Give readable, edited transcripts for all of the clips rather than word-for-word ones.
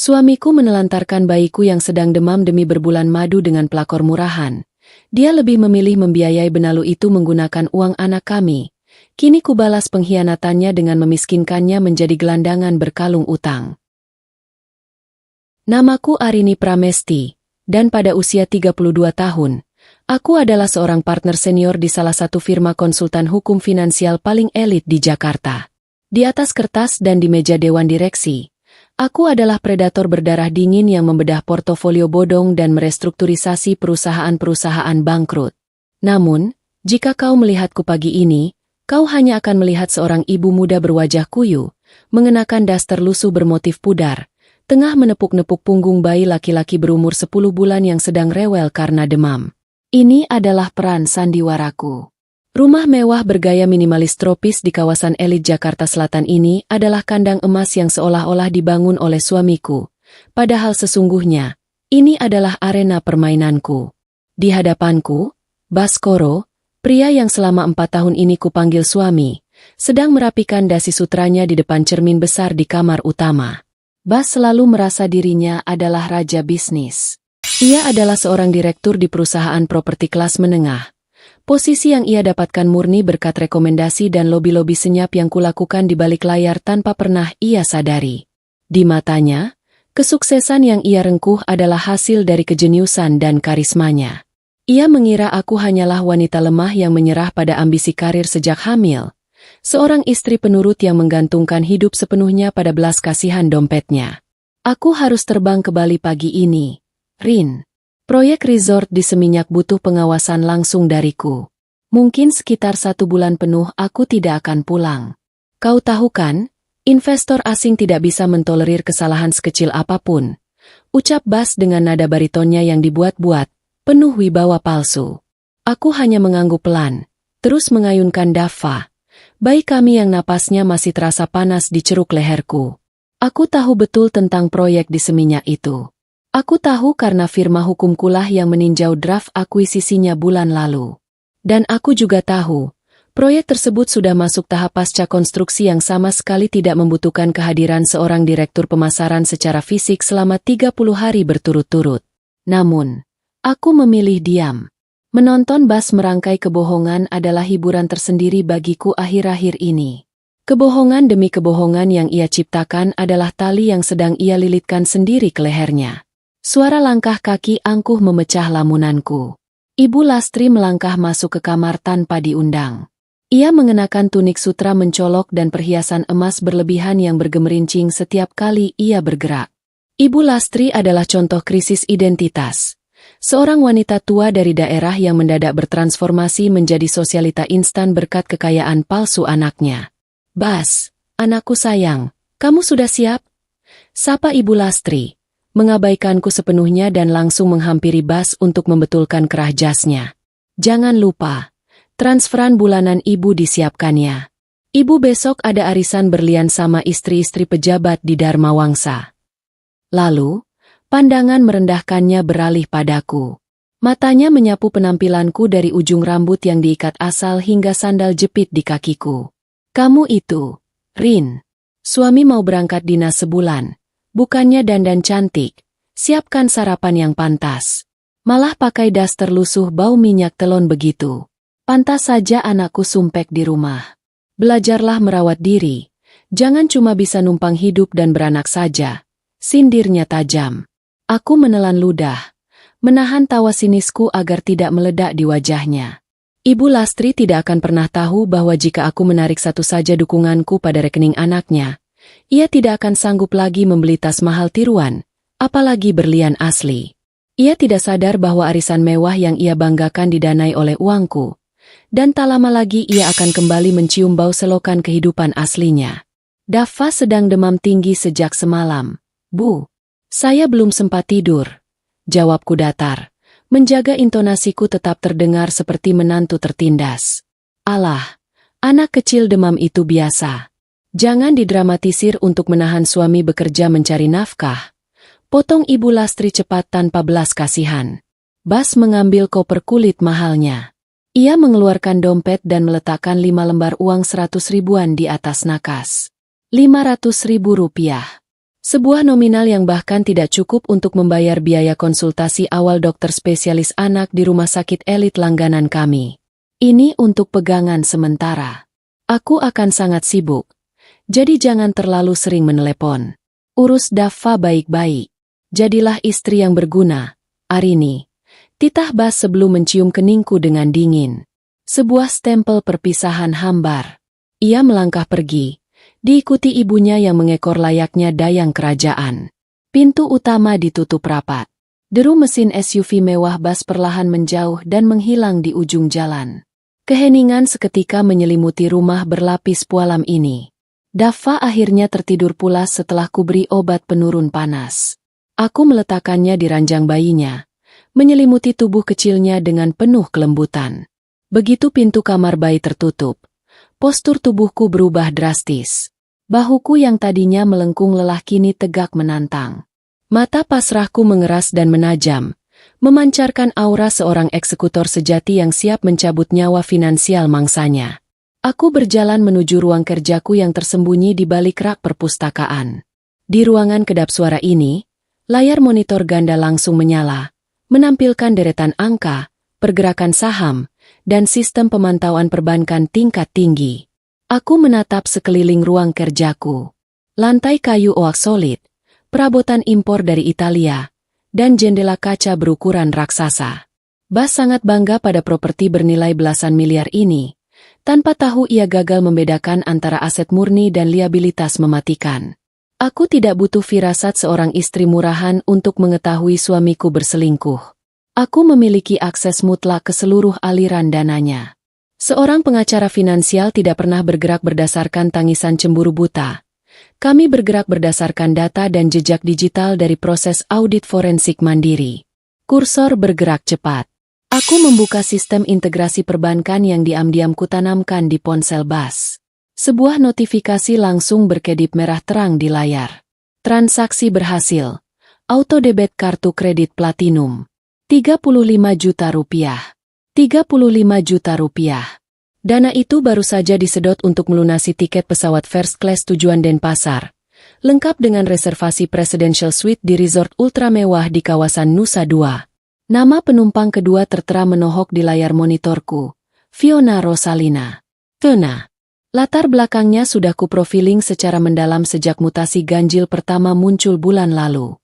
Suamiku menelantarkan bayiku yang sedang demam demi berbulan madu dengan pelakor murahan. Dia lebih memilih membiayai benalu itu menggunakan uang anak kami. Kini kubalas pengkhianatannya dengan memiskinkannya menjadi gelandangan berkalung utang. Namaku Arini Pramesti, dan pada usia 32 tahun, aku adalah seorang partner senior di salah satu firma konsultan hukum finansial paling elit di Jakarta. Di atas kertas dan di meja dewan direksi, aku adalah predator berdarah dingin yang membedah portofolio bodong dan merestrukturisasi perusahaan-perusahaan bangkrut. Namun, jika kau melihatku pagi ini, kau hanya akan melihat seorang ibu muda berwajah kuyu, mengenakan daster lusuh bermotif pudar, tengah menepuk-nepuk punggung bayi laki-laki berumur 10 bulan yang sedang rewel karena demam. Ini adalah peran sandiwaraku. Rumah mewah bergaya minimalis tropis di kawasan elit Jakarta Selatan ini adalah kandang emas yang seolah-olah dibangun oleh suamiku. Padahal sesungguhnya, ini adalah arena permainanku. Di hadapanku, Baskoro, pria yang selama 4 tahun ini kupanggil suami, sedang merapikan dasi sutranya di depan cermin besar di kamar utama. Bas selalu merasa dirinya adalah raja bisnis. Ia adalah seorang direktur di perusahaan properti kelas menengah. Posisi yang ia dapatkan murni berkat rekomendasi dan lobi-lobi senyap yang kulakukan di balik layar tanpa pernah ia sadari. Di matanya, kesuksesan yang ia rengkuh adalah hasil dari kejeniusan dan karismanya. Ia mengira aku hanyalah wanita lemah yang menyerah pada ambisi karir sejak hamil. Seorang istri penurut yang menggantungkan hidup sepenuhnya pada belas kasihan dompetnya. Aku harus terbang ke Bali pagi ini, Rin. Proyek resort di Seminyak butuh pengawasan langsung dariku. Mungkin sekitar 1 bulan penuh aku tidak akan pulang. Kau tahu kan, investor asing tidak bisa mentolerir kesalahan sekecil apapun. Ucap Bas dengan nada baritonnya yang dibuat-buat, penuh wibawa palsu. Aku hanya mengangguk pelan, terus mengayunkan dafa. Bayi kami yang napasnya masih terasa panas di ceruk leherku. Aku tahu betul tentang proyek di Seminyak itu. Aku tahu karena firma hukumkulah yang meninjau draft akuisisinya bulan lalu. Dan aku juga tahu, proyek tersebut sudah masuk tahap pasca konstruksi yang sama sekali tidak membutuhkan kehadiran seorang direktur pemasaran secara fisik selama 30 hari berturut-turut. Namun, aku memilih diam. Menonton Bas merangkai kebohongan adalah hiburan tersendiri bagiku akhir-akhir ini. Kebohongan demi kebohongan yang ia ciptakan adalah tali yang sedang ia lilitkan sendiri ke lehernya. Suara langkah kaki angkuh memecah lamunanku. Ibu Lastri melangkah masuk ke kamar tanpa diundang. Ia mengenakan tunik sutra mencolok dan perhiasan emas berlebihan yang bergemerincing setiap kali ia bergerak. Ibu Lastri adalah contoh krisis identitas. Seorang wanita tua dari daerah yang mendadak bertransformasi menjadi sosialita instan berkat kekayaan palsu anaknya. Bas, anakku sayang, kamu sudah siap? Sapa Ibu Lastri. Mengabaikanku sepenuhnya dan langsung menghampiri Bas untuk membetulkan kerah jasnya. Jangan lupa, transferan bulanan ibu disiapkannya. Ibu besok ada arisan berlian sama istri-istri pejabat di Dharma Wangsa. Lalu, pandangan merendahkannya beralih padaku. Matanya menyapu penampilanku dari ujung rambut yang diikat asal hingga sandal jepit di kakiku. Kamu itu, Rin. Suami mau berangkat dinas sebulan. Bukannya dandan cantik, siapkan sarapan yang pantas. Malah pakai daster lusuh bau minyak telon begitu. Pantas saja anakku sumpek di rumah. Belajarlah merawat diri. Jangan cuma bisa numpang hidup dan beranak saja. Sindirnya tajam. Aku menelan ludah. Menahan tawa sinisku agar tidak meledak di wajahnya. Ibu Lastri tidak akan pernah tahu bahwa jika aku menarik satu saja dukunganku pada rekening anaknya, ia tidak akan sanggup lagi membeli tas mahal tiruan, apalagi berlian asli. Ia tidak sadar bahwa arisan mewah yang ia banggakan didanai oleh uangku. Dan tak lama lagi ia akan kembali mencium bau selokan kehidupan aslinya. Dafa sedang demam tinggi sejak semalam. Bu, saya belum sempat tidur. Jawabku datar, menjaga intonasiku tetap terdengar seperti menantu tertindas. Alah, anak kecil demam itu biasa. Jangan didramatisir untuk menahan suami bekerja mencari nafkah. Potong Ibu Lastri cepat tanpa belas kasihan. Bas mengambil koper kulit mahalnya. Ia mengeluarkan dompet dan meletakkan 5 lembar uang 100 ribuan di atas nakas. 500 ribu rupiah. Sebuah nominal yang bahkan tidak cukup untuk membayar biaya konsultasi awal dokter spesialis anak di rumah sakit elit langganan kami. Ini untuk pegangan sementara. Aku akan sangat sibuk, jadi jangan terlalu sering menelepon. Urus Dava baik-baik. Jadilah istri yang berguna, Arini. Titah Bas sebelum mencium keningku dengan dingin. Sebuah stempel perpisahan hambar. Ia melangkah pergi, diikuti ibunya yang mengekor layaknya dayang kerajaan. Pintu utama ditutup rapat. Deru mesin SUV mewah Bas perlahan menjauh dan menghilang di ujung jalan. Keheningan seketika menyelimuti rumah berlapis pualam ini. Dava akhirnya tertidur pulas setelah kuberi obat penurun panas. Aku meletakkannya di ranjang bayinya, menyelimuti tubuh kecilnya dengan penuh kelembutan. Begitu pintu kamar bayi tertutup, postur tubuhku berubah drastis. Bahuku yang tadinya melengkung lelah kini tegak menantang. Mata pasrahku mengeras dan menajam, memancarkan aura seorang eksekutor sejati yang siap mencabut nyawa finansial mangsanya. Aku berjalan menuju ruang kerjaku yang tersembunyi di balik rak perpustakaan. Di ruangan kedap suara ini, layar monitor ganda langsung menyala, menampilkan deretan angka, pergerakan saham, dan sistem pemantauan perbankan tingkat tinggi. Aku menatap sekeliling ruang kerjaku. Lantai kayu oak solid, perabotan impor dari Italia, dan jendela kaca berukuran raksasa. Bas sangat bangga pada properti bernilai belasan miliar ini, tanpa tahu ia gagal membedakan antara aset murni dan liabilitas mematikan. Aku tidak butuh firasat seorang istri murahan untuk mengetahui suamiku berselingkuh. Aku memiliki akses mutlak ke seluruh aliran dananya. Seorang pengacara finansial tidak pernah bergerak berdasarkan tangisan cemburu buta. Kami bergerak berdasarkan data dan jejak digital dari proses audit forensik mandiri. Kursor bergerak cepat. Aku membuka sistem integrasi perbankan yang diam-diam kutanamkan di ponsel Bas. Sebuah notifikasi langsung berkedip merah terang di layar. Transaksi berhasil. Auto debit kartu kredit Platinum. 35 juta rupiah. 35 juta rupiah. Dana itu baru saja disedot untuk melunasi tiket pesawat first class tujuan Denpasar, lengkap dengan reservasi presidential suite di resort ultra mewah di kawasan Nusa Dua. Nama penumpang kedua tertera menohok di layar monitorku, Fiona Rosalina. Fiona. Latar belakangnya sudah kuprofiling secara mendalam sejak mutasi ganjil pertama muncul bulan lalu.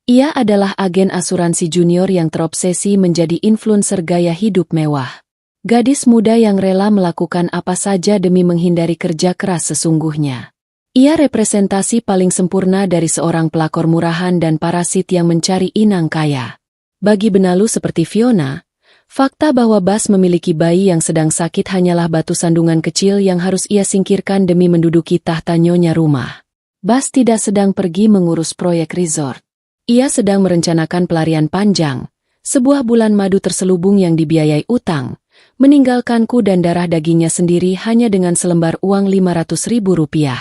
Ia adalah agen asuransi junior yang terobsesi menjadi influencer gaya hidup mewah. Gadis muda yang rela melakukan apa saja demi menghindari kerja keras sesungguhnya. Ia representasi paling sempurna dari seorang pelakor murahan dan parasit yang mencari inang kaya. Bagi benalu seperti Fiona, fakta bahwa Bas memiliki bayi yang sedang sakit hanyalah batu sandungan kecil yang harus ia singkirkan demi menduduki tahta nyonya rumah. Bas tidak sedang pergi mengurus proyek resort. Ia sedang merencanakan pelarian panjang, sebuah bulan madu terselubung yang dibiayai utang, meninggalkanku dan darah dagingnya sendiri hanya dengan selembar uang 500.000 rupiah.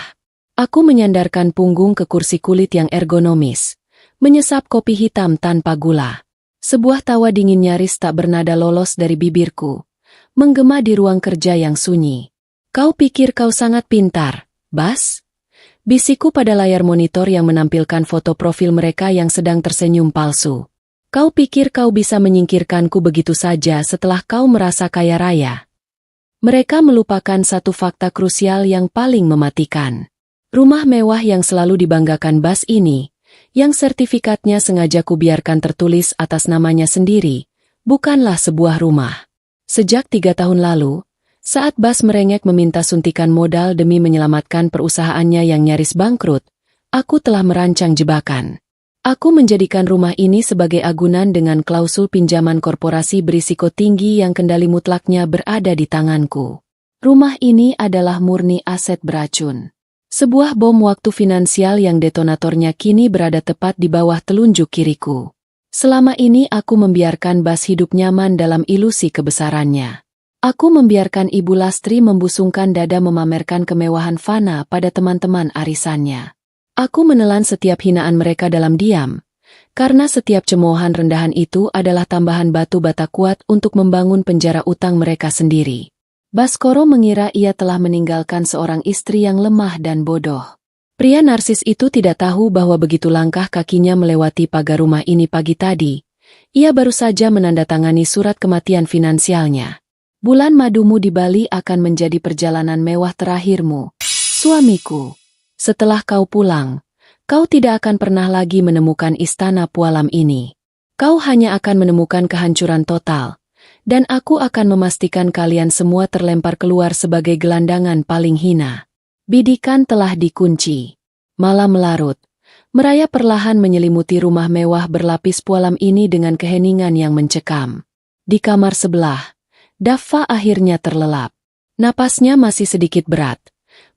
Aku menyandarkan punggung ke kursi kulit yang ergonomis, menyesap kopi hitam tanpa gula. Sebuah tawa dingin nyaris tak bernada lolos dari bibirku, menggema di ruang kerja yang sunyi. Kau pikir kau sangat pintar, Bas? Bisikku pada layar monitor yang menampilkan foto profil mereka yang sedang tersenyum palsu. Kau pikir kau bisa menyingkirkanku begitu saja setelah kau merasa kaya raya? Mereka melupakan satu fakta krusial yang paling mematikan. Rumah mewah yang selalu dibanggakan Bas ini, yang sertifikatnya sengaja kubiarkan tertulis atas namanya sendiri, bukanlah sebuah rumah. Sejak 3 tahun lalu, saat Bas merengek meminta suntikan modal demi menyelamatkan perusahaannya yang nyaris bangkrut, aku telah merancang jebakan. Aku menjadikan rumah ini sebagai agunan dengan klausul pinjaman korporasi berisiko tinggi yang kendali mutlaknya berada di tanganku. Rumah ini adalah murni aset beracun. Sebuah bom waktu finansial yang detonatornya kini berada tepat di bawah telunjuk kiriku. Selama ini aku membiarkan Bas hidup nyaman dalam ilusi kebesarannya. Aku membiarkan Ibu Lastri membusungkan dada memamerkan kemewahan fana pada teman-teman arisannya. Aku menelan setiap hinaan mereka dalam diam, karena setiap cemoohan rendahan itu adalah tambahan batu bata kuat untuk membangun penjara utang mereka sendiri. Baskoro mengira ia telah meninggalkan seorang istri yang lemah dan bodoh. Pria narsis itu tidak tahu bahwa begitu langkah kakinya melewati pagar rumah ini pagi tadi, ia baru saja menandatangani surat kematian finansialnya. Bulan madumu di Bali akan menjadi perjalanan mewah terakhirmu, suamiku. Setelah kau pulang, kau tidak akan pernah lagi menemukan istana Pualam ini. Kau hanya akan menemukan kehancuran total, dan aku akan memastikan kalian semua terlempar keluar sebagai gelandangan paling hina. Bidikan telah dikunci. Malam larut. Merayap perlahan menyelimuti rumah mewah berlapis Pualam ini dengan keheningan yang mencekam. Di kamar sebelah, Daffa akhirnya terlelap. Napasnya masih sedikit berat,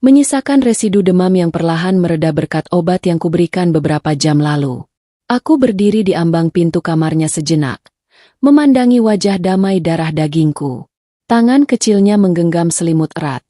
menyisakan residu demam yang perlahan mereda berkat obat yang kuberikan beberapa jam lalu. Aku berdiri di ambang pintu kamarnya sejenak, memandangi wajah damai darah dagingku. Tangan kecilnya menggenggam selimut erat,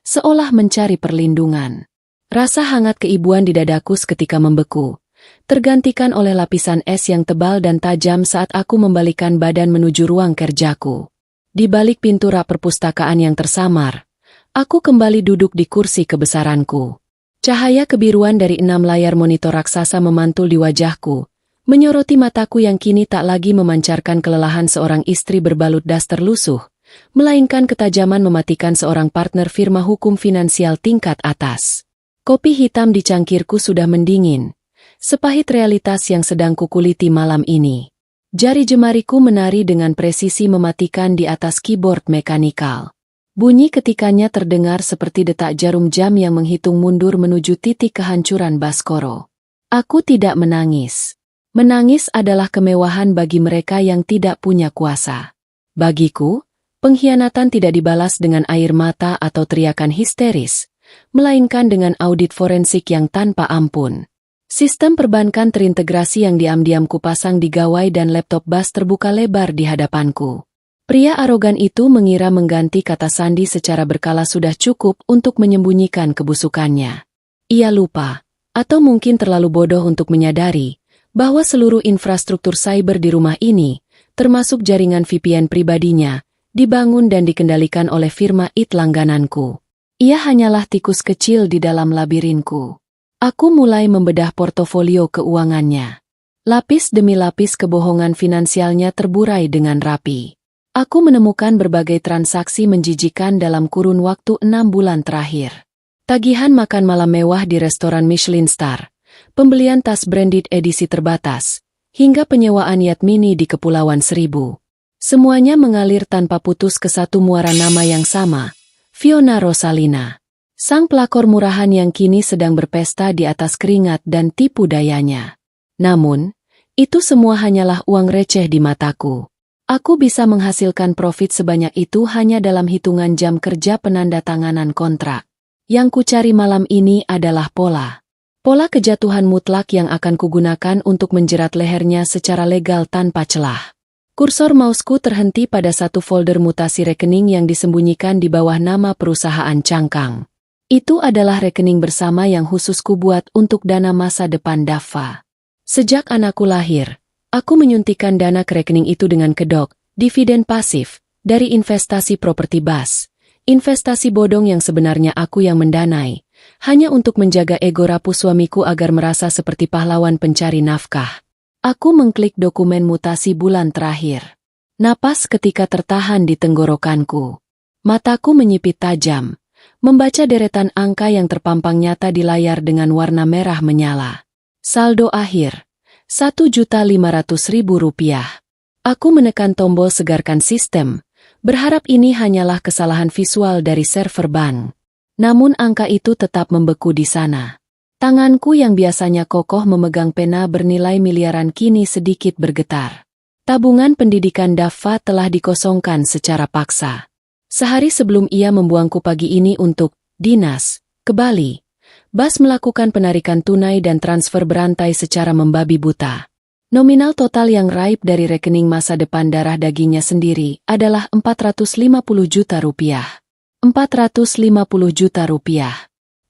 seolah mencari perlindungan. Rasa hangat keibuan di dadaku seketika membeku, tergantikan oleh lapisan es yang tebal dan tajam saat aku membalikkan badan menuju ruang kerjaku. Di balik pintu rak perpustakaan yang tersamar, aku kembali duduk di kursi kebesaranku. Cahaya kebiruan dari 6 layar monitor raksasa memantul di wajahku, menyoroti mataku yang kini tak lagi memancarkan kelelahan seorang istri berbalut daster lusuh, melainkan ketajaman mematikan seorang partner firma hukum finansial tingkat atas. Kopi hitam di cangkirku sudah mendingin, sepahit realitas yang sedang kukuliti malam ini. Jari jemariku menari dengan presisi mematikan di atas keyboard mekanikal. Bunyi ketikannya terdengar seperti detak jarum jam yang menghitung mundur menuju titik kehancuran Baskoro. Aku tidak menangis. Menangis adalah kemewahan bagi mereka yang tidak punya kuasa. Bagiku, pengkhianatan tidak dibalas dengan air mata atau teriakan histeris, melainkan dengan audit forensik yang tanpa ampun. Sistem perbankan terintegrasi yang diam-diam kupasang di gawai dan laptop Bas terbuka lebar di hadapanku. Pria arogan itu mengira mengganti kata sandi secara berkala sudah cukup untuk menyembunyikan kebusukannya. Ia lupa, atau mungkin terlalu bodoh untuk menyadari, bahwa seluruh infrastruktur cyber di rumah ini, termasuk jaringan VPN pribadinya, dibangun dan dikendalikan oleh firma IT langgananku. Ia hanyalah tikus kecil di dalam labirinku. Aku mulai membedah portofolio keuangannya. Lapis demi lapis kebohongan finansialnya terburai dengan rapi. Aku menemukan berbagai transaksi menjijikan dalam kurun waktu 6 bulan terakhir. Tagihan makan malam mewah di restoran Michelin Star, pembelian tas branded edisi terbatas, hingga penyewaan yacht mini di Kepulauan Seribu. Semuanya mengalir tanpa putus ke satu muara nama yang sama, Fiona Rosalina. Sang pelakor murahan yang kini sedang berpesta di atas keringat dan tipu dayanya. Namun, itu semua hanyalah uang receh di mataku. Aku bisa menghasilkan profit sebanyak itu hanya dalam hitungan jam kerja penandatanganan kontrak. Yang kucari malam ini adalah pola. Pola kejatuhan mutlak yang akan kugunakan untuk menjerat lehernya secara legal tanpa celah. Kursor mouseku terhenti pada satu folder mutasi rekening yang disembunyikan di bawah nama perusahaan cangkang. Itu adalah rekening bersama yang khusus kubuat untuk dana masa depan Daffa. Sejak anakku lahir, aku menyuntikkan dana ke rekening itu dengan kedok, dividen pasif, dari investasi properti Bas. Investasi bodong yang sebenarnya aku yang mendanai, hanya untuk menjaga ego rapuh suamiku agar merasa seperti pahlawan pencari nafkah. Aku mengklik dokumen mutasi bulan terakhir. Napas ketika tertahan di tenggorokanku. Mataku menyipit tajam, membaca deretan angka yang terpampang nyata di layar dengan warna merah menyala. Saldo akhir, Rp1.500.000. Aku menekan tombol segarkan sistem, berharap ini hanyalah kesalahan visual dari server bank. Namun angka itu tetap membeku di sana. Tanganku yang biasanya kokoh memegang pena bernilai miliaran kini sedikit bergetar. Tabungan pendidikan Daffa telah dikosongkan secara paksa. Sehari sebelum ia membuangku pagi ini untuk dinas ke Bali, Bas melakukan penarikan tunai dan transfer berantai secara membabi buta. Nominal total yang raib dari rekening masa depan darah dagingnya sendiri adalah Rp450 juta. Rp450 juta.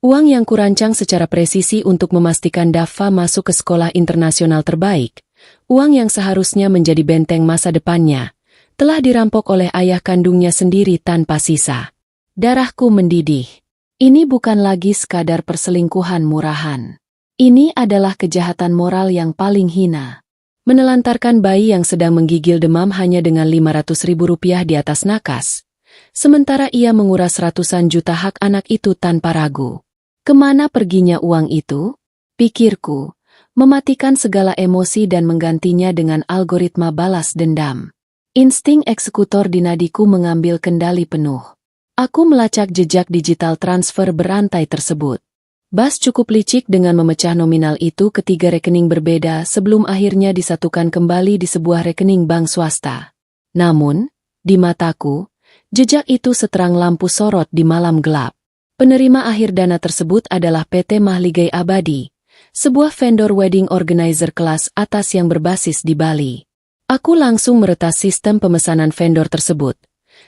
Uang yang kurancang secara presisi untuk memastikan Daffa masuk ke sekolah internasional terbaik, uang yang seharusnya menjadi benteng masa depannya, telah dirampok oleh ayah kandungnya sendiri tanpa sisa. Darahku mendidih. Ini bukan lagi sekadar perselingkuhan murahan. Ini adalah kejahatan moral yang paling hina. Menelantarkan bayi yang sedang menggigil demam hanya dengan Rp500.000 di atas nakas. Sementara ia menguras ratusan juta hak anak itu tanpa ragu. Kemana perginya uang itu? Pikirku, mematikan segala emosi dan menggantinya dengan algoritma balas dendam. Insting eksekutor di nadiku mengambil kendali penuh. Aku melacak jejak digital transfer berantai tersebut. Bas cukup licik dengan memecah nominal itu ke 3 rekening berbeda sebelum akhirnya disatukan kembali di sebuah rekening bank swasta. Namun, di mataku, jejak itu seterang lampu sorot di malam gelap. Penerima akhir dana tersebut adalah PT Mahligai Abadi, sebuah vendor wedding organizer kelas atas yang berbasis di Bali. Aku langsung meretas sistem pemesanan vendor tersebut.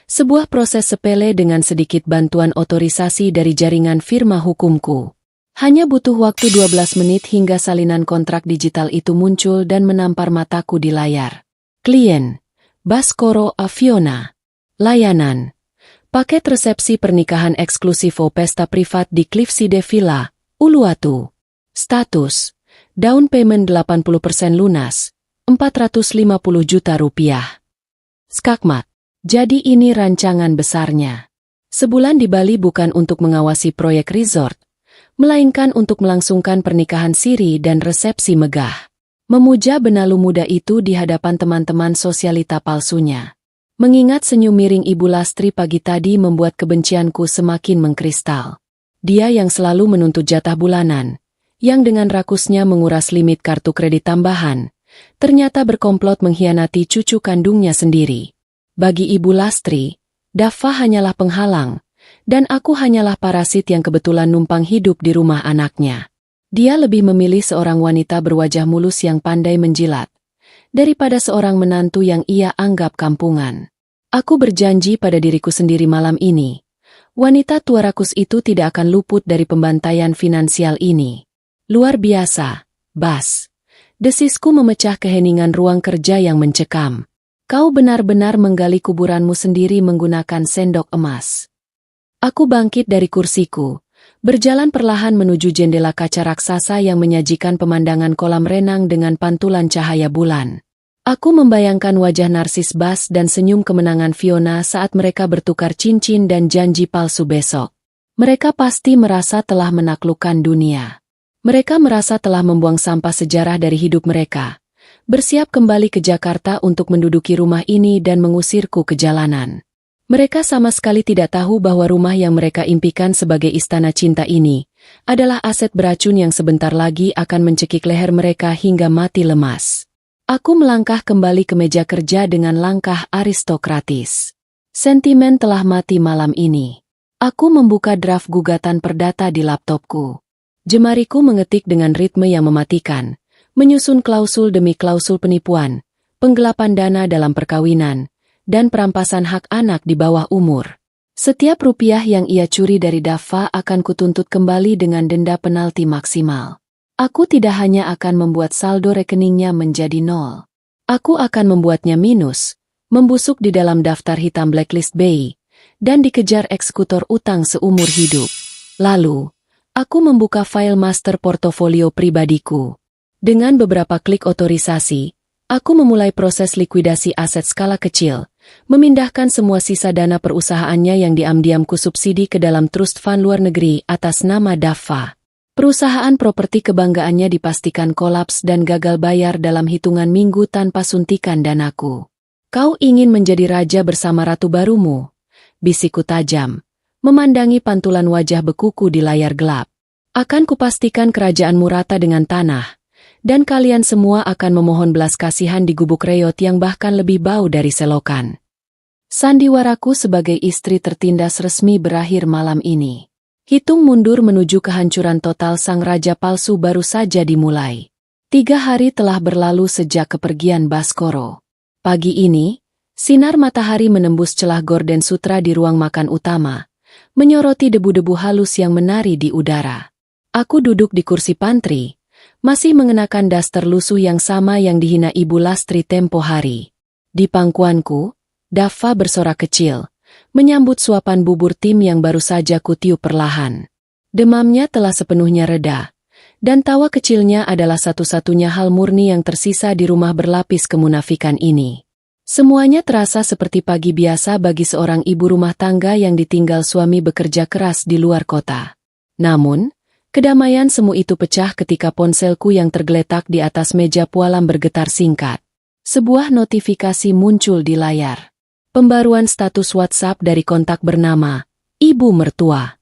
Sebuah proses sepele dengan sedikit bantuan otorisasi dari jaringan firma hukumku. Hanya butuh waktu 12 menit hingga salinan kontrak digital itu muncul dan menampar mataku di layar. Klien, Baskoro Aviona. Layanan, paket resepsi pernikahan eksklusif pesta privat di Cliffside Villa, Uluwatu. Status, down payment 80% lunas, Rp450 juta. Skakmat. Jadi ini rancangan besarnya. Sebulan di Bali bukan untuk mengawasi proyek resort, melainkan untuk melangsungkan pernikahan siri dan resepsi megah. Memuja benalu muda itu di hadapan teman-teman sosialita palsunya. Mengingat senyum miring Ibu Lastri pagi tadi membuat kebencianku semakin mengkristal. Dia yang selalu menuntut jatah bulanan, yang dengan rakusnya menguras limit kartu kredit tambahan, ternyata berkomplot mengkhianati cucu kandungnya sendiri. Bagi Ibu Lastri, Daffa hanyalah penghalang, dan aku hanyalah parasit yang kebetulan numpang hidup di rumah anaknya. Dia lebih memilih seorang wanita berwajah mulus yang pandai menjilat, daripada seorang menantu yang ia anggap kampungan. Aku berjanji pada diriku sendiri malam ini, wanita tua rakus itu tidak akan luput dari pembantaian finansial ini. Luar biasa, Bas. Desisku memecah keheningan ruang kerja yang mencekam. Kau benar-benar menggali kuburanmu sendiri menggunakan sendok emas. Aku bangkit dari kursiku, berjalan perlahan menuju jendela kaca raksasa yang menyajikan pemandangan kolam renang dengan pantulan cahaya bulan. Aku membayangkan wajah narsis Bas dan senyum kemenangan Fiona saat mereka bertukar cincin dan janji palsu besok. Mereka pasti merasa telah menaklukkan dunia. Mereka merasa telah membuang sampah sejarah dari hidup mereka. Bersiap kembali ke Jakarta untuk menduduki rumah ini dan mengusirku ke jalanan. Mereka sama sekali tidak tahu bahwa rumah yang mereka impikan sebagai istana cinta ini adalah aset beracun yang sebentar lagi akan mencekik leher mereka hingga mati lemas. Aku melangkah kembali ke meja kerja dengan langkah aristokratis. Sentimen telah mati malam ini. Aku membuka draft gugatan perdata di laptopku. Jemariku mengetik dengan ritme yang mematikan. Menyusun klausul demi klausul penipuan, penggelapan dana dalam perkawinan, dan perampasan hak anak di bawah umur. Setiap rupiah yang ia curi dari Daffa akan kutuntut kembali dengan denda penalti maksimal. Aku tidak hanya akan membuat saldo rekeningnya menjadi nol. Aku akan membuatnya minus, membusuk di dalam daftar hitam blacklist BI, dan dikejar eksekutor utang seumur hidup. Lalu, aku membuka file master portofolio pribadiku. Dengan beberapa klik otorisasi, aku memulai proses likuidasi aset skala kecil, memindahkan semua sisa dana perusahaannya yang diam-diam kusubsidi ke dalam trust fund luar negeri atas nama Daffa. Perusahaan properti kebanggaannya dipastikan kolaps dan gagal bayar dalam hitungan minggu tanpa suntikan danaku. Kau ingin menjadi raja bersama ratu barumu? Bisikku tajam, memandangi pantulan wajah bekuku di layar gelap. Akan kupastikan kerajaanmu rata dengan tanah. Dan kalian semua akan memohon belas kasihan di gubuk reot yang bahkan lebih bau dari selokan. Sandiwaraku sebagai istri tertindas resmi berakhir malam ini. Hitung mundur menuju kehancuran total sang raja palsu baru saja dimulai. 3 hari telah berlalu sejak kepergian Baskoro. Pagi ini, sinar matahari menembus celah gorden sutra di ruang makan utama, menyoroti debu-debu halus yang menari di udara. Aku duduk di kursi pantry, masih mengenakan daster lusuh yang sama yang dihina Ibu Lastri tempo hari. Di pangkuanku, Daffa bersorak kecil, menyambut suapan bubur tim yang baru saja kutiup perlahan. Demamnya telah sepenuhnya reda, dan tawa kecilnya adalah satu-satunya hal murni yang tersisa di rumah berlapis kemunafikan ini. Semuanya terasa seperti pagi biasa bagi seorang ibu rumah tangga yang ditinggal suami bekerja keras di luar kota. Namun, kedamaian semu itu pecah ketika ponselku yang tergeletak di atas meja pualam bergetar singkat. Sebuah notifikasi muncul di layar. Pembaruan status WhatsApp dari kontak bernama Ibu Mertua.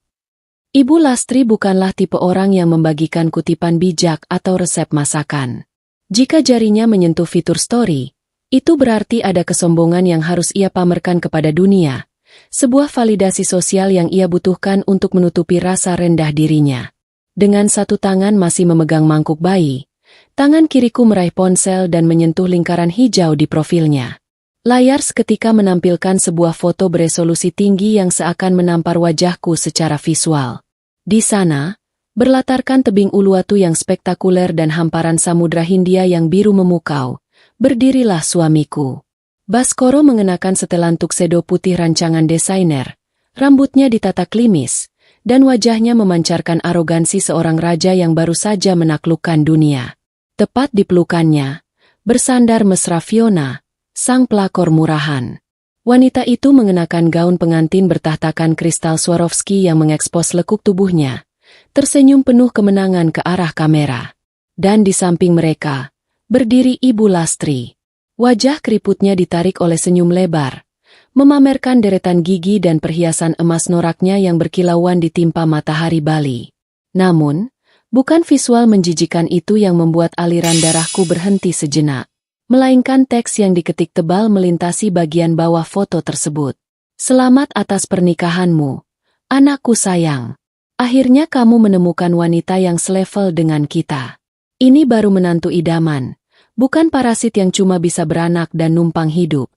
Ibu Lastri bukanlah tipe orang yang membagikan kutipan bijak atau resep masakan. Jika jarinya menyentuh fitur story, itu berarti ada kesombongan yang harus ia pamerkan kepada dunia. Sebuah validasi sosial yang ia butuhkan untuk menutupi rasa rendah dirinya. Dengan satu tangan masih memegang mangkuk bayi, tangan kiriku meraih ponsel dan menyentuh lingkaran hijau di profilnya. Layar seketika menampilkan sebuah foto beresolusi tinggi yang seakan menampar wajahku secara visual. Di sana, berlatarkan tebing Uluwatu yang spektakuler dan hamparan Samudra Hindia yang biru memukau, berdirilah suamiku. Baskoro mengenakan setelan tuxedo putih rancangan desainer, rambutnya ditata klimis, dan wajahnya memancarkan arogansi seorang raja yang baru saja menaklukkan dunia. Tepat di pelukannya, bersandar mesra Fiona, sang pelakor murahan. Wanita itu mengenakan gaun pengantin bertahtakan kristal Swarovski yang mengekspos lekuk tubuhnya, tersenyum penuh kemenangan ke arah kamera. Dan di samping mereka, berdiri Ibu Lastri. Wajah keriputnya ditarik oleh senyum lebar, memamerkan deretan gigi dan perhiasan emas noraknya yang berkilauan ditimpa matahari Bali. Namun, bukan visual menjijikan itu yang membuat aliran darahku berhenti sejenak, melainkan teks yang diketik tebal melintasi bagian bawah foto tersebut. Selamat atas pernikahanmu, anakku sayang. Akhirnya kamu menemukan wanita yang selevel dengan kita. Ini baru menantu idaman, bukan parasit yang cuma bisa beranak dan numpang hidup.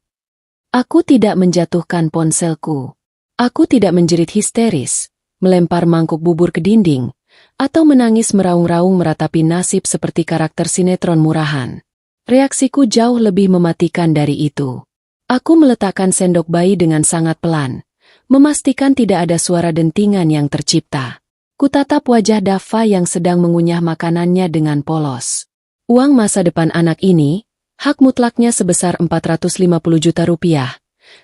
Aku tidak menjatuhkan ponselku. Aku tidak menjerit histeris, melempar mangkuk bubur ke dinding, atau menangis meraung-raung meratapi nasib seperti karakter sinetron murahan. Reaksiku jauh lebih mematikan dari itu. Aku meletakkan sendok bayi dengan sangat pelan, memastikan tidak ada suara dentingan yang tercipta. Kutatap wajah Dava yang sedang mengunyah makanannya dengan polos. Uang masa depan anak ini, hak mutlaknya sebesar 450 juta rupiah,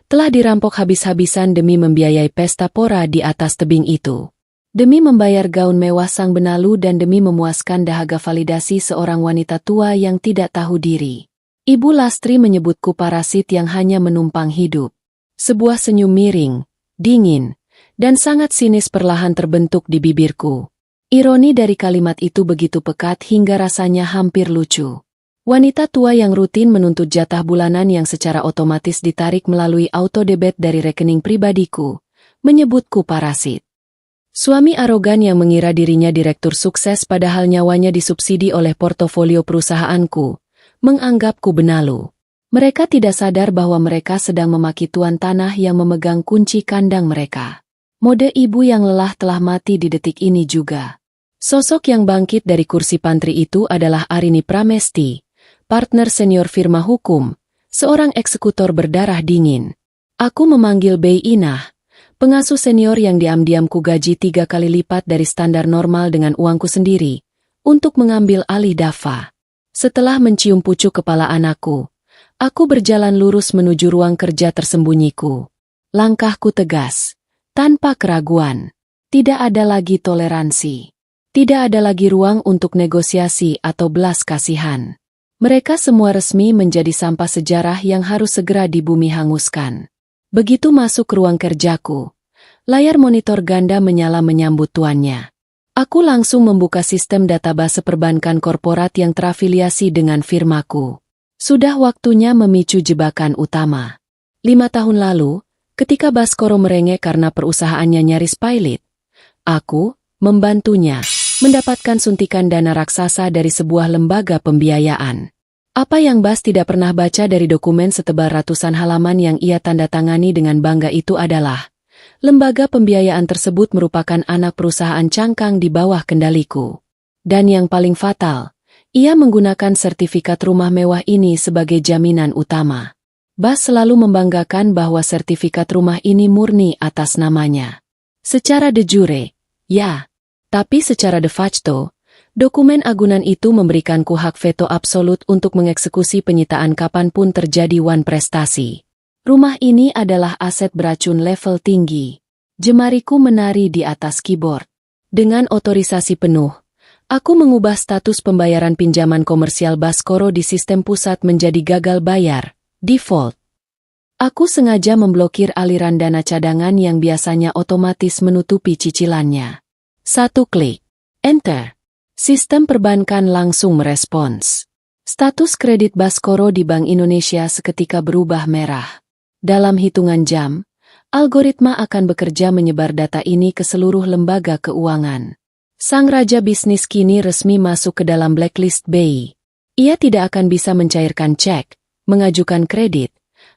telah dirampok habis-habisan demi membiayai pesta pora di atas tebing itu. Demi membayar gaun mewah sang benalu dan demi memuaskan dahaga validasi seorang wanita tua yang tidak tahu diri. Ibu Lastri menyebutku parasit yang hanya menumpang hidup. Sebuah senyum miring, dingin, dan sangat sinis perlahan terbentuk di bibirku. Ironi dari kalimat itu begitu pekat hingga rasanya hampir lucu. Wanita tua yang rutin menuntut jatah bulanan yang secara otomatis ditarik melalui auto-debit dari rekening pribadiku, menyebutku parasit. Suami arogan yang mengira dirinya direktur sukses padahal nyawanya disubsidi oleh portofolio perusahaanku, menganggapku benalu. Mereka tidak sadar bahwa mereka sedang memaki tuan tanah yang memegang kunci kandang mereka. Mode ibu yang lelah telah mati di detik ini juga. Sosok yang bangkit dari kursi pantri itu adalah Arini Pramesti, partner senior firma hukum, seorang eksekutor berdarah dingin. Aku memanggil Bei Inah, pengasuh senior yang diam-diam ku gaji 3 kali lipat dari standar normal dengan uangku sendiri, untuk mengambil alih Dava. Setelah mencium pucuk kepala anakku, aku berjalan lurus menuju ruang kerja tersembunyiku. Langkahku tegas, tanpa keraguan. Tidak ada lagi toleransi. Tidak ada lagi ruang untuk negosiasi atau belas kasihan. Mereka semua resmi menjadi sampah sejarah yang harus segera dibumi hanguskan. Begitu masuk ruang kerjaku, layar monitor ganda menyala menyambut tuannya. Aku langsung membuka sistem database perbankan korporat yang terafiliasi dengan firmaku. Sudah waktunya memicu jebakan utama. 5 tahun lalu, ketika Baskoro merengek karena perusahaannya nyaris pailit, aku membantunya mendapatkan suntikan dana raksasa dari sebuah lembaga pembiayaan. Apa yang Bas tidak pernah baca dari dokumen setebal ratusan halaman yang ia tanda tangani dengan bangga itu adalah, lembaga pembiayaan tersebut merupakan anak perusahaan cangkang di bawah kendaliku. Dan yang paling fatal, ia menggunakan sertifikat rumah mewah ini sebagai jaminan utama. Bas selalu membanggakan bahwa sertifikat rumah ini murni atas namanya. Secara de jure, ya. Tapi secara de facto, dokumen agunan itu memberikanku hak veto absolut untuk mengeksekusi penyitaan kapanpun terjadi prestasi. Rumah ini adalah aset beracun level tinggi. Jemariku menari di atas keyboard. Dengan otorisasi penuh, aku mengubah status pembayaran pinjaman komersial Baskoro di sistem pusat menjadi gagal bayar, default. Aku sengaja memblokir aliran dana cadangan yang biasanya otomatis menutupi cicilannya. 1 klik. Enter. Sistem perbankan langsung merespons. Status kredit Baskoro di Bank Indonesia seketika berubah merah. Dalam hitungan jam, algoritma akan bekerja menyebar data ini ke seluruh lembaga keuangan. Sang raja bisnis kini resmi masuk ke dalam blacklist BI. Ia tidak akan bisa mencairkan cek, mengajukan kredit,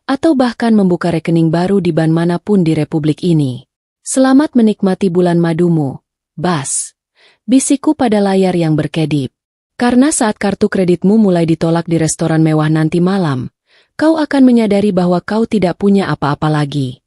atau bahkan membuka rekening baru di bank manapun di republik ini. Selamat menikmati bulan madumu, Bas. Bisikku pada layar yang berkedip. Karena saat kartu kreditmu mulai ditolak di restoran mewah nanti malam, kau akan menyadari bahwa kau tidak punya apa-apa lagi.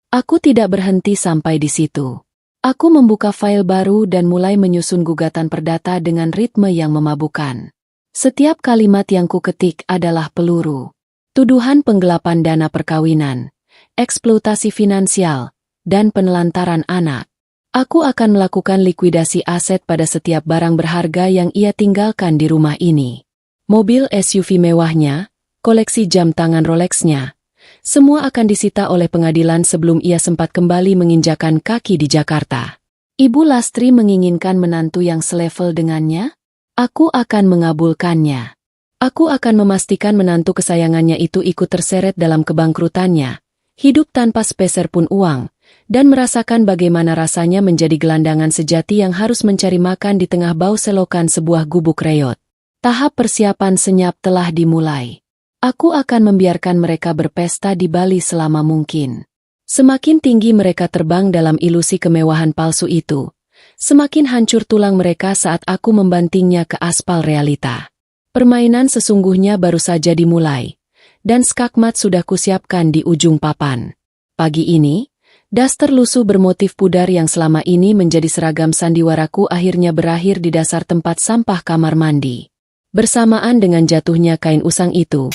Aku tidak berhenti sampai di situ. Aku membuka file baru dan mulai menyusun gugatan perdata dengan ritme yang memabukkan. Setiap kalimat yang kuketik adalah peluru. Tuduhan penggelapan dana perkawinan, eksploitasi finansial, dan penelantaran anak. Aku akan melakukan likuidasi aset pada setiap barang berharga yang ia tinggalkan di rumah ini. Mobil SUV mewahnya, koleksi jam tangan Rolexnya, semua akan disita oleh pengadilan sebelum ia sempat kembali menginjakan kaki di Jakarta. Ibu Lastri menginginkan menantu yang selevel dengannya? Aku akan mengabulkannya. Aku akan memastikan menantu kesayangannya itu ikut terseret dalam kebangkrutannya, hidup tanpa sepeser pun uang, dan merasakan bagaimana rasanya menjadi gelandangan sejati yang harus mencari makan di tengah bau selokan sebuah gubuk reot. Tahap persiapan senyap telah dimulai. Aku akan membiarkan mereka berpesta di Bali selama mungkin. Semakin tinggi mereka terbang dalam ilusi kemewahan palsu itu, semakin hancur tulang mereka saat aku membantingnya ke aspal realita. Permainan sesungguhnya baru saja dimulai, dan skakmat sudah kusiapkan di ujung papan. Pagi ini, daster lusuh bermotif pudar yang selama ini menjadi seragam sandiwaraku akhirnya berakhir di dasar tempat sampah kamar mandi. Bersamaan dengan jatuhnya kain usang itu,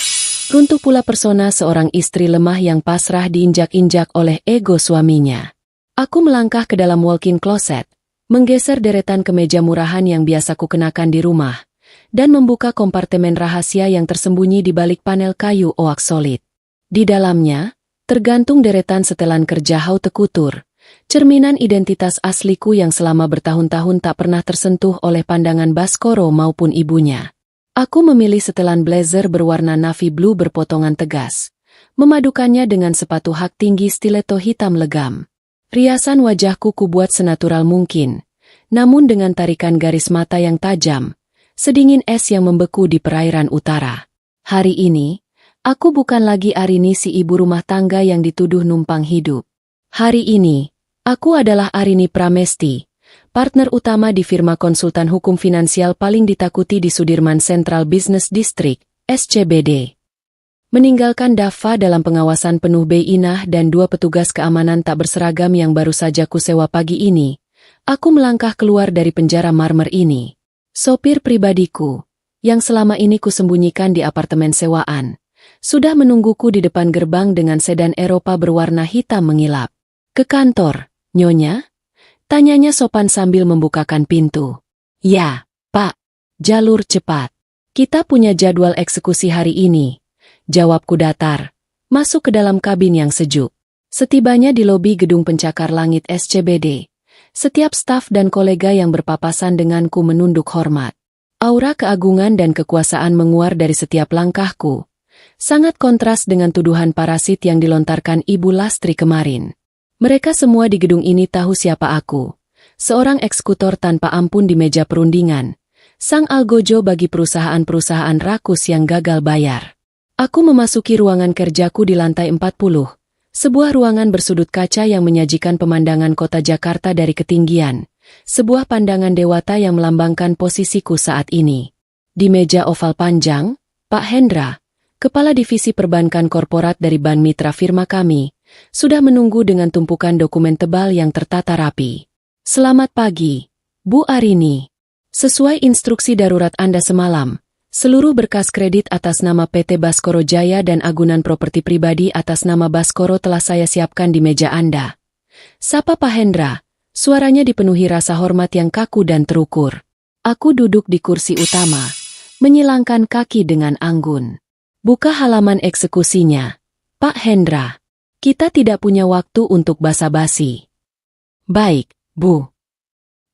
runtuh pula persona seorang istri lemah yang pasrah diinjak-injak oleh ego suaminya. Aku melangkah ke dalam walk-in closet, menggeser deretan kemeja murahan yang biasa kukenakan di rumah, dan membuka kompartemen rahasia yang tersembunyi di balik panel kayu oak solid. Di dalamnya, tergantung deretan setelan kerja haute couture, cerminan identitas asliku yang selama bertahun-tahun tak pernah tersentuh oleh pandangan Baskoro maupun ibunya. Aku memilih setelan blazer berwarna navy blue berpotongan tegas, memadukannya dengan sepatu hak tinggi stiletto hitam legam. Riasan wajahku kubuat senatural mungkin, namun dengan tarikan garis mata yang tajam, sedingin es yang membeku di perairan utara. Hari ini, aku bukan lagi Arini si ibu rumah tangga yang dituduh numpang hidup. Hari ini, aku adalah Arini Pramesti, partner utama di firma konsultan hukum finansial paling ditakuti di Sudirman Central Business District, SCBD. Meninggalkan Dava dalam pengawasan penuh Inah dan 2 petugas keamanan tak berseragam yang baru saja kusewa pagi ini, aku melangkah keluar dari penjara marmer ini. Sopir pribadiku, yang selama ini kusembunyikan di apartemen sewaan, sudah menungguku di depan gerbang dengan sedan Eropa berwarna hitam mengilap. Ke kantor, Nyonya? Tanyanya sopan sambil membukakan pintu. Ya, Pak. Jalur cepat. Kita punya jadwal eksekusi hari ini. Jawabku datar. Masuk ke dalam kabin yang sejuk. Setibanya di lobi gedung pencakar langit SCBD, setiap staf dan kolega yang berpapasan denganku menunduk hormat. Aura keagungan dan kekuasaan menguar dari setiap langkahku. Sangat kontras dengan tuduhan parasit yang dilontarkan Ibu Lastri kemarin. Mereka semua di gedung ini tahu siapa aku. Seorang eksekutor tanpa ampun di meja perundingan. Sang algojo bagi perusahaan-perusahaan rakus yang gagal bayar. Aku memasuki ruangan kerjaku di lantai 40. Sebuah ruangan bersudut kaca yang menyajikan pemandangan kota Jakarta dari ketinggian. Sebuah pandangan dewata yang melambangkan posisiku saat ini. Di meja oval panjang, Pak Hendra, kepala divisi perbankan korporat dari bank mitra firma kami, sudah menunggu dengan tumpukan dokumen tebal yang tertata rapi. Selamat pagi, Bu Arini. Sesuai instruksi darurat Anda semalam, seluruh berkas kredit atas nama PT Baskoro Jaya dan agunan properti pribadi atas nama Baskoro telah saya siapkan di meja Anda. Sapa Pak Hendra, suaranya dipenuhi rasa hormat yang kaku dan terukur. Aku duduk di kursi utama, menyilangkan kaki dengan anggun. Buka halaman eksekusinya, Pak Hendra. Kita tidak punya waktu untuk basa-basi. Baik, Bu.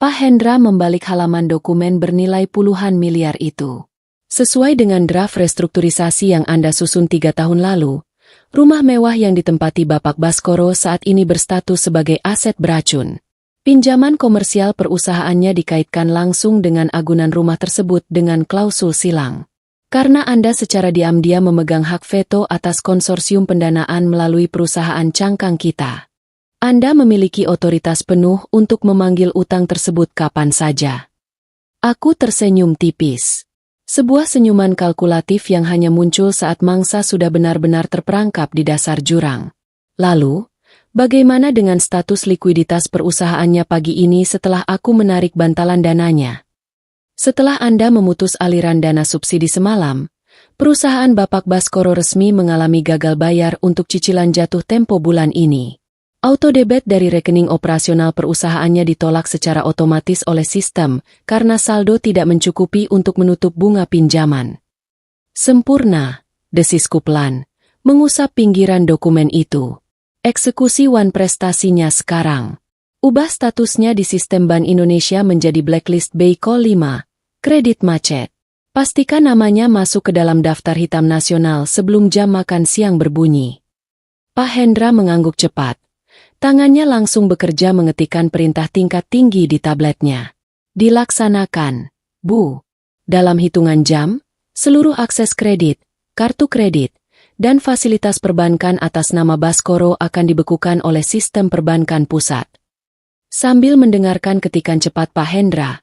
Pak Hendra membalik halaman dokumen bernilai puluhan miliar itu. Sesuai dengan draft restrukturisasi yang Anda susun 3 tahun lalu, rumah mewah yang ditempati Bapak Baskoro saat ini berstatus sebagai aset beracun. Pinjaman komersial perusahaannya dikaitkan langsung dengan agunan rumah tersebut dengan klausul silang. Karena Anda secara diam-diam memegang hak veto atas konsorsium pendanaan melalui perusahaan cangkang kita. Anda memiliki otoritas penuh untuk memanggil utang tersebut kapan saja. Aku tersenyum tipis. Sebuah senyuman kalkulatif yang hanya muncul saat mangsa sudah benar-benar terperangkap di dasar jurang. Lalu, bagaimana dengan status likuiditas perusahaannya pagi ini setelah aku menarik bantalan dananya? Setelah Anda memutus aliran dana subsidi semalam, perusahaan Bapak Baskoro resmi mengalami gagal bayar untuk cicilan jatuh tempo bulan ini. Autodebit dari rekening operasional perusahaannya ditolak secara otomatis oleh sistem karena saldo tidak mencukupi untuk menutup bunga pinjaman. Sempurna, desisku pelan, mengusap pinggiran dokumen itu. Eksekusi Wan prestasinya sekarang. Ubah statusnya di sistem Bank Indonesia menjadi blacklist BI-Ko 5, kredit macet. Pastikan namanya masuk ke dalam daftar hitam nasional sebelum jam makan siang berbunyi. Pak Hendra mengangguk cepat. Tangannya langsung bekerja mengetikkan perintah tingkat tinggi di tabletnya. Dilaksanakan, Bu. Dalam hitungan jam, seluruh akses kredit, kartu kredit, dan fasilitas perbankan atas nama Baskoro akan dibekukan oleh sistem perbankan pusat. Sambil mendengarkan ketikan cepat Pak Hendra,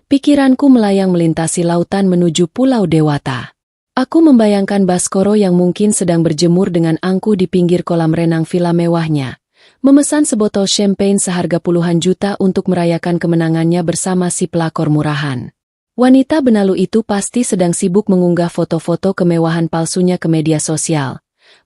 pikiranku melayang melintasi lautan menuju Pulau Dewata. Aku membayangkan Baskoro yang mungkin sedang berjemur dengan angkuh di pinggir kolam renang villa mewahnya, memesan sebotol champagne seharga puluhan juta untuk merayakan kemenangannya bersama si pelakor murahan. Wanita benalu itu pasti sedang sibuk mengunggah foto-foto kemewahan palsunya ke media sosial,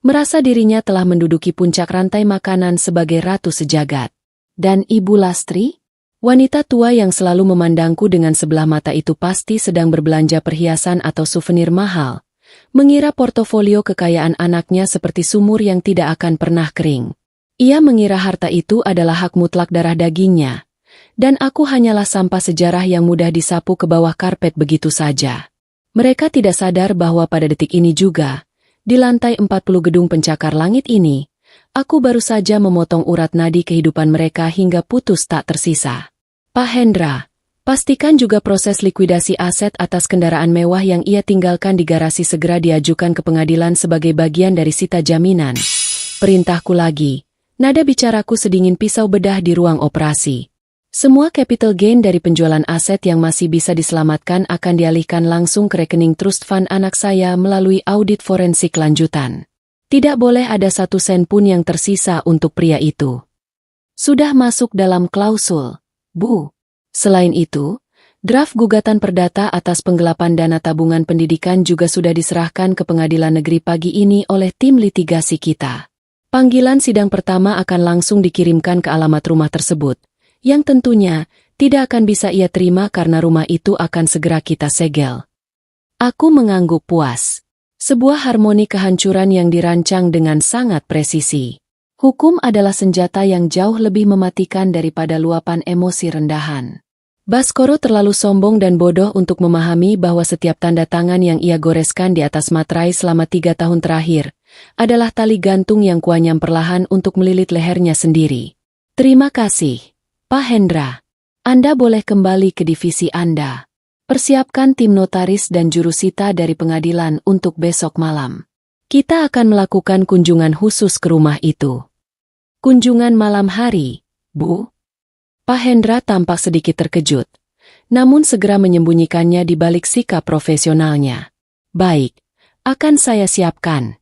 merasa dirinya telah menduduki puncak rantai makanan sebagai ratu sejagat. Dan Ibu Lastri? Wanita tua yang selalu memandangku dengan sebelah mata itu pasti sedang berbelanja perhiasan atau souvenir mahal, mengira portofolio kekayaan anaknya seperti sumur yang tidak akan pernah kering. Ia mengira harta itu adalah hak mutlak darah dagingnya, dan aku hanyalah sampah sejarah yang mudah disapu ke bawah karpet begitu saja. Mereka tidak sadar bahwa pada detik ini juga, di lantai 40 gedung pencakar langit ini, aku baru saja memotong urat nadi kehidupan mereka hingga putus tak tersisa. Pak Hendra, pastikan juga proses likuidasi aset atas kendaraan mewah yang ia tinggalkan di garasi segera diajukan ke pengadilan sebagai bagian dari sita jaminan. Perintahku lagi. Nada bicaraku sedingin pisau bedah di ruang operasi. Semua capital gain dari penjualan aset yang masih bisa diselamatkan akan dialihkan langsung ke rekening trust fund anak saya melalui audit forensik lanjutan. Tidak boleh ada 1 sen pun yang tersisa untuk pria itu. Sudah masuk dalam klausul, Bu. Selain itu, draft gugatan perdata atas penggelapan dana tabungan pendidikan juga sudah diserahkan ke pengadilan negeri pagi ini oleh tim litigasi kita. Panggilan sidang pertama akan langsung dikirimkan ke alamat rumah tersebut, yang tentunya tidak akan bisa ia terima karena rumah itu akan segera kita segel. Aku mengangguk puas. Sebuah harmoni kehancuran yang dirancang dengan sangat presisi. Hukum adalah senjata yang jauh lebih mematikan daripada luapan emosi rendahan. Baskoro terlalu sombong dan bodoh untuk memahami bahwa setiap tanda tangan yang ia goreskan di atas materai selama 3 tahun terakhir adalah tali gantung yang kuanyam perlahan untuk melilit lehernya sendiri. Terima kasih, Pak Hendra. Anda boleh kembali ke divisi Anda. Persiapkan tim notaris dan jurusita dari pengadilan untuk besok malam. Kita akan melakukan kunjungan khusus ke rumah itu. Kunjungan malam hari, Bu? Pak Hendra tampak sedikit terkejut, namun segera menyembunyikannya di balik sikap profesionalnya. Baik, Akan saya siapkan.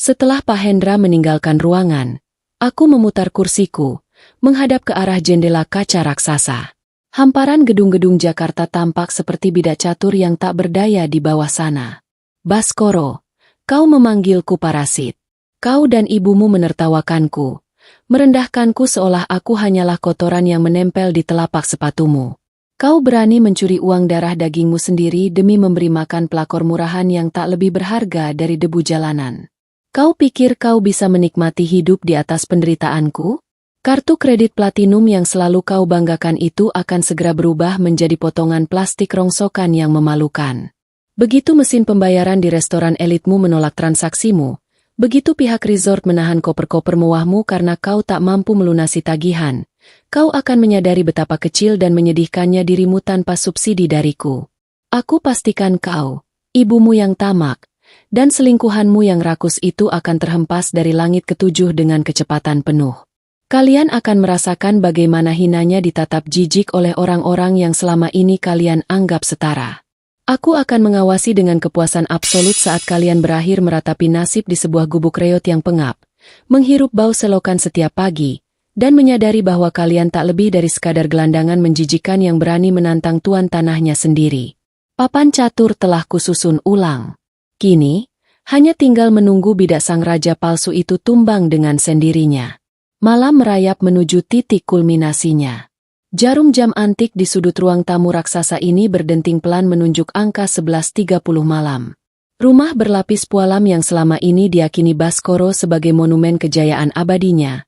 Setelah Pak Hendra meninggalkan ruangan, aku memutar kursiku, menghadap ke arah jendela kaca raksasa. Hamparan gedung-gedung Jakarta tampak seperti bidak catur yang tak berdaya di bawah sana. Baskoro, kau memanggilku parasit. Kau dan ibumu menertawakanku, merendahkanku seolah aku hanyalah kotoran yang menempel di telapak sepatumu. Kau berani mencuri uang darah dagingmu sendiri demi memberi makan pelakor murahan yang tak lebih berharga dari debu jalanan. Kau pikir kau bisa menikmati hidup di atas penderitaanku? Kartu kredit platinum yang selalu kau banggakan itu akan segera berubah menjadi potongan plastik rongsokan yang memalukan. Begitu mesin pembayaran di restoran elitmu menolak transaksimu, begitu pihak resort menahan koper-koper mewahmu karena kau tak mampu melunasi tagihan, kau akan menyadari betapa kecil dan menyedihkannya dirimu tanpa subsidi dariku. Aku pastikan kau, ibumu yang tamak, dan selingkuhanmu yang rakus itu akan terhempas dari langit ketujuh dengan kecepatan penuh. Kalian akan merasakan bagaimana hinanya ditatap jijik oleh orang-orang yang selama ini kalian anggap setara. Aku akan mengawasi dengan kepuasan absolut saat kalian berakhir meratapi nasib di sebuah gubuk reot yang pengap, menghirup bau selokan setiap pagi, dan menyadari bahwa kalian tak lebih dari sekadar gelandangan menjijikan yang berani menantang tuan tanahnya sendiri. Papan catur telah kususun ulang. Kini, hanya tinggal menunggu bidak sang raja palsu itu tumbang dengan sendirinya. Malam merayap menuju titik kulminasinya. Jarum jam antik di sudut ruang tamu raksasa ini berdenting pelan menunjuk angka 11.30 malam. Rumah berlapis pualam yang selama ini diakini Baskoro sebagai monumen kejayaan abadinya,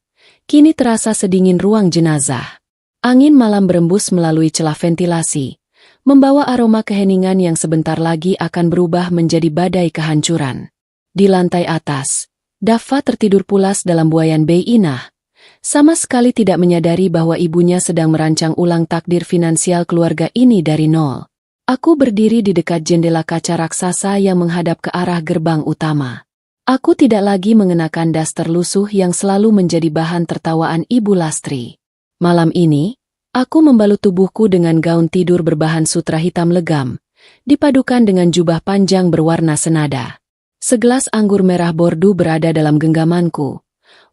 kini terasa sedingin ruang jenazah. Angin malam berembus melalui celah ventilasi, membawa aroma keheningan yang sebentar lagi akan berubah menjadi badai kehancuran. Di lantai atas, Daffa tertidur pulas dalam buayan Bei Inah, sama sekali tidak menyadari bahwa ibunya sedang merancang ulang takdir finansial keluarga ini dari nol. Aku berdiri di dekat jendela kaca raksasa yang menghadap ke arah gerbang utama. Aku tidak lagi mengenakan daster lusuh yang selalu menjadi bahan tertawaan Ibu Lastri. Malam ini, aku membalut tubuhku dengan gaun tidur berbahan sutra hitam legam, dipadukan dengan jubah panjang berwarna senada. Segelas anggur merah bordu berada dalam genggamanku.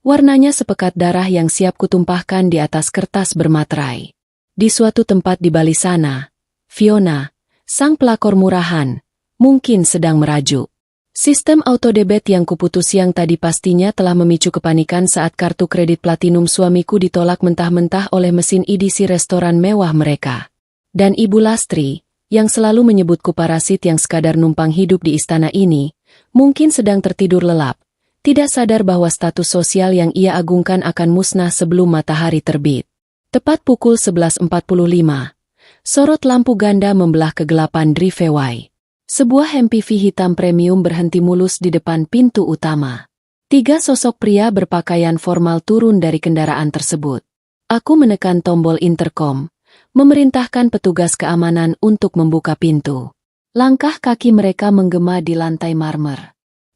Warnanya sepekat darah yang siap kutumpahkan di atas kertas bermaterai. Di suatu tempat di bali sana, Fiona, sang pelakor murahan, mungkin sedang merajuk. Sistem autodebit yang kuputus siang tadi pastinya telah memicu kepanikan saat kartu kredit platinum suamiku ditolak mentah-mentah oleh mesin edisi restoran mewah mereka. Dan Ibu Lastri, yang selalu menyebutku parasit yang sekadar numpang hidup di istana ini, mungkin sedang tertidur lelap, tidak sadar bahwa status sosial yang ia agungkan akan musnah sebelum matahari terbit. Tepat pukul 11.45, sorot lampu ganda membelah kegelapan driveway. Sebuah MPV hitam premium berhenti mulus di depan pintu utama. 3 sosok pria berpakaian formal turun dari kendaraan tersebut. Aku menekan tombol intercom, memerintahkan petugas keamanan untuk membuka pintu. Langkah kaki mereka menggema di lantai marmer.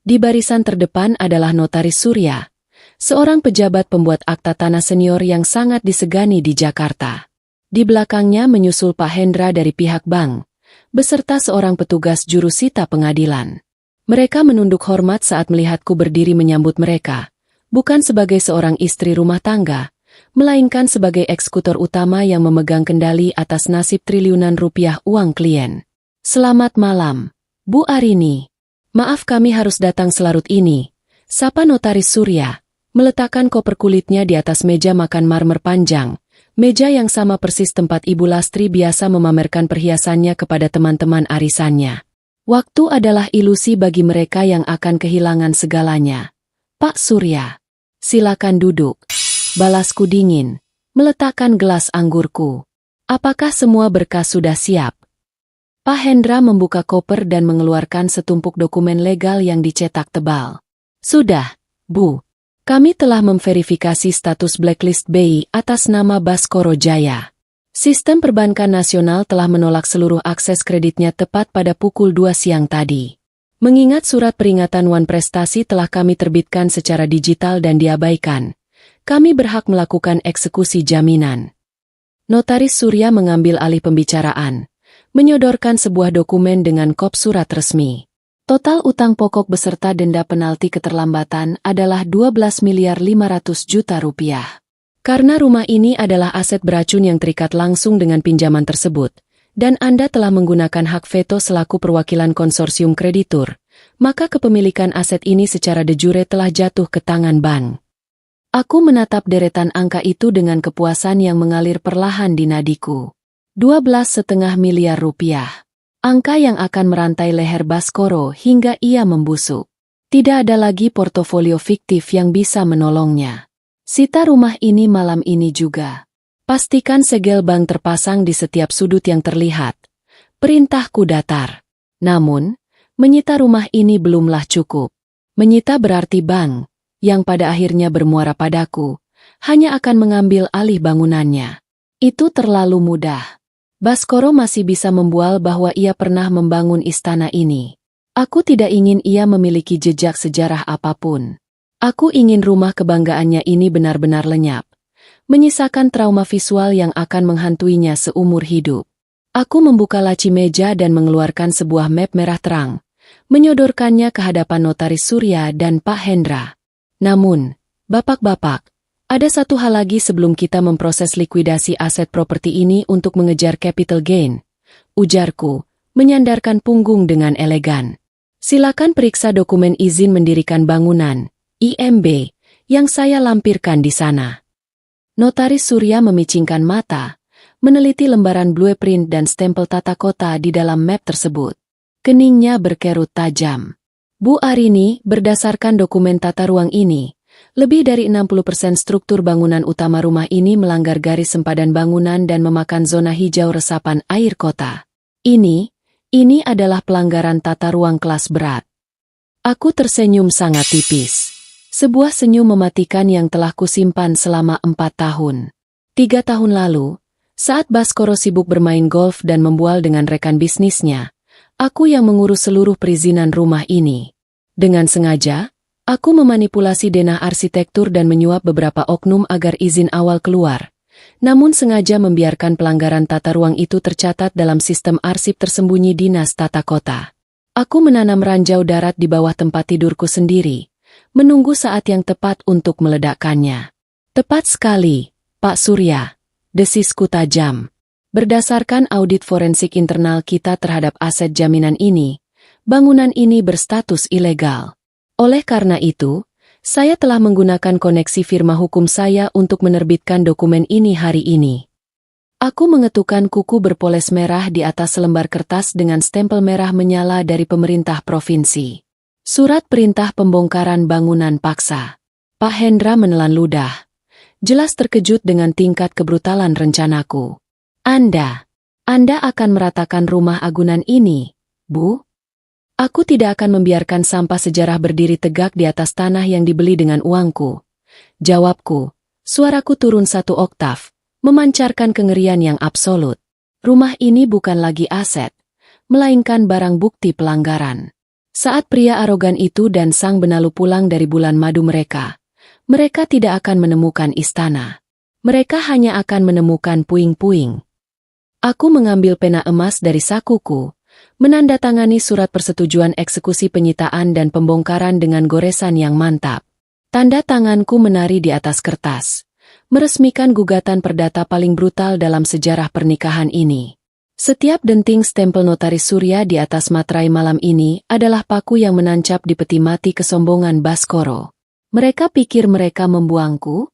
Di barisan terdepan adalah Notaris Surya, seorang pejabat pembuat akta tanah senior yang sangat disegani di Jakarta. Di belakangnya menyusul Pak Hendra dari pihak bank, beserta seorang petugas jurusita pengadilan. Mereka menunduk hormat saat melihatku berdiri menyambut mereka, bukan sebagai seorang istri rumah tangga, melainkan sebagai eksekutor utama yang memegang kendali atas nasib triliunan rupiah uang klien. Selamat malam, Bu Arini. Maaf kami harus datang selarut ini, sapa Notaris Surya, meletakkan koper kulitnya di atas meja makan marmer panjang, meja yang sama persis tempat Ibu Lastri biasa memamerkan perhiasannya kepada teman-teman arisannya. Waktu adalah ilusi bagi mereka yang akan kehilangan segalanya. Pak Surya, silakan duduk. Balasku dingin, meletakkan gelas anggurku. Apakah semua berkas sudah siap? Pak Hendra membuka koper dan mengeluarkan setumpuk dokumen legal yang dicetak tebal. Sudah, Bu. Kami telah memverifikasi status blacklist BI atas nama Baskoro Jaya. Sistem perbankan nasional telah menolak seluruh akses kreditnya tepat pada pukul 2 siang tadi. Mengingat surat peringatan wan prestasi telah kami terbitkan secara digital dan diabaikan, kami berhak melakukan eksekusi jaminan. Notaris Surya mengambil alih pembicaraan, menyodorkan sebuah dokumen dengan kop surat resmi. Total utang pokok beserta denda penalti keterlambatan adalah 12,5 miliar rupiah. Karena rumah ini adalah aset beracun yang terikat langsung dengan pinjaman tersebut, dan Anda telah menggunakan hak veto selaku perwakilan konsorsium kreditur, maka kepemilikan aset ini secara de jure telah jatuh ke tangan bank. Aku menatap deretan angka itu dengan kepuasan yang mengalir perlahan di nadiku. 12,5 miliar rupiah. Angka yang akan merantai leher Baskoro hingga ia membusuk. Tidak ada lagi portofolio fiktif yang bisa menolongnya. Sita rumah ini malam ini juga. Pastikan segel bank terpasang di setiap sudut yang terlihat. Perintahku datar. Namun, menyita rumah ini belumlah cukup. Menyita berarti bank, yang pada akhirnya bermuara padaku, hanya akan mengambil alih bangunannya. Itu terlalu mudah. Baskoro masih bisa membual bahwa ia pernah membangun istana ini. Aku tidak ingin ia memiliki jejak sejarah apapun. Aku ingin rumah kebanggaannya ini benar-benar lenyap, menyisakan trauma visual yang akan menghantuinya seumur hidup. Aku membuka laci meja dan mengeluarkan sebuah map merah terang, menyodorkannya ke hadapan Notaris Surya dan Pak Hendra. Namun, bapak-bapak, ada satu hal lagi sebelum kita memproses likuidasi aset properti ini untuk mengejar capital gain, ujarku, menyandarkan punggung dengan elegan. Silakan periksa dokumen izin mendirikan bangunan, IMB, yang saya lampirkan di sana. Notaris Surya memicingkan mata, meneliti lembaran blueprint dan stempel tata kota di dalam map tersebut. Keningnya berkerut tajam. Bu Arini, berdasarkan dokumen tata ruang ini, lebih dari 60% struktur bangunan utama rumah ini melanggar garis sempadan bangunan dan memakan zona hijau resapan air kota. Ini adalah pelanggaran tata ruang kelas berat. Aku tersenyum sangat tipis. Sebuah senyum mematikan yang telah kusimpan selama 4 tahun. 3 tahun lalu, saat Baskoro sibuk bermain golf dan membual dengan rekan bisnisnya, aku yang mengurus seluruh perizinan rumah ini. Dengan sengaja, aku memanipulasi denah arsitektur dan menyuap beberapa oknum agar izin awal keluar, namun sengaja membiarkan pelanggaran tata ruang itu tercatat dalam sistem arsip tersembunyi Dinas Tata Kota. Aku menanam ranjau darat di bawah tempat tidurku sendiri, menunggu saat yang tepat untuk meledakkannya. Tepat sekali, Pak Surya, desisku tajam. Berdasarkan audit forensik internal kita terhadap aset jaminan ini, bangunan ini berstatus ilegal. Oleh karena itu, saya telah menggunakan koneksi firma hukum saya untuk menerbitkan dokumen ini hari ini. Aku mengetukkan kuku berpoles merah di atas selembar kertas dengan stempel merah menyala dari pemerintah provinsi. Surat perintah pembongkaran bangunan paksa. Pak Hendra menelan ludah. Jelas terkejut dengan tingkat kebrutalan rencanaku. Anda akan meratakan rumah agunan ini, Bu? Aku tidak akan membiarkan sampah sejarah berdiri tegak di atas tanah yang dibeli dengan uangku. Jawabku, suaraku turun 1 oktav, memancarkan kengerian yang absolut. Rumah ini bukan lagi aset, melainkan barang bukti pelanggaran. Saat pria arogan itu dan sang benalu pulang dari bulan madu mereka tidak akan menemukan istana. Mereka hanya akan menemukan puing-puing. Aku mengambil pena emas dari sakuku, menandatangani surat persetujuan eksekusi penyitaan dan pembongkaran dengan goresan yang mantap. Tanda tanganku menari di atas kertas, meresmikan gugatan perdata paling brutal dalam sejarah pernikahan ini. Setiap denting stempel Notaris Surya di atas materai malam ini adalah paku yang menancap di peti mati kesombongan Baskoro. Mereka pikir mereka membuangku?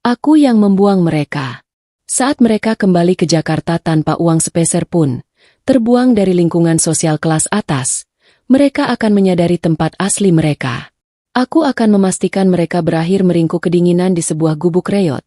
Aku yang membuang mereka. Saat mereka kembali ke Jakarta tanpa uang sepeser pun, terbuang dari lingkungan sosial kelas atas, mereka akan menyadari tempat asli mereka. Aku akan memastikan mereka berakhir meringkuk kedinginan di sebuah gubuk reyot,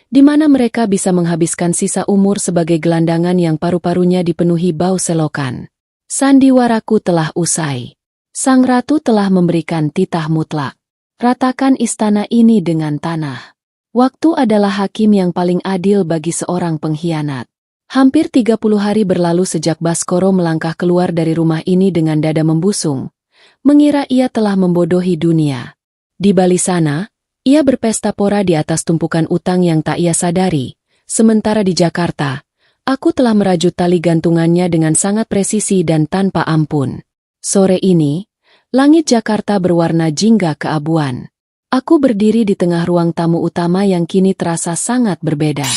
di mana mereka bisa menghabiskan sisa umur sebagai gelandangan yang paru-parunya dipenuhi bau selokan. Sandiwaraku telah usai. Sang ratu telah memberikan titah mutlak. Ratakan istana ini dengan tanah. Waktu adalah hakim yang paling adil bagi seorang pengkhianat. Hampir 30 hari berlalu sejak Baskoro melangkah keluar dari rumah ini dengan dada membusung, mengira ia telah membodohi dunia. Di Bali sana, ia berpesta pora di atas tumpukan utang yang tak ia sadari, sementara di Jakarta, aku telah merajut tali gantungannya dengan sangat presisi dan tanpa ampun. Sore ini, langit Jakarta berwarna jingga keabuan. Aku berdiri di tengah ruang tamu utama yang kini terasa sangat berbeda.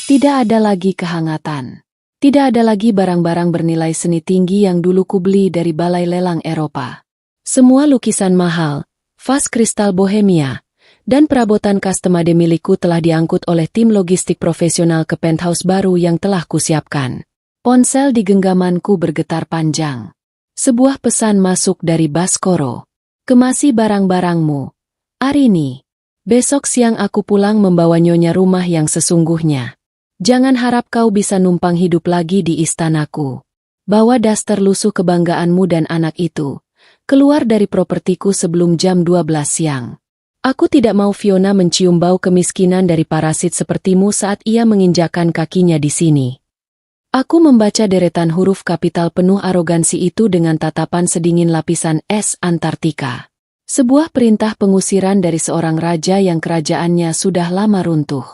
Tidak ada lagi kehangatan. Tidak ada lagi barang-barang bernilai seni tinggi yang dulu kubeli dari balai lelang Eropa. Semua lukisan mahal, vas kristal Bohemia, dan perabotan customade milikku telah diangkut oleh tim logistik profesional ke penthouse baru yang telah kusiapkan. Ponsel di genggamanku bergetar panjang. Sebuah pesan masuk dari Baskoro. Kemasi barang-barangmu, Arini. Besok siang aku pulang membawa nyonya rumah yang sesungguhnya. Jangan harap kau bisa numpang hidup lagi di istanaku. Bawa daster lusuh kebanggaanmu dan anak itu. Keluar dari propertiku sebelum jam 12 siang. Aku tidak mau Fiona mencium bau kemiskinan dari parasit sepertimu saat ia menginjakan kakinya di sini. Aku membaca deretan huruf kapital penuh arogansi itu dengan tatapan sedingin lapisan es Antartika. Sebuah perintah pengusiran dari seorang raja yang kerajaannya sudah lama runtuh.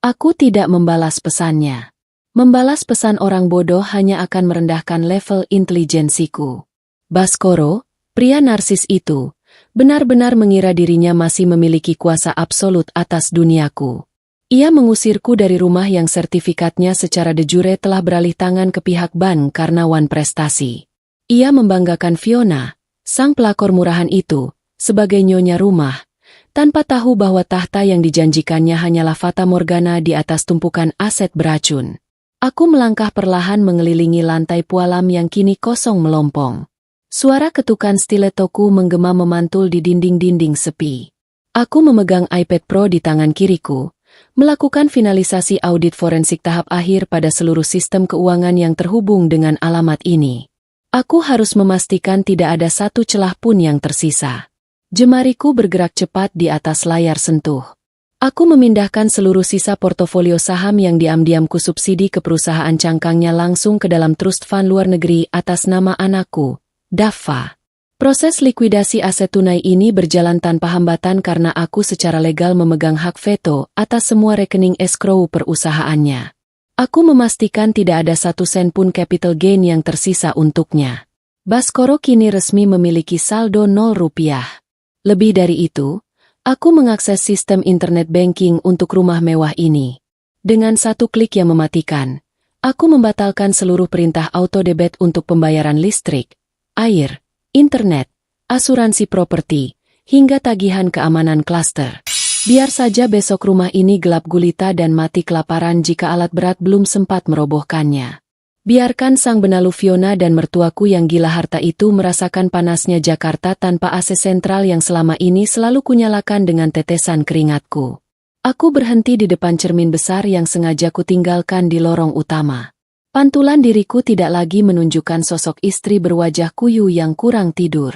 Aku tidak membalas pesannya. Membalas pesan orang bodoh hanya akan merendahkan level intelijensiku. Baskoro, pria narsis itu, benar-benar mengira dirinya masih memiliki kuasa absolut atas duniaku. Ia mengusirku dari rumah yang sertifikatnya secara de jure telah beralih tangan ke pihak Ban karena Wan Prestasi. Ia membanggakan Fiona, sang pelakor murahan itu, sebagai nyonya rumah, tanpa tahu bahwa tahta yang dijanjikannya hanyalah fata morgana di atas tumpukan aset beracun. Aku melangkah perlahan mengelilingi lantai pualam yang kini kosong melompong. Suara ketukan stiletoku menggema memantul di dinding-dinding sepi. Aku memegang iPad Pro di tangan kiriku, melakukan finalisasi audit forensik tahap akhir pada seluruh sistem keuangan yang terhubung dengan alamat ini. Aku harus memastikan tidak ada satu celah pun yang tersisa. Jemariku bergerak cepat di atas layar sentuh. Aku memindahkan seluruh sisa portofolio saham yang diam-diam kusubsidi ke perusahaan cangkangnya langsung ke dalam trust fund luar negeri atas nama anakku, Daffa. Proses likuidasi aset tunai ini berjalan tanpa hambatan karena aku secara legal memegang hak veto atas semua rekening escrow perusahaannya. Aku memastikan tidak ada satu sen pun capital gain yang tersisa untuknya. Baskoro kini resmi memiliki saldo 0 rupiah. Lebih dari itu, aku mengakses sistem internet banking untuk rumah mewah ini. Dengan satu klik yang mematikan, aku membatalkan seluruh perintah auto debit untuk pembayaran listrik, air, internet, asuransi properti, hingga tagihan keamanan klaster. Biar saja besok rumah ini gelap gulita dan mati kelaparan jika alat berat belum sempat merobohkannya. Biarkan sang benalu Fiona dan mertuaku yang gila harta itu merasakan panasnya Jakarta tanpa AC sentral yang selama ini selalu kunyalakan dengan tetesan keringatku. Aku berhenti di depan cermin besar yang sengaja kutinggalkan di lorong utama. Pantulan diriku tidak lagi menunjukkan sosok istri berwajah kuyu yang kurang tidur.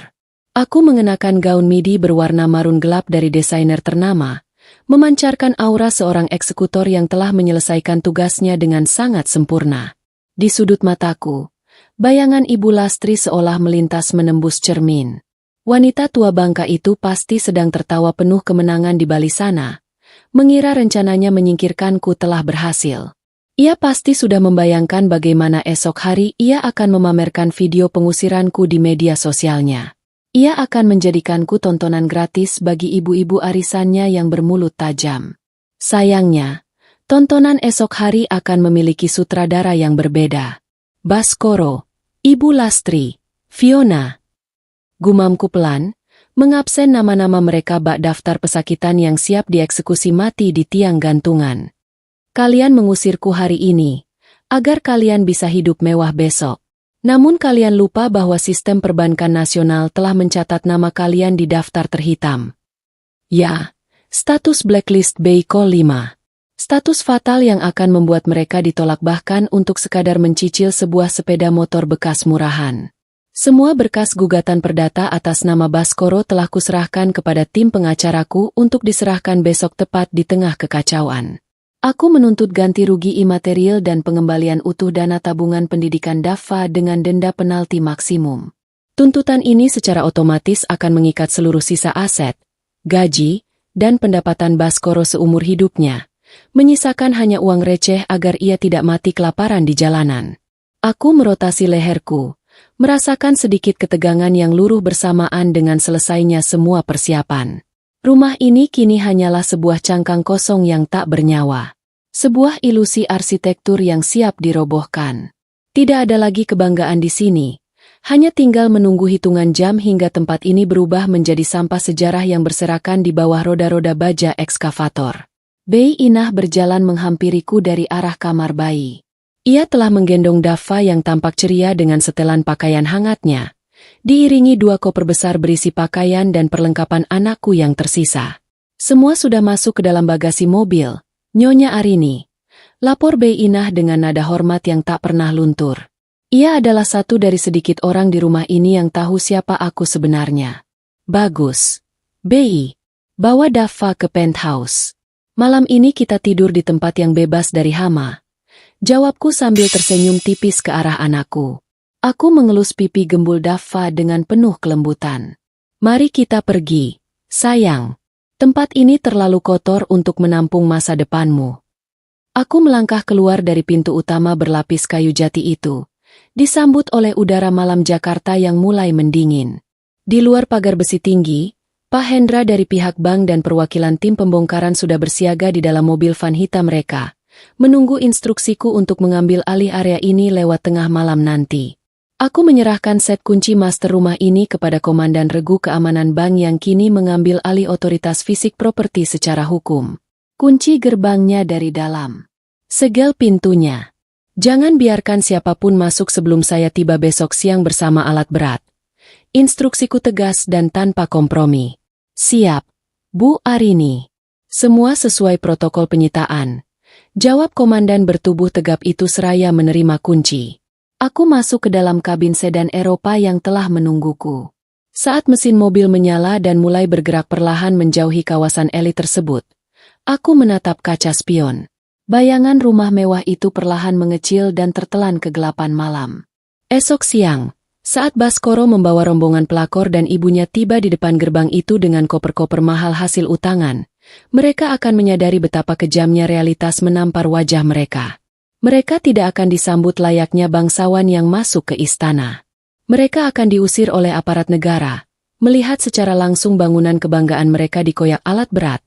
Aku mengenakan gaun midi berwarna marun gelap dari desainer ternama, memancarkan aura seorang eksekutor yang telah menyelesaikan tugasnya dengan sangat sempurna. Di sudut mataku, bayangan Ibu Lastri seolah melintas menembus cermin. Wanita tua bangka itu pasti sedang tertawa penuh kemenangan di balik sana, mengira rencananya menyingkirkanku telah berhasil. Ia pasti sudah membayangkan bagaimana esok hari ia akan memamerkan video pengusiranku di media sosialnya. Ia akan menjadikanku tontonan gratis bagi ibu-ibu arisannya yang bermulut tajam. Sayangnya, tontonan esok hari akan memiliki sutradara yang berbeda. Baskoro, Ibu Lastri, Fiona. Gumamku pelan, mengabsen nama-nama mereka bak daftar pesakitan yang siap dieksekusi mati di tiang gantungan. Kalian mengusirku hari ini, agar kalian bisa hidup mewah besok. Namun kalian lupa bahwa sistem perbankan nasional telah mencatat nama kalian di daftar terhitam. Ya, status blacklist BI Call 5. Status fatal yang akan membuat mereka ditolak bahkan untuk sekadar mencicil sebuah sepeda motor bekas murahan. Semua berkas gugatan perdata atas nama Baskoro telah kuserahkan kepada tim pengacaraku untuk diserahkan besok tepat di tengah kekacauan. Aku menuntut ganti rugi imaterial dan pengembalian utuh dana tabungan pendidikan Daffa dengan denda penalti maksimum. Tuntutan ini secara otomatis akan mengikat seluruh sisa aset, gaji, dan pendapatan Baskoro seumur hidupnya, menyisakan hanya uang receh agar ia tidak mati kelaparan di jalanan. Aku merotasi leherku, merasakan sedikit ketegangan yang luruh bersamaan dengan selesainya semua persiapan. Rumah ini kini hanyalah sebuah cangkang kosong yang tak bernyawa. Sebuah ilusi arsitektur yang siap dirobohkan. Tidak ada lagi kebanggaan di sini. Hanya tinggal menunggu hitungan jam hingga tempat ini berubah menjadi sampah sejarah yang berserakan di bawah roda-roda baja ekskavator. Bei Inah berjalan menghampiriku dari arah kamar bayi. Ia telah menggendong Dava yang tampak ceria dengan setelan pakaian hangatnya, diiringi 2 koper besar berisi pakaian dan perlengkapan anakku yang tersisa. Semua sudah masuk ke dalam bagasi mobil, Nyonya Arini. Lapor Bei Inah dengan nada hormat yang tak pernah luntur. Ia adalah satu dari sedikit orang di rumah ini yang tahu siapa aku sebenarnya. Bagus. Bei, bawa Dava ke penthouse. Malam ini kita tidur di tempat yang bebas dari hama. Jawabku sambil tersenyum tipis ke arah anakku. Aku mengelus pipi gembul Dava dengan penuh kelembutan. Mari kita pergi, sayang. Tempat ini terlalu kotor untuk menampung masa depanmu. Aku melangkah keluar dari pintu utama berlapis kayu jati itu, disambut oleh udara malam Jakarta yang mulai mendingin. Di luar pagar besi tinggi, Pak Hendra dari pihak bank dan perwakilan tim pembongkaran sudah bersiaga di dalam mobil van hitam mereka, menunggu instruksiku untuk mengambil alih area ini lewat tengah malam nanti. Aku menyerahkan set kunci master rumah ini kepada Komandan Regu Keamanan Bank yang kini mengambil alih otoritas fisik properti secara hukum. Kunci gerbangnya dari dalam. Segel pintunya. Jangan biarkan siapapun masuk sebelum saya tiba besok siang bersama alat berat. Instruksiku tegas dan tanpa kompromi. Siap, Bu Arini. Semua sesuai protokol penyitaan. Jawab komandan bertubuh tegap itu seraya menerima kunci. Aku masuk ke dalam kabin sedan Eropa yang telah menungguku. Saat mesin mobil menyala dan mulai bergerak perlahan menjauhi kawasan elit tersebut, aku menatap kaca spion. Bayangan rumah mewah itu perlahan mengecil dan tertelan kegelapan malam. Esok siang, saat Baskoro membawa rombongan pelakor dan ibunya tiba di depan gerbang itu dengan koper-koper mahal hasil utangan, mereka akan menyadari betapa kejamnya realitas menampar wajah mereka. Mereka tidak akan disambut layaknya bangsawan yang masuk ke istana. Mereka akan diusir oleh aparat negara, melihat secara langsung bangunan kebanggaan mereka dikoyak alat berat,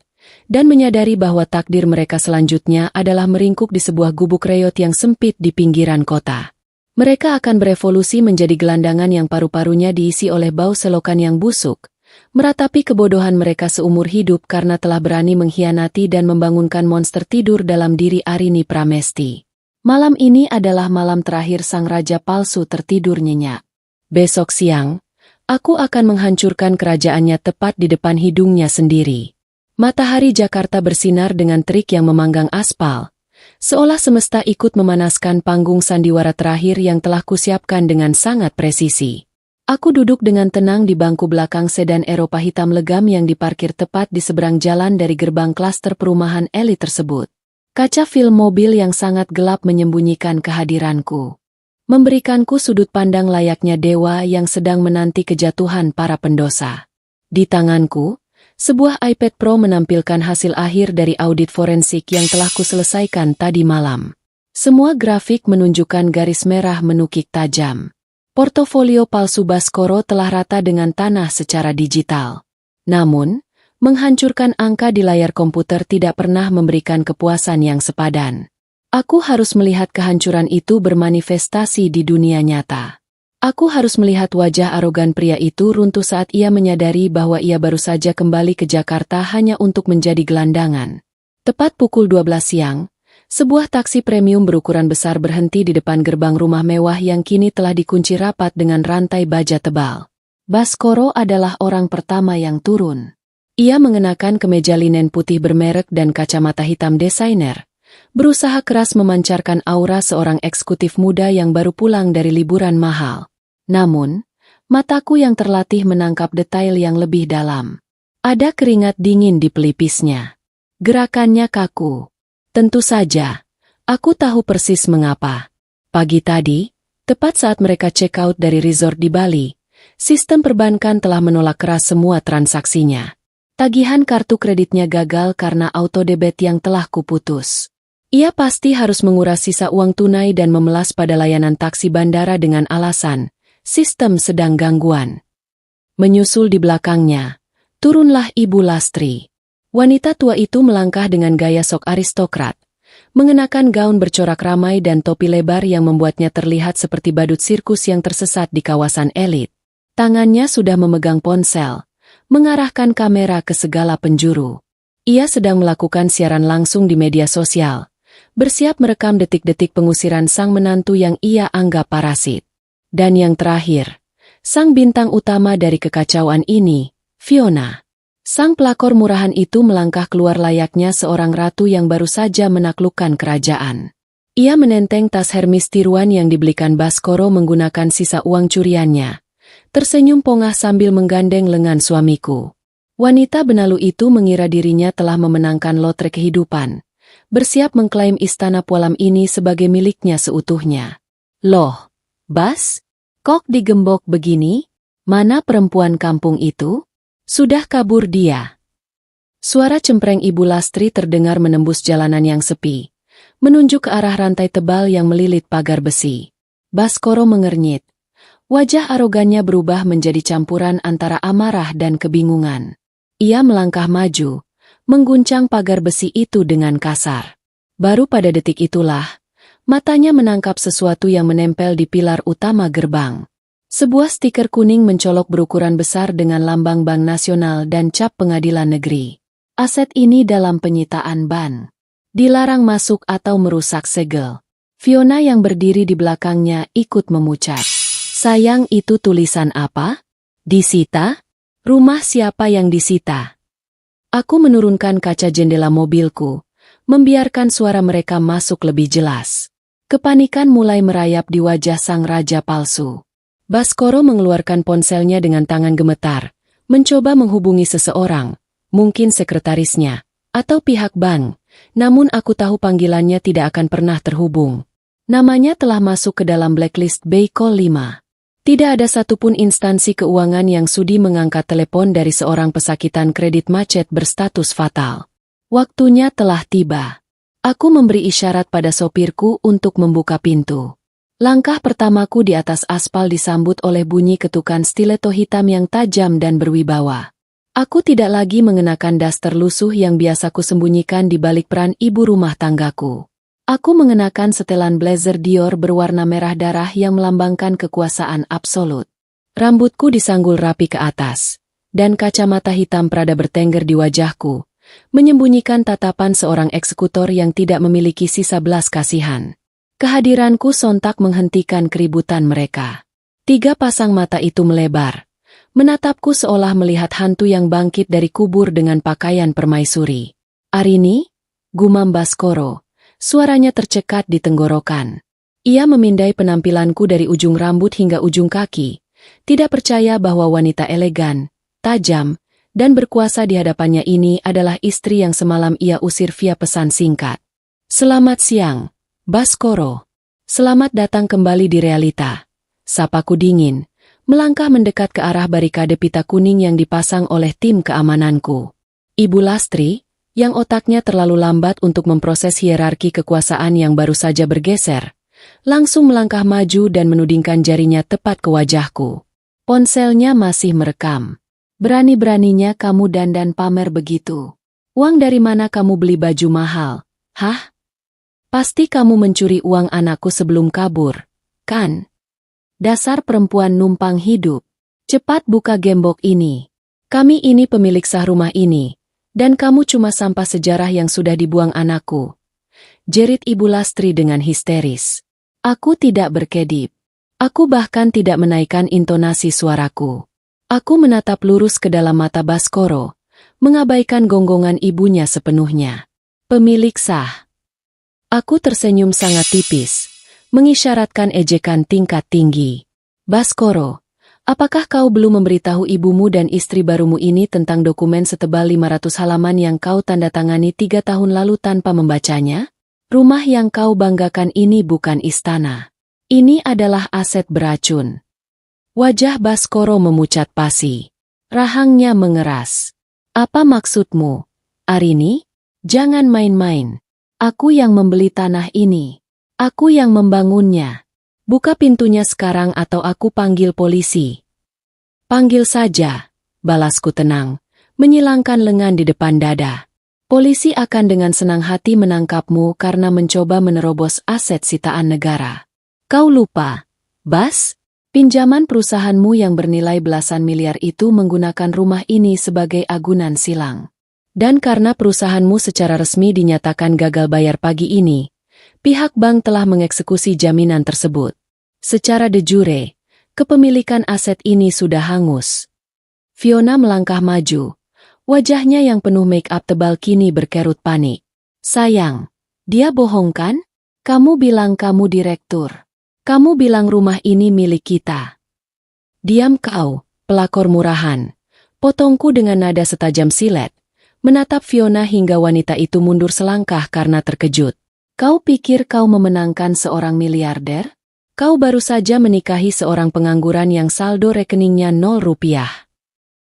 dan menyadari bahwa takdir mereka selanjutnya adalah meringkuk di sebuah gubuk reot yang sempit di pinggiran kota. Mereka akan berevolusi menjadi gelandangan yang paru-parunya diisi oleh bau selokan yang busuk, meratapi kebodohan mereka seumur hidup karena telah berani mengkhianati dan membangunkan monster tidur dalam diri Arini Pramesti. Malam ini adalah malam terakhir sang raja palsu tertidur nyenyak. Besok siang, aku akan menghancurkan kerajaannya tepat di depan hidungnya sendiri. Matahari Jakarta bersinar dengan terik yang memanggang aspal, seolah semesta ikut memanaskan panggung sandiwara terakhir yang telah kusiapkan dengan sangat presisi. Aku duduk dengan tenang di bangku belakang sedan Eropa hitam legam yang diparkir tepat di seberang jalan dari gerbang klaster perumahan elit tersebut. Kaca film mobil yang sangat gelap menyembunyikan kehadiranku, memberikanku sudut pandang layaknya dewa yang sedang menanti kejatuhan para pendosa. Di tanganku, sebuah iPad Pro menampilkan hasil akhir dari audit forensik yang telah kuselesaikan tadi malam. Semua grafik menunjukkan garis merah menukik tajam. Portofolio palsu Baskoro telah rata dengan tanah secara digital. Namun, menghancurkan angka di layar komputer tidak pernah memberikan kepuasan yang sepadan. Aku harus melihat kehancuran itu bermanifestasi di dunia nyata. Aku harus melihat wajah arogan pria itu runtuh saat ia menyadari bahwa ia baru saja kembali ke Jakarta hanya untuk menjadi gelandangan. Tepat pukul 12 siang, sebuah taksi premium berukuran besar berhenti di depan gerbang rumah mewah yang kini telah dikunci rapat dengan rantai baja tebal. Baskoro adalah orang pertama yang turun. Ia mengenakan kemeja linen putih bermerek dan kacamata hitam desainer, berusaha keras memancarkan aura seorang eksekutif muda yang baru pulang dari liburan mahal. Namun, mataku yang terlatih menangkap detail yang lebih dalam. Ada keringat dingin di pelipisnya. Gerakannya kaku. Tentu saja, aku tahu persis mengapa. Pagi tadi, tepat saat mereka check out dari resort di Bali, sistem perbankan telah menolak keras semua transaksinya. Tagihan kartu kreditnya gagal karena autodebit yang telah kuputus. Ia pasti harus menguras sisa uang tunai dan memelas pada layanan taksi bandara dengan alasan, Sistem sedang gangguan. Menyusul di belakangnya, turunlah Ibu Lastri. Wanita tua itu melangkah dengan gaya sok aristokrat, mengenakan gaun bercorak ramai dan topi lebar yang membuatnya terlihat seperti badut sirkus yang tersesat di kawasan elit. Tangannya sudah memegang ponsel, mengarahkan kamera ke segala penjuru. Ia sedang melakukan siaran langsung di media sosial, bersiap merekam detik-detik pengusiran sang menantu yang ia anggap parasit. Dan yang terakhir, sang bintang utama dari kekacauan ini, Fiona. Sang pelakor murahan itu melangkah keluar layaknya seorang ratu yang baru saja menaklukkan kerajaan. Ia menenteng tas Hermes tiruan yang dibelikan Baskoro menggunakan sisa uang curiannya. Tersenyum pongah sambil menggandeng lengan suamiku. Wanita benalu itu mengira dirinya telah memenangkan lotre kehidupan, bersiap mengklaim istana Pualam ini sebagai miliknya seutuhnya. Loh, Bas? Kok digembok begini? Mana perempuan kampung itu? Sudah kabur dia. Suara cempreng Ibu Lastri terdengar menembus jalanan yang sepi, menunjuk ke arah rantai tebal yang melilit pagar besi. Baskoro mengernyit. Wajah arogannya berubah menjadi campuran antara amarah dan kebingungan. Ia melangkah maju, mengguncang pagar besi itu dengan kasar. Baru pada detik itulah, matanya menangkap sesuatu yang menempel di pilar utama gerbang. Sebuah stiker kuning mencolok berukuran besar dengan lambang Bank Nasional dan cap Pengadilan Negeri. Aset ini dalam penyitaan ban. Dilarang masuk atau merusak segel. Fiona yang berdiri di belakangnya ikut memucat. Sayang, itu tulisan apa? Disita? Rumah siapa yang disita? Aku menurunkan kaca jendela mobilku, membiarkan suara mereka masuk lebih jelas. Kepanikan mulai merayap di wajah sang raja palsu. Baskoro mengeluarkan ponselnya dengan tangan gemetar, mencoba menghubungi seseorang, mungkin sekretarisnya, atau pihak bank, namun aku tahu panggilannya tidak akan pernah terhubung. Namanya telah masuk ke dalam blacklist Baycall 5. Tidak ada satupun instansi keuangan yang sudi mengangkat telepon dari seorang pesakitan kredit macet berstatus fatal. Waktunya telah tiba. Aku memberi isyarat pada sopirku untuk membuka pintu. Langkah pertamaku di atas aspal disambut oleh bunyi ketukan stiletto hitam yang tajam dan berwibawa. Aku tidak lagi mengenakan daster lusuh yang biasa kusembunyikan di balik peran ibu rumah tanggaku. Aku mengenakan setelan blazer Dior berwarna merah darah yang melambangkan kekuasaan absolut. Rambutku disanggul rapi ke atas, dan kacamata hitam Prada bertengger di wajahku, menyembunyikan tatapan seorang eksekutor yang tidak memiliki sisa belas kasihan. Kehadiranku sontak menghentikan keributan mereka. 3 pasang mata itu melebar, menatapku seolah melihat hantu yang bangkit dari kubur dengan pakaian permaisuri. Arini? Gumam Baskoro, suaranya tercekat di tenggorokan. Ia memindai penampilanku dari ujung rambut hingga ujung kaki, tidak percaya bahwa wanita elegan, tajam, dan berkuasa di hadapannya ini adalah istri yang semalam ia usir via pesan singkat. Selamat siang, Baskoro. Selamat datang kembali di realita. Sapaku dingin, melangkah mendekat ke arah barikade pita kuning yang dipasang oleh tim keamananku. Ibu Lastri, yang otaknya terlalu lambat untuk memproses hierarki kekuasaan yang baru saja bergeser, langsung melangkah maju dan menudingkan jarinya tepat ke wajahku. Ponselnya masih merekam. Berani-beraninya kamu dandan pamer begitu. Uang dari mana kamu beli baju mahal? Hah? Pasti kamu mencuri uang anakku sebelum kabur, kan? Dasar perempuan numpang hidup. Cepat buka gembok ini. Kami ini pemilik sah rumah ini, dan kamu cuma sampah sejarah yang sudah dibuang anakku. Jerit Ibu Lastri dengan histeris. Aku tidak berkedip. Aku bahkan tidak menaikkan intonasi suaraku. Aku menatap lurus ke dalam mata Baskoro, mengabaikan gonggongan ibunya sepenuhnya. Pemilik sah. Aku tersenyum sangat tipis, mengisyaratkan ejekan tingkat tinggi. Baskoro, apakah kau belum memberitahu ibumu dan istri barumu ini tentang dokumen setebal 500 halaman yang kau tanda tangani 3 tahun lalu tanpa membacanya? Rumah yang kau banggakan ini bukan istana. Ini adalah aset beracun. Wajah Baskoro memucat pasi. Rahangnya mengeras. Apa maksudmu, Arini? Jangan main-main. Aku yang membeli tanah ini. Aku yang membangunnya. Buka pintunya sekarang atau aku panggil polisi. Panggil saja, balasku tenang, menyilangkan lengan di depan dada. Polisi akan dengan senang hati menangkapmu karena mencoba menerobos aset sitaan negara. Kau lupa, Bas? Pinjaman perusahaanmu yang bernilai belasan miliar itu menggunakan rumah ini sebagai agunan silang. Dan karena perusahaanmu secara resmi dinyatakan gagal bayar pagi ini, pihak bank telah mengeksekusi jaminan tersebut. Secara de jure, kepemilikan aset ini sudah hangus. Fiona melangkah maju. Wajahnya yang penuh make-up tebal kini berkerut panik. Sayang, dia bohong kan? Kamu bilang kamu direktur. Kamu bilang rumah ini milik kita. Diam kau, pelakor murahan. Potongku dengan nada setajam silet, menatap Fiona hingga wanita itu mundur selangkah karena terkejut. Kau pikir kau memenangkan seorang miliarder? Kau baru saja menikahi seorang pengangguran yang saldo rekeningnya 0 rupiah.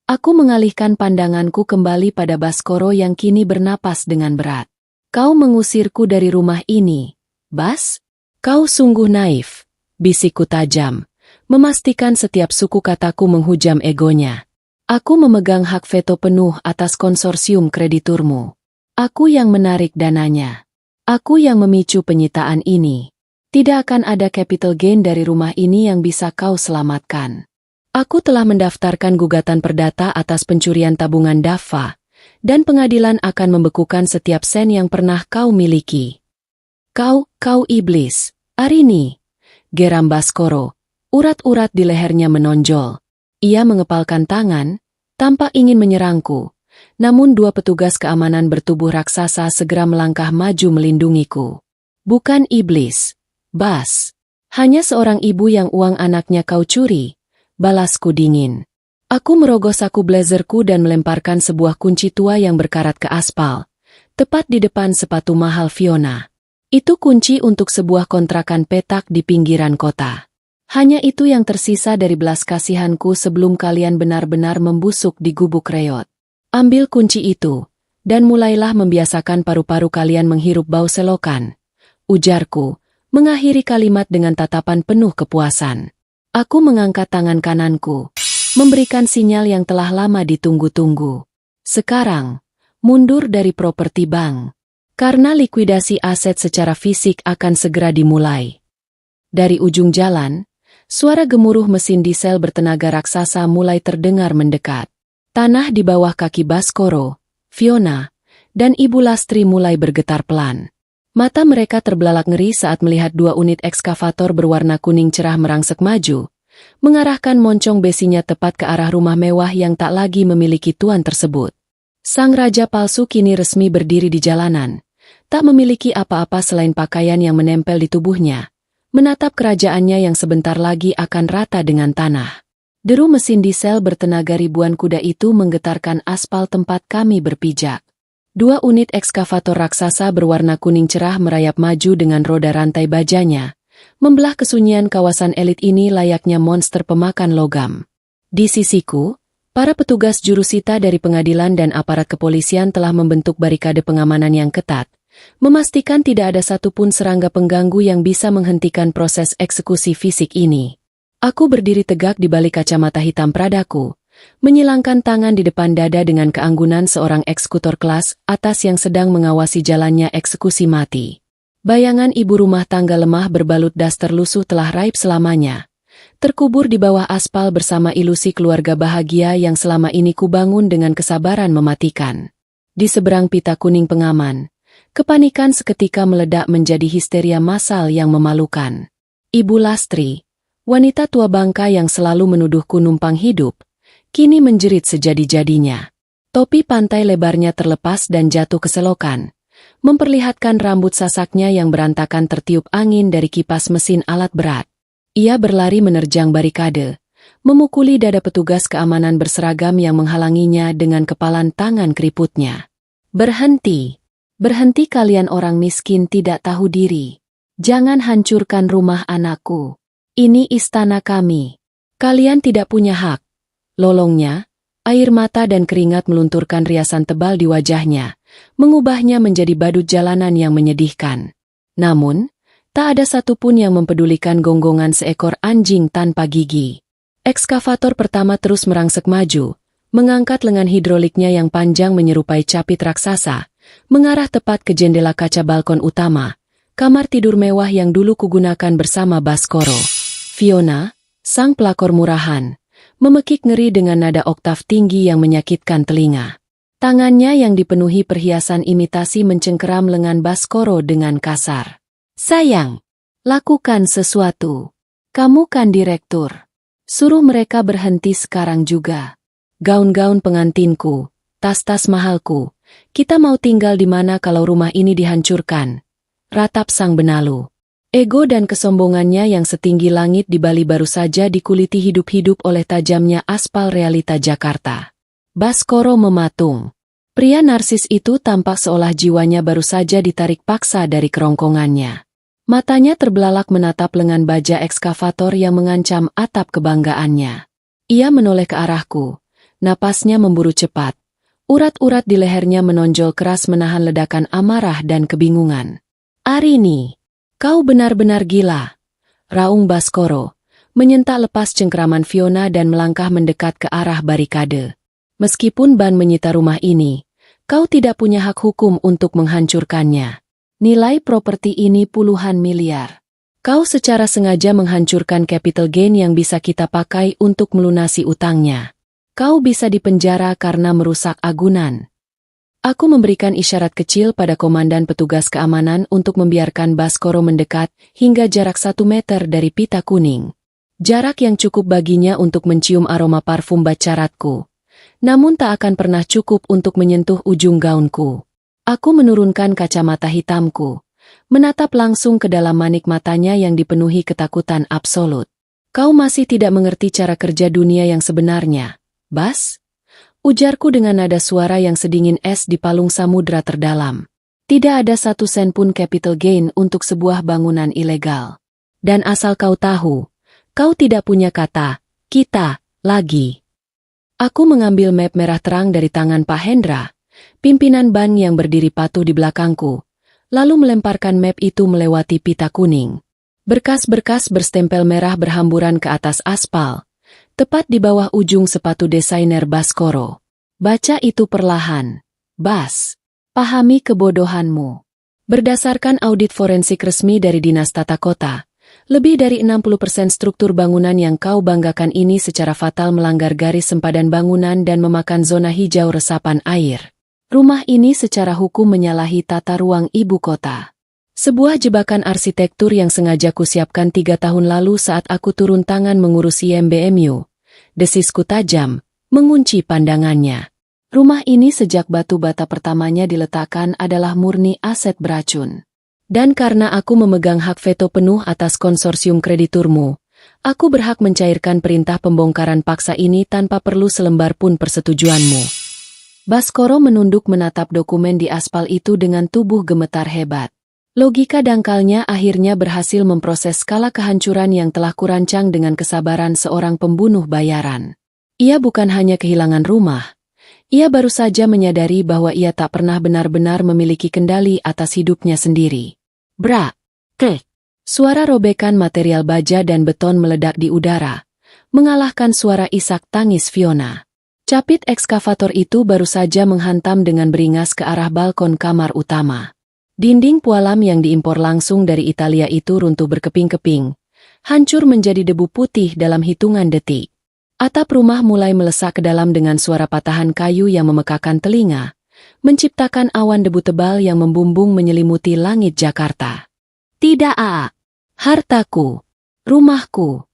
Aku mengalihkan pandanganku kembali pada Baskoro yang kini bernapas dengan berat. Kau mengusirku dari rumah ini, Bas? Kau sungguh naif, bisikku tajam, memastikan setiap suku kataku menghujam egonya. Aku memegang hak veto penuh atas konsorsium krediturmu. Aku yang menarik dananya. Aku yang memicu penyitaan ini. Tidak akan ada capital gain dari rumah ini yang bisa kau selamatkan. Aku telah mendaftarkan gugatan perdata atas pencurian tabungan Dava, dan pengadilan akan membekukan setiap sen yang pernah kau miliki. Kau iblis, Arini, geram Baskoro, urat-urat di lehernya menonjol. Ia mengepalkan tangan, tampak ingin menyerangku, namun 2 petugas keamanan bertubuh raksasa segera melangkah maju melindungiku. Bukan iblis, Bas. Hanya seorang ibu yang uang anaknya kau curi, balasku dingin. Aku merogoh saku blazerku dan melemparkan sebuah kunci tua yang berkarat ke aspal, tepat di depan sepatu mahal Fiona. Itu kunci untuk sebuah kontrakan petak di pinggiran kota. Hanya itu yang tersisa dari belas kasihanku sebelum kalian benar-benar membusuk di gubuk reot. Ambil kunci itu, dan mulailah membiasakan paru-paru kalian menghirup bau selokan. Ujarku, mengakhiri kalimat dengan tatapan penuh kepuasan. Aku mengangkat tangan kananku, memberikan sinyal yang telah lama ditunggu-tunggu. Sekarang, mundur dari properti bank. Karena likuidasi aset secara fisik akan segera dimulai. Dari ujung jalan, suara gemuruh mesin diesel bertenaga raksasa mulai terdengar mendekat. Tanah di bawah kaki Baskoro, Fiona, dan Ibu Lastri mulai bergetar pelan. Mata mereka terbelalak ngeri saat melihat 2 unit ekskavator berwarna kuning cerah merangsek maju, mengarahkan moncong besinya tepat ke arah rumah mewah yang tak lagi memiliki tuan tersebut. Sang raja palsu kini resmi berdiri di jalanan, tak memiliki apa-apa selain pakaian yang menempel di tubuhnya, menatap kerajaannya yang sebentar lagi akan rata dengan tanah. Deru mesin diesel bertenaga ribuan kuda itu menggetarkan aspal tempat kami berpijak. 2 unit ekskavator raksasa berwarna kuning cerah merayap maju dengan roda rantai bajanya, membelah kesunyian kawasan elit ini layaknya monster pemakan logam. Di sisiku, para petugas jurusita dari pengadilan dan aparat kepolisian telah membentuk barikade pengamanan yang ketat, memastikan tidak ada satupun serangga pengganggu yang bisa menghentikan proses eksekusi fisik ini. Aku berdiri tegak di balik kacamata hitam Pradaku, menyilangkan tangan di depan dada dengan keanggunan seorang eksekutor kelas atas yang sedang mengawasi jalannya eksekusi mati. Bayangan ibu rumah tangga lemah berbalut daster lusuh telah raib selamanya, terkubur di bawah aspal bersama ilusi keluarga bahagia yang selama ini kubangun dengan kesabaran mematikan. Di seberang pita kuning pengaman, kepanikan seketika meledak menjadi histeria massal yang memalukan. Ibu Lastri, wanita tua bangka yang selalu menuduhku numpang hidup, kini menjerit sejadi-jadinya. Topi pantai lebarnya terlepas dan jatuh ke selokan, memperlihatkan rambut sasaknya yang berantakan tertiup angin dari kipas mesin alat berat. Ia berlari menerjang barikade, memukuli dada petugas keamanan berseragam yang menghalanginya dengan kepalan tangan keriputnya. Berhenti! Berhenti kalian orang miskin tidak tahu diri. Jangan hancurkan rumah anakku. Ini istana kami. Kalian tidak punya hak. Lolongnya, air mata dan keringat melunturkan riasan tebal di wajahnya, mengubahnya menjadi badut jalanan yang menyedihkan. Namun, Tak ada satupun yang mempedulikan gonggongan seekor anjing tanpa gigi. Ekskavator pertama terus merangsek maju, mengangkat lengan hidroliknya yang panjang menyerupai capit raksasa, mengarah tepat ke jendela kaca balkon utama, kamar tidur mewah yang dulu kugunakan bersama Baskoro. Fiona, sang pelakor murahan, memekik ngeri dengan nada oktav tinggi yang menyakitkan telinga. Tangannya yang dipenuhi perhiasan imitasi mencengkeram lengan Baskoro dengan kasar. Sayang, lakukan sesuatu. Kamu kan direktur. Suruh mereka berhenti sekarang juga. Gaun-gaun pengantinku, tas-tas mahalku. Kita mau tinggal di mana kalau rumah ini dihancurkan? Ratap sang benalu. Ego dan kesombongannya yang setinggi langit di Bali baru saja dikuliti hidup-hidup oleh tajamnya aspal realita Jakarta. Baskoro mematung. Pria narsis itu tampak seolah jiwanya baru saja ditarik paksa dari kerongkongannya. Matanya terbelalak menatap lengan baja ekskavator yang mengancam atap kebanggaannya. Ia menoleh ke arahku. Napasnya memburu cepat. Urat-urat di lehernya menonjol keras menahan ledakan amarah dan kebingungan. Arini, kau benar-benar gila. Raung Baskoro, menyentak lepas cengkeraman Fiona dan melangkah mendekat ke arah barikade. Meskipun ban menyita rumah ini, kau tidak punya hak hukum untuk menghancurkannya. Nilai properti ini puluhan miliar. Kau secara sengaja menghancurkan capital gain yang bisa kita pakai untuk melunasi utangnya. Kau bisa dipenjara karena merusak agunan. Aku memberikan isyarat kecil pada komandan petugas keamanan untuk membiarkan Baskoro mendekat hingga jarak 1 meter dari pita kuning. Jarak yang cukup baginya untuk mencium aroma parfum bacaratku. Namun tak akan pernah cukup untuk menyentuh ujung gaunku. Aku menurunkan kacamata hitamku, menatap langsung ke dalam manik matanya yang dipenuhi ketakutan absolut. Kau masih tidak mengerti cara kerja dunia yang sebenarnya, Bas? Ujarku dengan nada suara yang sedingin es di palung samudra terdalam. Tidak ada 1 sen pun capital gain untuk sebuah bangunan ilegal. Dan asal kau tahu, kau tidak punya kata, kita, lagi. Aku mengambil map merah terang dari tangan Pak Hendra, pimpinan ban yang berdiri patuh di belakangku, lalu melemparkan map itu melewati pita kuning. Berkas-berkas berstempel merah berhamburan ke atas aspal, tepat di bawah ujung sepatu desainer Baskoro. Baca itu perlahan. Bas, pahami kebodohanmu. Berdasarkan audit forensik resmi dari Dinas Tata Kota, lebih dari 60% struktur bangunan yang kau banggakan ini secara fatal melanggar garis sempadan bangunan dan memakan zona hijau resapan air. Rumah ini secara hukum menyalahi tata ruang ibu kota. Sebuah jebakan arsitektur yang sengaja kusiapkan 3 tahun lalu saat aku turun tangan mengurus IMBMU. Desisku tajam, mengunci pandangannya. Rumah ini sejak batu bata pertamanya diletakkan adalah murni aset beracun. Dan karena aku memegang hak veto penuh atas konsorsium krediturmu, aku berhak mencairkan perintah pembongkaran paksa ini tanpa perlu selembar pun persetujuanmu. Baskoro menunduk menatap dokumen di aspal itu dengan tubuh gemetar hebat. Logika dangkalnya akhirnya berhasil memproses skala kehancuran yang telah kurancang dengan kesabaran seorang pembunuh bayaran. Ia bukan hanya kehilangan rumah, ia baru saja menyadari bahwa ia tak pernah benar-benar memiliki kendali atas hidupnya sendiri. Brak! Kek! Suara robekan material baja dan beton meledak di udara, mengalahkan suara isak tangis Fiona. Capit ekskavator itu baru saja menghantam dengan beringas ke arah balkon kamar utama. Dinding pualam yang diimpor langsung dari Italia itu runtuh berkeping-keping, hancur menjadi debu putih dalam hitungan detik. Atap rumah mulai melesak ke dalam dengan suara patahan kayu yang memekakan telinga, menciptakan awan debu tebal yang membumbung menyelimuti langit Jakarta. Tidak, hartaku, rumahku,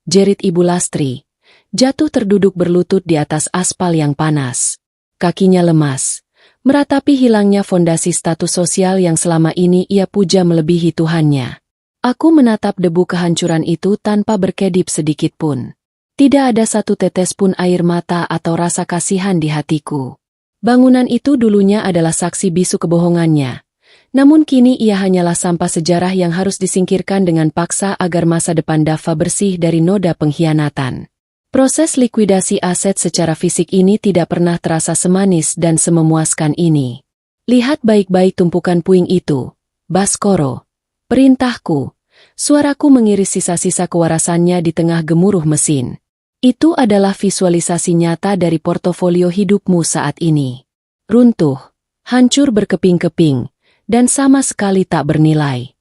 jerit Ibu Lastri. Jatuh terduduk berlutut di atas aspal yang panas. Kakinya lemas, meratapi hilangnya fondasi status sosial yang selama ini ia puja melebihi Tuhannya. Aku menatap debu kehancuran itu tanpa berkedip sedikit pun. Tidak ada satu tetes pun air mata atau rasa kasihan di hatiku. Bangunan itu dulunya adalah saksi bisu kebohongannya. Namun kini ia hanyalah sampah sejarah yang harus disingkirkan dengan paksa agar masa depan Dava bersih dari noda pengkhianatan. Proses likuidasi aset secara fisik ini tidak pernah terasa semanis dan sememuaskan ini. Lihat baik-baik tumpukan puing itu, Baskoro. Perintahku. Suaraku mengiris sisa-sisa kewarasannya di tengah gemuruh mesin. Itu adalah visualisasi nyata dari portofolio hidupmu saat ini. Runtuh, hancur berkeping-keping, dan sama sekali tak bernilai.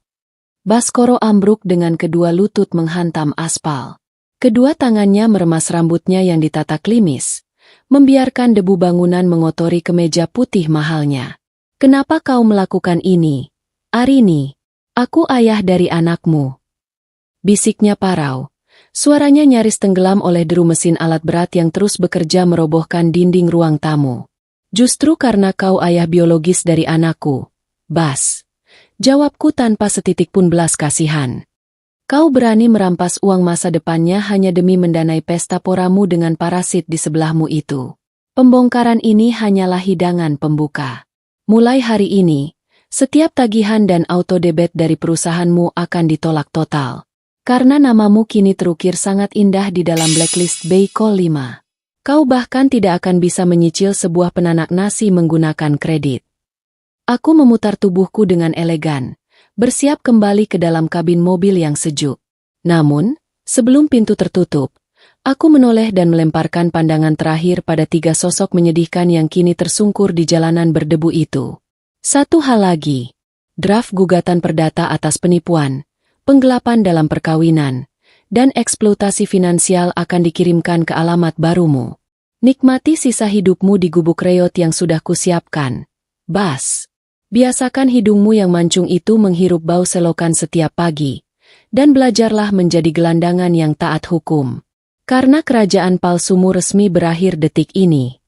Baskoro ambruk dengan kedua lutut menghantam aspal. Kedua tangannya meremas rambutnya yang ditata klimis, membiarkan debu bangunan mengotori kemeja putih mahalnya. Kenapa kau melakukan ini, Arini? Aku ayah dari anakmu. Bisiknya parau. Suaranya nyaris tenggelam oleh deru mesin alat berat yang terus bekerja merobohkan dinding ruang tamu. Justru karena kau ayah biologis dari anakku, Bas. Jawabku tanpa setitik pun belas kasihan. Kau berani merampas uang masa depannya hanya demi mendanai pesta poramu dengan parasit di sebelahmu itu. Pembongkaran ini hanyalah hidangan pembuka. Mulai hari ini, setiap tagihan dan autodebit dari perusahaanmu akan ditolak total. Karena namamu kini terukir sangat indah di dalam blacklist Baycol 5. Kau bahkan tidak akan bisa menyicil sebuah penanak nasi menggunakan kredit. Aku memutar tubuhku dengan elegan, bersiap kembali ke dalam kabin mobil yang sejuk. Namun, sebelum pintu tertutup, aku menoleh dan melemparkan pandangan terakhir pada tiga sosok menyedihkan yang kini tersungkur di jalanan berdebu itu. Satu hal lagi, draft gugatan perdata atas penipuan, penggelapan dalam perkawinan, dan eksploitasi finansial akan dikirimkan ke alamat barumu. Nikmati sisa hidupmu di gubuk reot yang sudah kusiapkan, Bas. Biasakan hidungmu yang mancung itu menghirup bau selokan setiap pagi, dan belajarlah menjadi gelandangan yang taat hukum. Karena kerajaan palsumu resmi berakhir detik ini.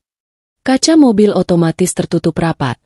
Kaca mobil otomatis tertutup rapat,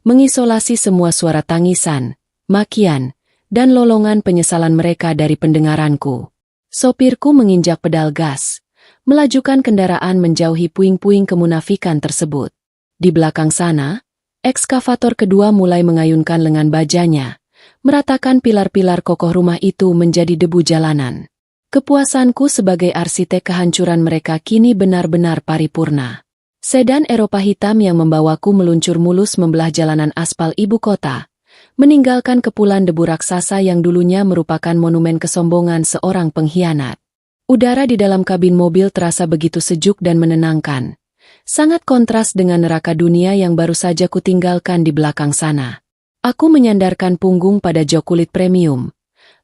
mengisolasi semua suara tangisan, makian, dan lolongan penyesalan mereka dari pendengaranku. Sopirku menginjak pedal gas, melajukan kendaraan menjauhi puing-puing kemunafikan tersebut. Di belakang sana, ekskavator kedua mulai mengayunkan lengan bajanya, meratakan pilar-pilar kokoh rumah itu menjadi debu jalanan. Kepuasanku sebagai arsitek kehancuran mereka kini benar-benar paripurna. Sedan Eropa hitam yang membawaku meluncur mulus membelah jalanan aspal ibu kota, meninggalkan kepulan debu raksasa yang dulunya merupakan monumen kesombongan seorang pengkhianat. Udara di dalam kabin mobil terasa begitu sejuk dan menenangkan. Sangat kontras dengan neraka dunia yang baru saja kutinggalkan di belakang sana. Aku menyandarkan punggung pada jok kulit premium,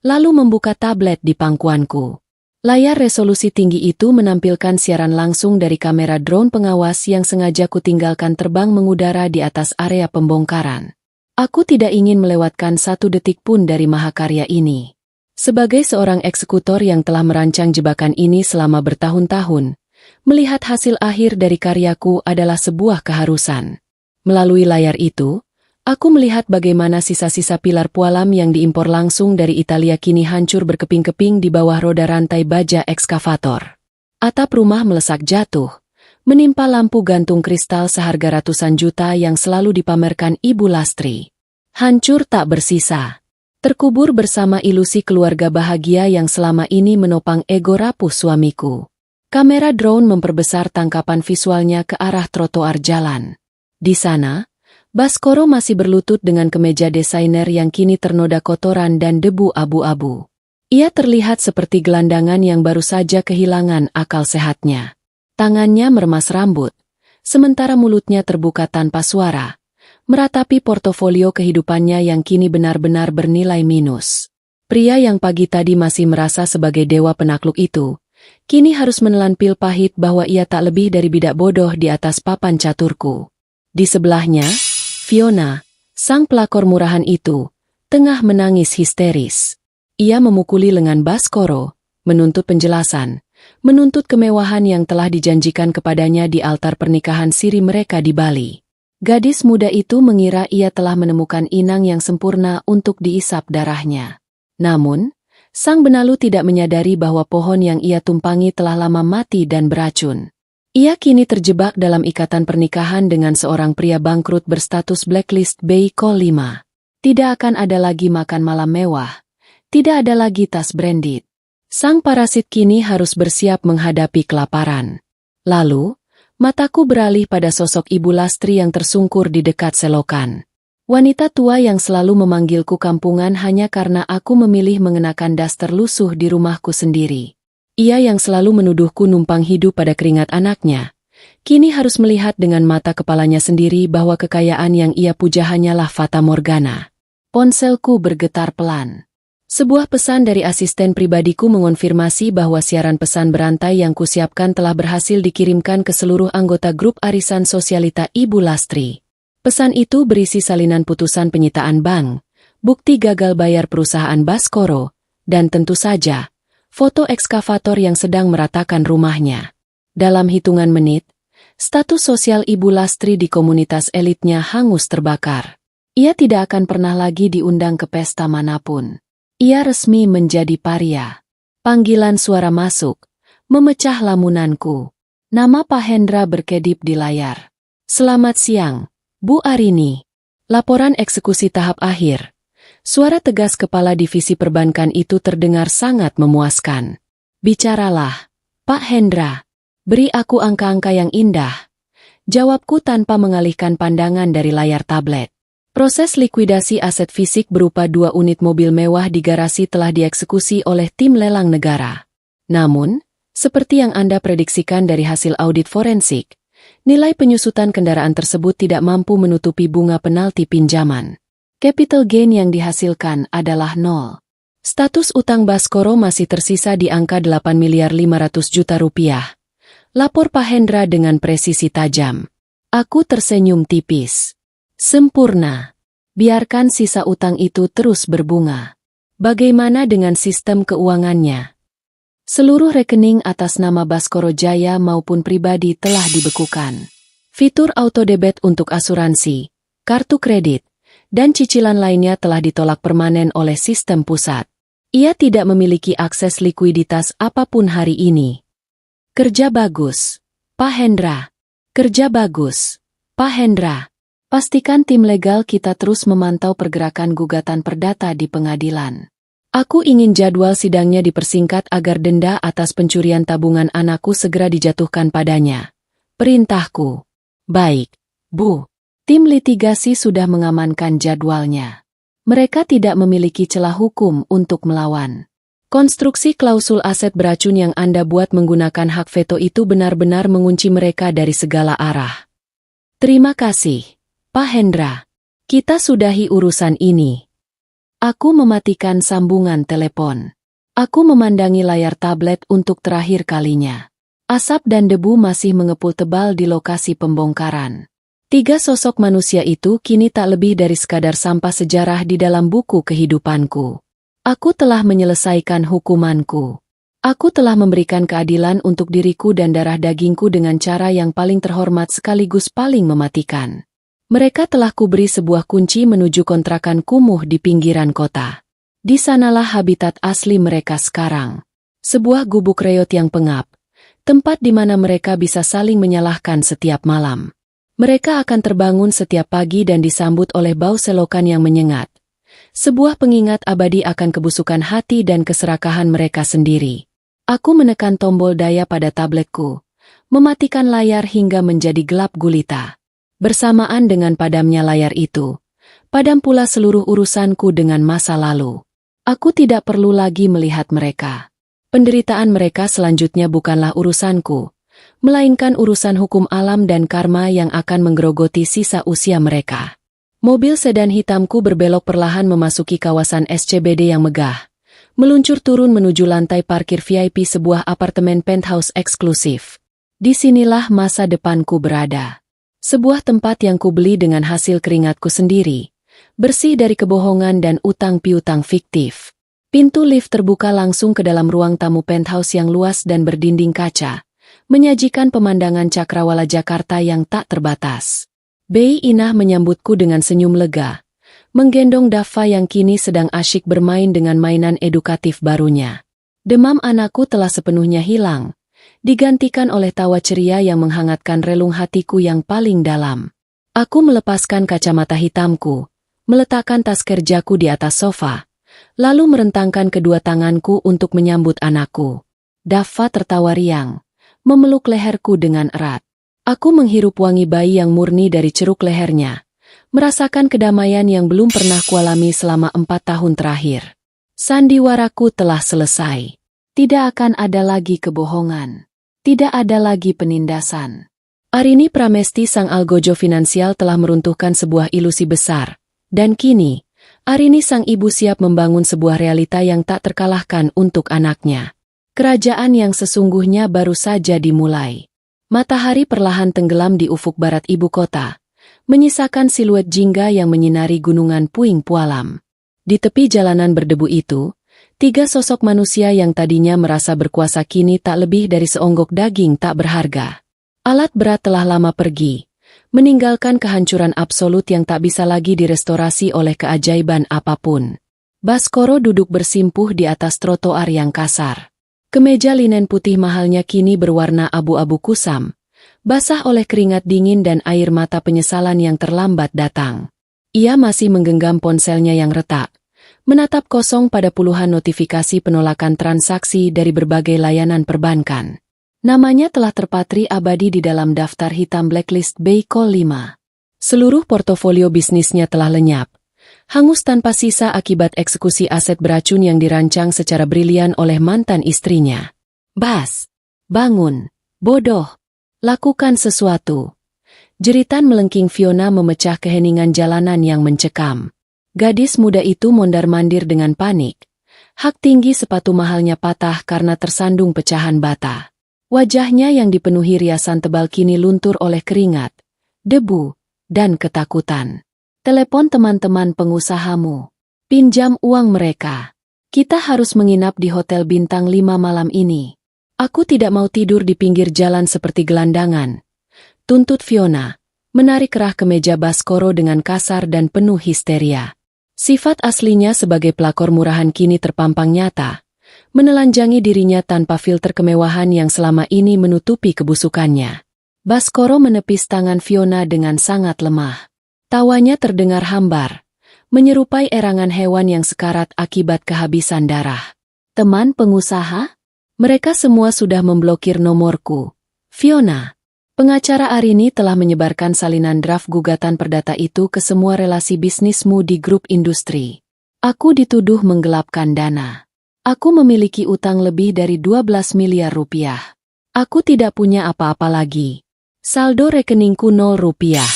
lalu membuka tablet di pangkuanku. Layar resolusi tinggi itu menampilkan siaran langsung dari kamera drone pengawas yang sengaja kutinggalkan terbang mengudara di atas area pembongkaran. Aku tidak ingin melewatkan satu detik pun dari mahakarya ini. Sebagai seorang eksekutor yang telah merancang jebakan ini selama bertahun-tahun, melihat hasil akhir dari karyaku adalah sebuah keharusan. Melalui layar itu, aku melihat bagaimana sisa-sisa pilar pualam yang diimpor langsung dari Italia kini hancur berkeping-keping di bawah roda rantai baja ekskavator. Atap rumah melesak jatuh, menimpa lampu gantung kristal seharga ratusan juta yang selalu dipamerkan Ibu Lastri. Hancur tak bersisa. Terkubur bersama ilusi keluarga bahagia yang selama ini menopang ego rapuh suamiku. Kamera drone memperbesar tangkapan visualnya ke arah trotoar jalan. Di sana, Baskoro masih berlutut dengan kemeja desainer yang kini ternoda kotoran dan debu abu-abu. Ia terlihat seperti gelandangan yang baru saja kehilangan akal sehatnya. Tangannya meremas rambut, sementara mulutnya terbuka tanpa suara, meratapi portofolio kehidupannya yang kini benar-benar bernilai minus. Pria yang pagi tadi masih merasa sebagai dewa penakluk itu, kini harus menelan pil pahit bahwa ia tak lebih dari bidak bodoh di atas papan caturku. Di sebelahnya, Fiona, sang pelakor murahan itu, tengah menangis histeris. Ia memukuli lengan Baskoro, menuntut penjelasan, menuntut kemewahan yang telah dijanjikan kepadanya di altar pernikahan siri mereka di Bali. Gadis muda itu mengira ia telah menemukan inang yang sempurna untuk diisap darahnya. Namun, sang benalu tidak menyadari bahwa pohon yang ia tumpangi telah lama mati dan beracun. Ia kini terjebak dalam ikatan pernikahan dengan seorang pria bangkrut berstatus blacklist Baycol 5. Tidak akan ada lagi makan malam mewah. Tidak ada lagi tas branded. Sang parasit kini harus bersiap menghadapi kelaparan. Lalu, mataku beralih pada sosok Ibu Lastri yang tersungkur di dekat selokan. Wanita tua yang selalu memanggilku kampungan hanya karena aku memilih mengenakan daster lusuh di rumahku sendiri. Ia yang selalu menuduhku numpang hidup pada keringat anaknya, kini harus melihat dengan mata kepalanya sendiri bahwa kekayaan yang ia puja hanyalah fata morgana. Ponselku bergetar pelan. Sebuah pesan dari asisten pribadiku mengonfirmasi bahwa siaran pesan berantai yang kusiapkan telah berhasil dikirimkan ke seluruh anggota grup arisan sosialita Ibu Lastri. Pesan itu berisi salinan putusan penyitaan bank, bukti gagal bayar perusahaan Baskoro, dan tentu saja, foto ekskavator yang sedang meratakan rumahnya. Dalam hitungan menit, status sosial Ibu Lastri di komunitas elitnya hangus terbakar. Ia tidak akan pernah lagi diundang ke pesta manapun. Ia resmi menjadi paria. Panggilan suara masuk, memecah lamunanku. Nama Pak Hendra berkedip di layar. Selamat siang, Bu Arini. Laporan eksekusi tahap akhir. Suara tegas kepala divisi perbankan itu terdengar sangat memuaskan. Bicaralah, Pak Hendra. Beri aku angka-angka yang indah. Jawabku tanpa mengalihkan pandangan dari layar tablet. Proses likuidasi aset fisik berupa 2 unit mobil mewah di garasi telah dieksekusi oleh tim lelang negara. Namun, seperti yang Anda prediksikan dari hasil audit forensik, nilai penyusutan kendaraan tersebut tidak mampu menutupi bunga penalti pinjaman. Capital gain yang dihasilkan adalah 0. Status utang Baskoro masih tersisa di angka 8 miliar 500 juta rupiah. Lapor Pak Hendra dengan presisi tajam. Aku tersenyum tipis. Sempurna. Biarkan sisa utang itu terus berbunga. Bagaimana dengan sistem keuangannya? Seluruh rekening atas nama Baskoro Jaya maupun pribadi telah dibekukan. Fitur auto debit untuk asuransi, kartu kredit, dan cicilan lainnya telah ditolak permanen oleh sistem pusat. Ia tidak memiliki akses likuiditas apapun hari ini. Kerja bagus, Pak Hendra. Kerja bagus, Pak Hendra. Pastikan tim legal kita terus memantau pergerakan gugatan perdata di pengadilan. Aku ingin jadwal sidangnya dipersingkat agar denda atas pencurian tabungan anakku segera dijatuhkan padanya. Perintahku. Baik, Bu. Tim litigasi sudah mengamankan jadwalnya. Mereka tidak memiliki celah hukum untuk melawan. Konstruksi klausul aset beracun yang Anda buat menggunakan hak veto itu benar-benar mengunci mereka dari segala arah. Terima kasih, Pak Hendra. Kita sudahi urusan ini. Aku mematikan sambungan telepon. Aku memandangi layar tablet untuk terakhir kalinya. Asap dan debu masih mengepul tebal di lokasi pembongkaran. 3 sosok manusia itu kini tak lebih dari sekadar sampah sejarah di dalam buku kehidupanku. Aku telah menyelesaikan hukumanku. Aku telah memberikan keadilan untuk diriku dan darah dagingku dengan cara yang paling terhormat sekaligus paling mematikan. Mereka telah kuberi sebuah kunci menuju kontrakan kumuh di pinggiran kota. Di sanalah habitat asli mereka sekarang. Sebuah gubuk reot yang pengap, tempat di mana mereka bisa saling menyalahkan setiap malam. Mereka akan terbangun setiap pagi dan disambut oleh bau selokan yang menyengat. Sebuah pengingat abadi akan kebusukan hati dan keserakahan mereka sendiri. Aku menekan tombol daya pada tabletku, mematikan layar hingga menjadi gelap gulita. Bersamaan dengan padamnya layar itu, padam pula seluruh urusanku dengan masa lalu. Aku tidak perlu lagi melihat mereka. Penderitaan mereka selanjutnya bukanlah urusanku, melainkan urusan hukum alam dan karma yang akan menggerogoti sisa usia mereka. Mobil sedan hitamku berbelok perlahan memasuki kawasan SCBD yang megah, meluncur turun menuju lantai parkir VIP sebuah apartemen penthouse eksklusif. Disinilah masa depanku berada. Sebuah tempat yang kubeli dengan hasil keringatku sendiri, bersih dari kebohongan dan utang piutang fiktif. Pintu lift terbuka langsung ke dalam ruang tamu penthouse yang luas dan berdinding kaca, menyajikan pemandangan cakrawala Jakarta yang tak terbatas. Bei Inah menyambutku dengan senyum lega, menggendong Dava yang kini sedang asyik bermain dengan mainan edukatif barunya. Demam anakku telah sepenuhnya hilang, digantikan oleh tawa ceria yang menghangatkan relung hatiku yang paling dalam. Aku melepaskan kacamata hitamku, meletakkan tas kerjaku di atas sofa, lalu merentangkan kedua tanganku untuk menyambut anakku. Dava tertawa riang, memeluk leherku dengan erat. Aku menghirup wangi bayi yang murni dari ceruk lehernya, merasakan kedamaian yang belum pernah kualami selama 4 tahun terakhir. Sandiwaraku telah selesai. Tidak akan ada lagi kebohongan. Tidak ada lagi penindasan. Arini Pramesti sang algojo finansial telah meruntuhkan sebuah ilusi besar. Dan kini, Arini sang ibu siap membangun sebuah realita yang tak terkalahkan untuk anaknya. Kerajaan yang sesungguhnya baru saja dimulai. Matahari perlahan tenggelam di ufuk barat ibu kota, menyisakan siluet jingga yang menyinari gunungan Puing Pualam. Di tepi jalanan berdebu itu, 3 sosok manusia yang tadinya merasa berkuasa kini tak lebih dari seonggok daging tak berharga. Alat berat telah lama pergi, meninggalkan kehancuran absolut yang tak bisa lagi direstorasi oleh keajaiban apapun. Baskoro duduk bersimpuh di atas trotoar yang kasar. Kemeja linen putih mahalnya kini berwarna abu-abu kusam, basah oleh keringat dingin dan air mata penyesalan yang terlambat datang. Ia masih menggenggam ponselnya yang retak, menatap kosong pada puluhan notifikasi penolakan transaksi dari berbagai layanan perbankan. Namanya telah terpatri abadi di dalam daftar hitam blacklist Baycol 5. Seluruh portofolio bisnisnya telah lenyap, hangus tanpa sisa akibat eksekusi aset beracun yang dirancang secara brilian oleh mantan istrinya. Bas, bangun, bodoh, lakukan sesuatu. Jeritan melengking Fiona memecah keheningan jalanan yang mencekam. Gadis muda itu mondar-mandir dengan panik. Hak tinggi sepatu mahalnya patah karena tersandung pecahan bata. Wajahnya yang dipenuhi riasan tebal kini luntur oleh keringat, debu, dan ketakutan. Telepon teman-teman pengusahamu. Pinjam uang mereka. Kita harus menginap di hotel bintang 5 malam ini. Aku tidak mau tidur di pinggir jalan seperti gelandangan. Tuntut Fiona, menarik kerah kemeja Baskoro dengan kasar dan penuh histeria. Sifat aslinya sebagai pelakor murahan kini terpampang nyata, menelanjangi dirinya tanpa filter kemewahan yang selama ini menutupi kebusukannya. Baskoro menepis tangan Fiona dengan sangat lemah. Tawanya terdengar hambar, menyerupai erangan hewan yang sekarat akibat kehabisan darah. Teman pengusaha? Mereka semua sudah memblokir nomorku. Fiona, pengacara Arini telah menyebarkan salinan draft gugatan perdata itu ke semua relasi bisnismu di grup industri. Aku dituduh menggelapkan dana. Aku memiliki utang lebih dari 12 miliar rupiah. Aku tidak punya apa-apa lagi. Saldo rekeningku 0 rupiah.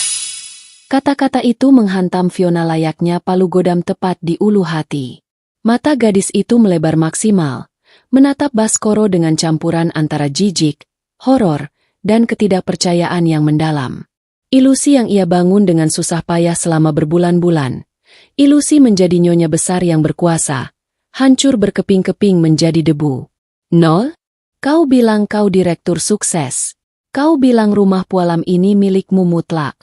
Kata-kata itu menghantam Fiona layaknya palu godam tepat di ulu hati. Mata gadis itu melebar maksimal, menatap Baskoro dengan campuran antara jijik, horor, dan ketidakpercayaan yang mendalam. Ilusi yang ia bangun dengan susah payah selama berbulan-bulan. Ilusi menjadi nyonya besar yang berkuasa, hancur berkeping-keping menjadi debu. Nol? Kau bilang kau direktur sukses. Kau bilang rumah Pualam ini milikmu mutlak.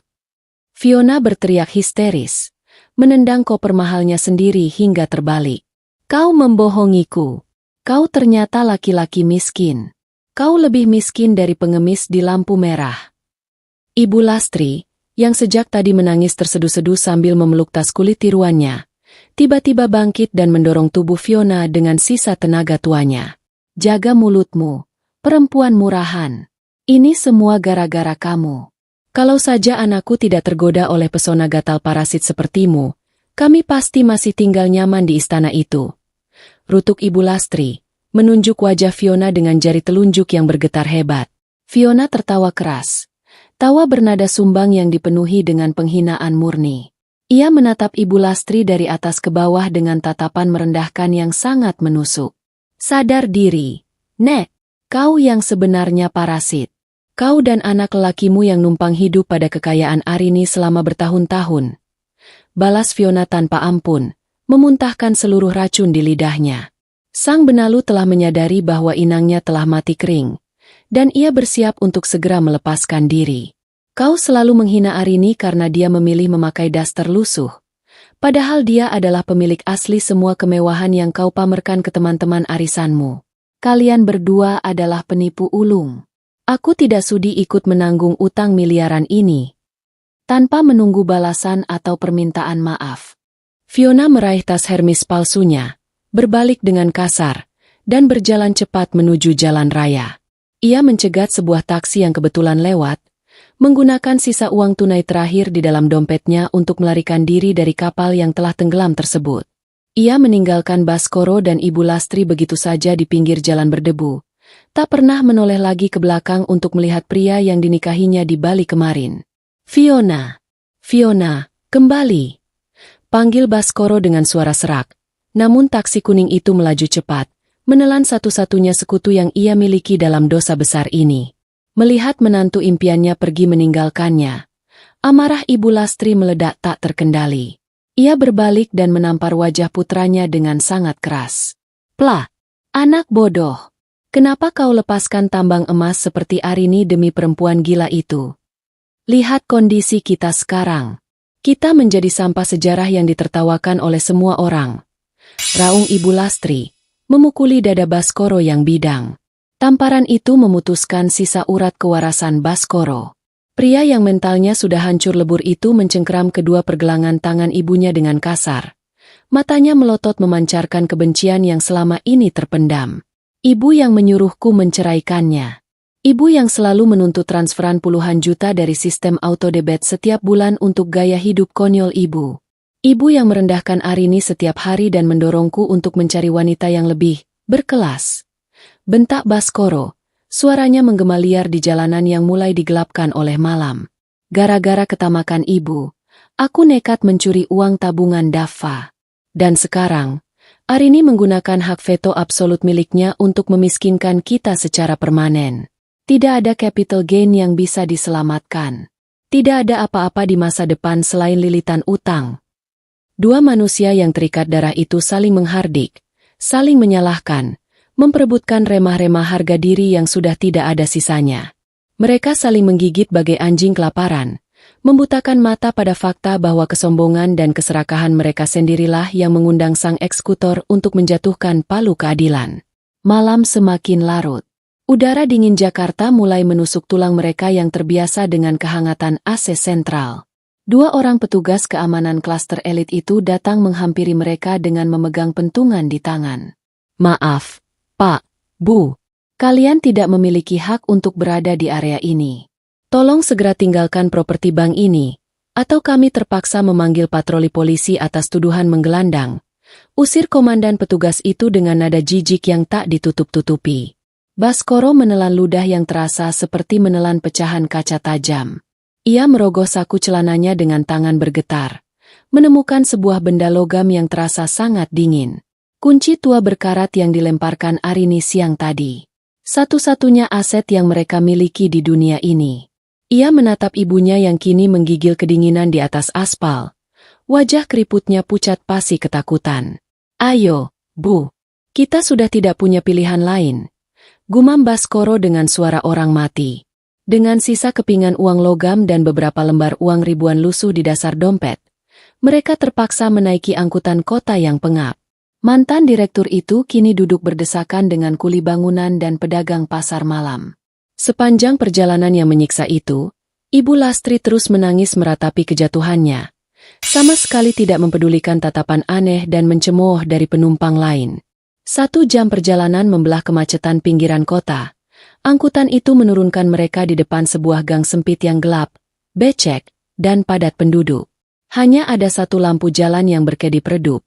Fiona berteriak histeris, menendang koper mahalnya sendiri hingga terbalik. Kau membohongiku. Kau ternyata laki-laki miskin. Kau lebih miskin dari pengemis di lampu merah. Ibu Lastri, yang sejak tadi menangis terseduh-seduh sambil memeluk tas kulit tiruannya, tiba-tiba bangkit dan mendorong tubuh Fiona dengan sisa tenaga tuanya. Jaga mulutmu, perempuan murahan. Ini semua gara-gara kamu. Kalau saja anakku tidak tergoda oleh pesona gatal parasit sepertimu, kami pasti masih tinggal nyaman di istana itu. Rutuk Ibu Lastri, menunjuk wajah Fiona dengan jari telunjuk yang bergetar hebat. Fiona tertawa keras. Tawa bernada sumbang yang dipenuhi dengan penghinaan murni. Ia menatap Ibu Lastri dari atas ke bawah dengan tatapan merendahkan yang sangat menusuk. Sadar diri, Nek, kau yang sebenarnya parasit. Kau dan anak lelakimu yang numpang hidup pada kekayaan Arini selama bertahun-tahun. Balas Fiona tanpa ampun, memuntahkan seluruh racun di lidahnya. Sang benalu telah menyadari bahwa inangnya telah mati kering, dan ia bersiap untuk segera melepaskan diri. Kau selalu menghina Arini karena dia memilih memakai daster lusuh. Padahal dia adalah pemilik asli semua kemewahan yang kau pamerkan ke teman-teman arisanmu. Kalian berdua adalah penipu ulung. Aku tidak sudi ikut menanggung utang miliaran ini. Tanpa menunggu balasan atau permintaan maaf. Fiona meraih tas Hermes palsunya, berbalik dengan kasar, dan berjalan cepat menuju jalan raya. Ia mencegat sebuah taksi yang kebetulan lewat, menggunakan sisa uang tunai terakhir di dalam dompetnya untuk melarikan diri dari kapal yang telah tenggelam tersebut. Ia meninggalkan Baskoro dan Ibu Lastri begitu saja di pinggir jalan berdebu, tak pernah menoleh lagi ke belakang untuk melihat pria yang dinikahinya di Bali kemarin. Fiona! Fiona, kembali! Panggil Baskoro dengan suara serak. Namun taksi kuning itu melaju cepat, menelan satu-satunya sekutu yang ia miliki dalam dosa besar ini. Melihat menantu impiannya pergi meninggalkannya, amarah Ibu Lastri meledak tak terkendali. Ia berbalik dan menampar wajah putranya dengan sangat keras. "Plah, anak bodoh! Kenapa kau lepaskan tambang emas seperti Arini demi perempuan gila itu? Lihat kondisi kita sekarang. Kita menjadi sampah sejarah yang ditertawakan oleh semua orang." Raung Ibu Lastri memukuli dada Baskoro yang bidang. Tamparan itu memutuskan sisa urat kewarasan Baskoro. Pria yang mentalnya sudah hancur lebur itu mencengkeram kedua pergelangan tangan ibunya dengan kasar. Matanya melotot memancarkan kebencian yang selama ini terpendam. Ibu yang menyuruhku menceraikannya. Ibu yang selalu menuntut transferan puluhan juta dari sistem autodebit setiap bulan untuk gaya hidup konyol ibu. Ibu yang merendahkan Arini setiap hari dan mendorongku untuk mencari wanita yang lebih berkelas. Bentak Baskoro, suaranya menggema liar di jalanan yang mulai digelapkan oleh malam. Gara-gara ketamakan ibu, aku nekat mencuri uang tabungan Dava. Dan sekarang, Arini menggunakan hak veto absolut miliknya untuk memiskinkan kita secara permanen. Tidak ada capital gain yang bisa diselamatkan. Tidak ada apa-apa di masa depan selain lilitan utang. Dua manusia yang terikat darah itu saling menghardik, saling menyalahkan, memperebutkan remah-remah harga diri yang sudah tidak ada sisanya. Mereka saling menggigit bagai anjing kelaparan, membutakan mata pada fakta bahwa kesombongan dan keserakahan mereka sendirilah yang mengundang sang eksekutor untuk menjatuhkan palu keadilan. Malam semakin larut. Udara dingin Jakarta mulai menusuk tulang mereka yang terbiasa dengan kehangatan AC sentral. Dua orang petugas keamanan klaster elit itu datang menghampiri mereka dengan memegang pentungan di tangan. "Maaf, Pak, Bu, kalian tidak memiliki hak untuk berada di area ini. Tolong segera tinggalkan properti bank ini, atau kami terpaksa memanggil patroli polisi atas tuduhan menggelandang," usir komandan petugas itu dengan nada jijik yang tak ditutup-tutupi. Baskoro menelan ludah yang terasa seperti menelan pecahan kaca tajam. Ia merogoh saku celananya dengan tangan bergetar, menemukan sebuah benda logam yang terasa sangat dingin. Kunci tua berkarat yang dilemparkan Arini siang tadi. Satu-satunya aset yang mereka miliki di dunia ini. Ia menatap ibunya yang kini menggigil kedinginan di atas aspal. Wajah keriputnya pucat pasi ketakutan. "Ayo, Bu. Kita sudah tidak punya pilihan lain," gumam Baskoro dengan suara orang mati. Dengan sisa kepingan uang logam dan beberapa lembar uang ribuan lusuh di dasar dompet, mereka terpaksa menaiki angkutan kota yang pengap. Mantan direktur itu kini duduk berdesakan dengan kuli bangunan dan pedagang pasar malam. Sepanjang perjalanan yang menyiksa itu, Ibu Lastri terus menangis meratapi kejatuhannya. Sama sekali tidak mempedulikan tatapan aneh dan mencemooh dari penumpang lain. 1 jam perjalanan membelah kemacetan pinggiran kota. Angkutan itu menurunkan mereka di depan sebuah gang sempit yang gelap, becek, dan padat penduduk. Hanya ada satu lampu jalan yang berkedip redup,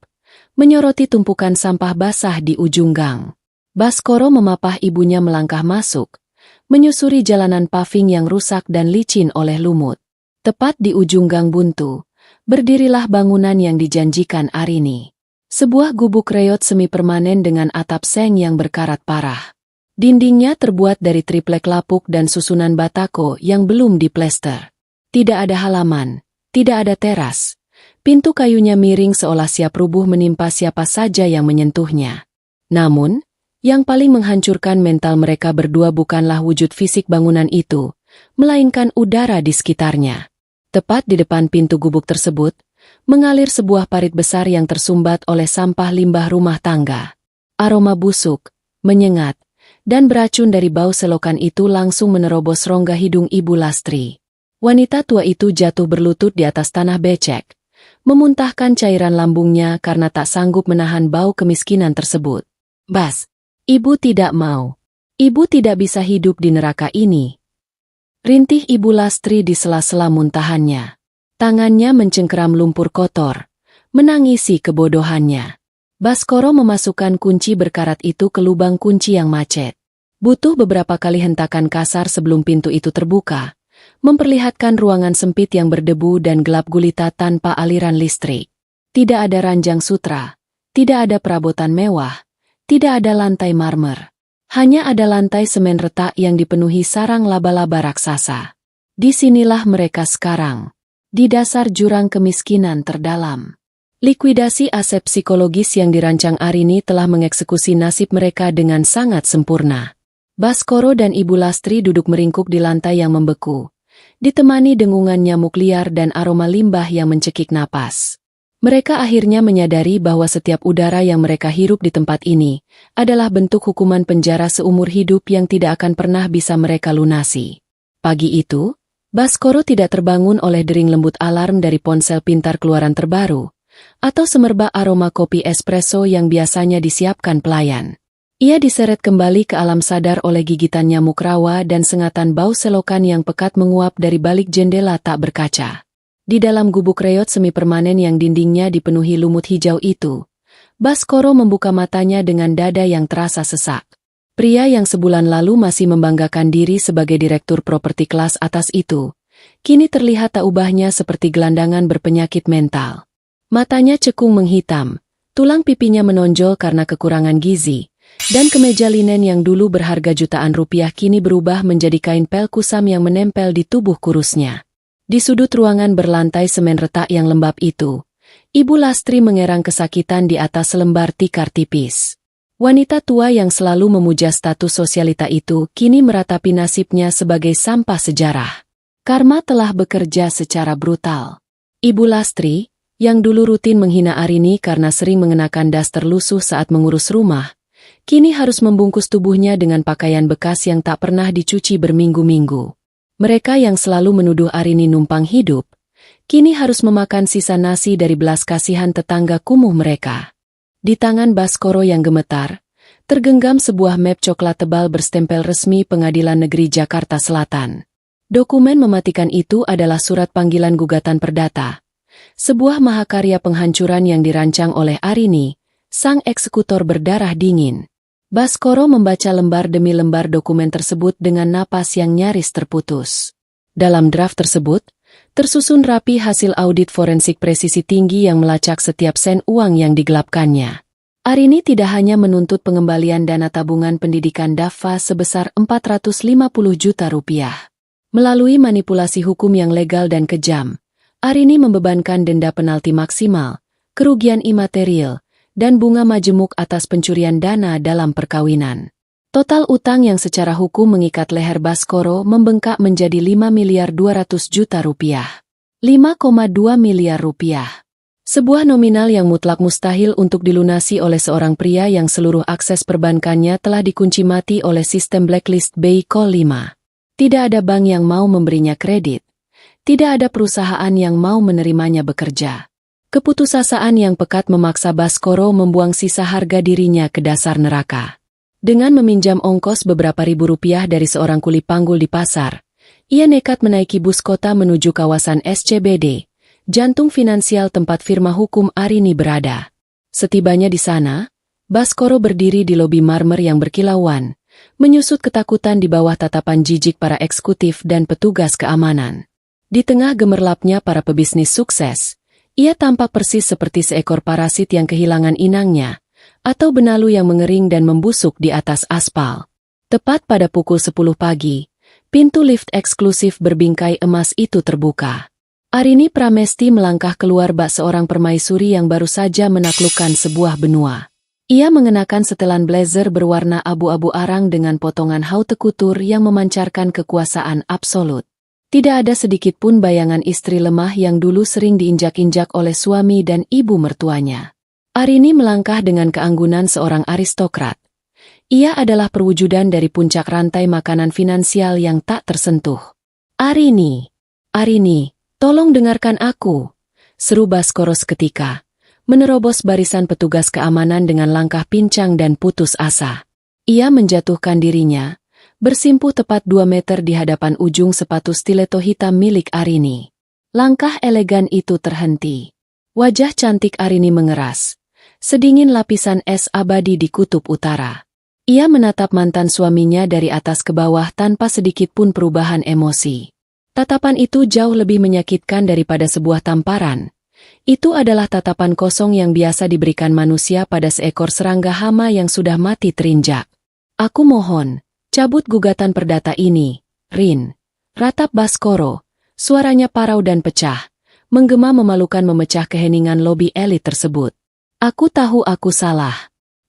menyoroti tumpukan sampah basah di ujung gang. Baskoro memapah ibunya melangkah masuk, menyusuri jalanan paving yang rusak dan licin oleh lumut. Tepat di ujung gang buntu, berdirilah bangunan yang dijanjikan Arini. Sebuah gubuk reot semi permanen dengan atap seng yang berkarat parah. Dindingnya terbuat dari triplek lapuk dan susunan batako yang belum diplester. Tidak ada halaman, tidak ada teras. Pintu kayunya miring seolah siap rubuh menimpa siapa saja yang menyentuhnya. Namun, yang paling menghancurkan mental mereka berdua bukanlah wujud fisik bangunan itu, melainkan udara di sekitarnya. Tepat di depan pintu gubuk tersebut, mengalir sebuah parit besar yang tersumbat oleh sampah limbah rumah tangga. Aroma busuk, menyengat, dan beracun dari bau selokan itu langsung menerobos rongga hidung Ibu Lastri. Wanita tua itu jatuh berlutut di atas tanah becek, memuntahkan cairan lambungnya karena tak sanggup menahan bau kemiskinan tersebut. "Bas, Ibu tidak mau. Ibu tidak bisa hidup di neraka ini." Rintih Ibu Lastri di sela-sela muntahannya. Tangannya mencengkeram lumpur kotor, menangisi kebodohannya. Baskoro memasukkan kunci berkarat itu ke lubang kunci yang macet. Butuh beberapa kali hentakan kasar sebelum pintu itu terbuka, memperlihatkan ruangan sempit yang berdebu dan gelap gulita tanpa aliran listrik. Tidak ada ranjang sutra, tidak ada perabotan mewah, tidak ada lantai marmer. Hanya ada lantai semen retak yang dipenuhi sarang laba-laba raksasa. Disinilah mereka sekarang, di dasar jurang kemiskinan terdalam. Likuidasi aset psikologis yang dirancang Arini telah mengeksekusi nasib mereka dengan sangat sempurna. Baskoro dan Ibu Lastri duduk meringkuk di lantai yang membeku, ditemani dengungan nyamuk liar dan aroma limbah yang mencekik napas. Mereka akhirnya menyadari bahwa setiap udara yang mereka hirup di tempat ini adalah bentuk hukuman penjara seumur hidup yang tidak akan pernah bisa mereka lunasi. Pagi itu, Baskoro tidak terbangun oleh dering lembut alarm dari ponsel pintar keluaran terbaru, atau semerbak aroma kopi espresso yang biasanya disiapkan pelayan. Ia diseret kembali ke alam sadar oleh gigitan nyamuk rawa dan sengatan bau selokan yang pekat menguap dari balik jendela tak berkaca. Di dalam gubuk reot semi permanen yang dindingnya dipenuhi lumut hijau itu, Baskoro membuka matanya dengan dada yang terasa sesak. Pria yang sebulan lalu masih membanggakan diri sebagai direktur properti kelas atas itu, kini terlihat tak ubahnya seperti gelandangan berpenyakit mental. Matanya cekung menghitam, tulang pipinya menonjol karena kekurangan gizi, dan kemeja linen yang dulu berharga jutaan rupiah kini berubah menjadi kain pel kusam yang menempel di tubuh kurusnya. Di sudut ruangan berlantai semen retak yang lembab itu, Ibu Lastri mengerang kesakitan di atas selembar tikar tipis. Wanita tua yang selalu memuja status sosialita itu kini meratapi nasibnya sebagai sampah sejarah. Karma telah bekerja secara brutal. Ibu Lastri, yang dulu rutin menghina Arini karena sering mengenakan daster lusuh saat mengurus rumah, kini harus membungkus tubuhnya dengan pakaian bekas yang tak pernah dicuci berminggu-minggu. Mereka yang selalu menuduh Arini numpang hidup, kini harus memakan sisa nasi dari belas kasihan tetangga kumuh mereka. Di tangan Baskoro yang gemetar, tergenggam sebuah map coklat tebal berstempel resmi Pengadilan Negeri Jakarta Selatan. Dokumen mematikan itu adalah surat panggilan gugatan perdata, sebuah mahakarya penghancuran yang dirancang oleh Arini, sang eksekutor berdarah dingin. Baskoro membaca lembar demi lembar dokumen tersebut dengan napas yang nyaris terputus. Dalam draft tersebut, tersusun rapi hasil audit forensik presisi tinggi yang melacak setiap sen uang yang digelapkannya. Arini tidak hanya menuntut pengembalian dana tabungan pendidikan Dava sebesar 450 juta rupiah. Melalui manipulasi hukum yang legal dan kejam, Arini membebankan denda penalti maksimal, kerugian imaterial, dan bunga majemuk atas pencurian dana dalam perkawinan. Total utang yang secara hukum mengikat leher Baskoro membengkak menjadi 5.200 juta rupiah. 5,2 miliar rupiah. Sebuah nominal yang mutlak mustahil untuk dilunasi oleh seorang pria yang seluruh akses perbankannya telah dikunci mati oleh sistem blacklist BI Call 5. Tidak ada bank yang mau memberinya kredit. Tidak ada perusahaan yang mau menerimanya bekerja. Keputusasaan yang pekat memaksa Baskoro membuang sisa harga dirinya ke dasar neraka. Dengan meminjam ongkos beberapa ribu rupiah dari seorang kuli panggul di pasar, ia nekat menaiki bus kota menuju kawasan SCBD, jantung finansial tempat firma hukum Arini berada. Setibanya di sana, Baskoro berdiri di lobi marmer yang berkilauan, menyusut ketakutan di bawah tatapan jijik para eksekutif dan petugas keamanan. Di tengah gemerlapnya para pebisnis sukses, ia tampak persis seperti seekor parasit yang kehilangan inangnya, atau benalu yang mengering dan membusuk di atas aspal. Tepat pada pukul 10 pagi, pintu lift eksklusif berbingkai emas itu terbuka. Arini Pramesti melangkah keluar bak seorang permaisuri yang baru saja menaklukkan sebuah benua. Ia mengenakan setelan blazer berwarna abu-abu arang dengan potongan haute couture yang memancarkan kekuasaan absolut. Tidak ada sedikit pun bayangan istri lemah yang dulu sering diinjak-injak oleh suami dan ibu mertuanya. Arini melangkah dengan keanggunan seorang aristokrat. Ia adalah perwujudan dari puncak rantai makanan finansial yang tak tersentuh. Arini, tolong dengarkan aku, seru Baskoro seketika, menerobos barisan petugas keamanan dengan langkah pincang dan putus asa. Ia menjatuhkan dirinya, bersimpuh tepat 2 meter di hadapan ujung sepatu stiletto hitam milik Arini. Langkah elegan itu terhenti. Wajah cantik Arini mengeras. Sedingin lapisan es abadi di kutub utara. Ia menatap mantan suaminya dari atas ke bawah tanpa sedikit pun perubahan emosi. Tatapan itu jauh lebih menyakitkan daripada sebuah tamparan. Itu adalah tatapan kosong yang biasa diberikan manusia pada seekor serangga hama yang sudah mati terinjak. Aku mohon, cabut gugatan perdata ini, Rin. Ratap Baskoro, suaranya parau dan pecah, menggema memalukan memecah keheningan lobi elit tersebut. Aku tahu aku salah.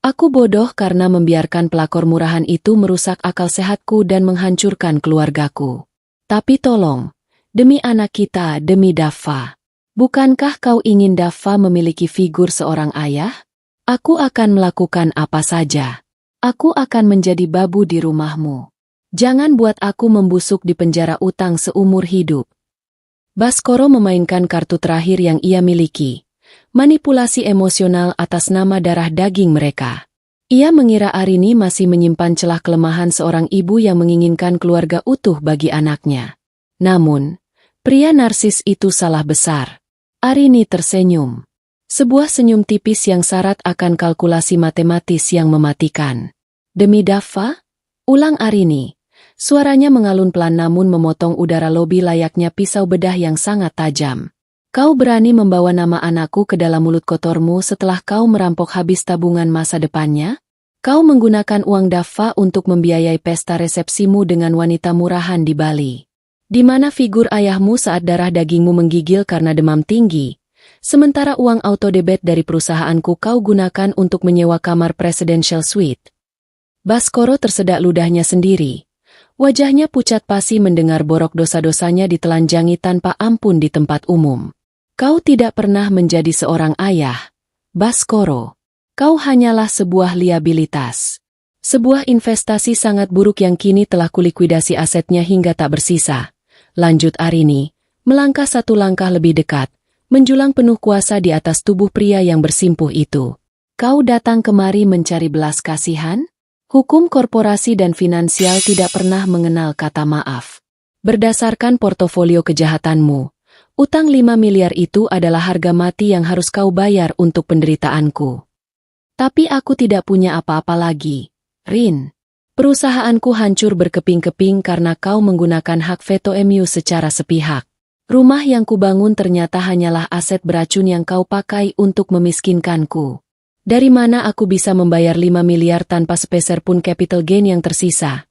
Aku bodoh karena membiarkan pelakor murahan itu merusak akal sehatku dan menghancurkan keluargaku. Tapi tolong, demi anak kita, demi Daffa. Bukankah kau ingin Daffa memiliki figur seorang ayah? Aku akan melakukan apa saja. Aku akan menjadi babu di rumahmu. Jangan buat aku membusuk di penjara utang seumur hidup. Baskoro memainkan kartu terakhir yang ia miliki. Manipulasi emosional atas nama darah daging mereka. Ia mengira Arini masih menyimpan celah kelemahan seorang ibu yang menginginkan keluarga utuh bagi anaknya. Namun, pria narsis itu salah besar. Arini tersenyum. Sebuah senyum tipis yang syarat akan kalkulasi matematis yang mematikan. Demi Daffa? Ulang Arini. Suaranya mengalun pelan namun memotong udara lobi layaknya pisau bedah yang sangat tajam. Kau berani membawa nama anakku ke dalam mulut kotormu setelah kau merampok habis tabungan masa depannya? Kau menggunakan uang Daffa untuk membiayai pesta resepsimu dengan wanita murahan di Bali. Di mana figur ayahmu saat darah dagingmu menggigil karena demam tinggi, sementara uang autodebit dari perusahaanku kau gunakan untuk menyewa kamar presidential suite. Baskoro tersedak ludahnya sendiri. Wajahnya pucat pasi mendengar borok dosa-dosanya ditelanjangi tanpa ampun di tempat umum. Kau tidak pernah menjadi seorang ayah, Baskoro. Kau hanyalah sebuah liabilitas. Sebuah investasi sangat buruk yang kini telah kulikuidasi asetnya hingga tak bersisa. Lanjut Arini, melangkah satu langkah lebih dekat, menjulang penuh kuasa di atas tubuh pria yang bersimpuh itu. Kau datang kemari mencari belas kasihan? Hukum korporasi dan finansial tidak pernah mengenal kata maaf. Berdasarkan portofolio kejahatanmu, utang 5 miliar itu adalah harga mati yang harus kau bayar untuk penderitaanku. Tapi aku tidak punya apa-apa lagi, Rin. Perusahaanku hancur berkeping-keping karena kau menggunakan hak veto MU secara sepihak. Rumah yang kubangun ternyata hanyalah aset beracun yang kau pakai untuk memiskinkanku. Dari mana aku bisa membayar 5 miliar tanpa sepeser pun capital gain yang tersisa?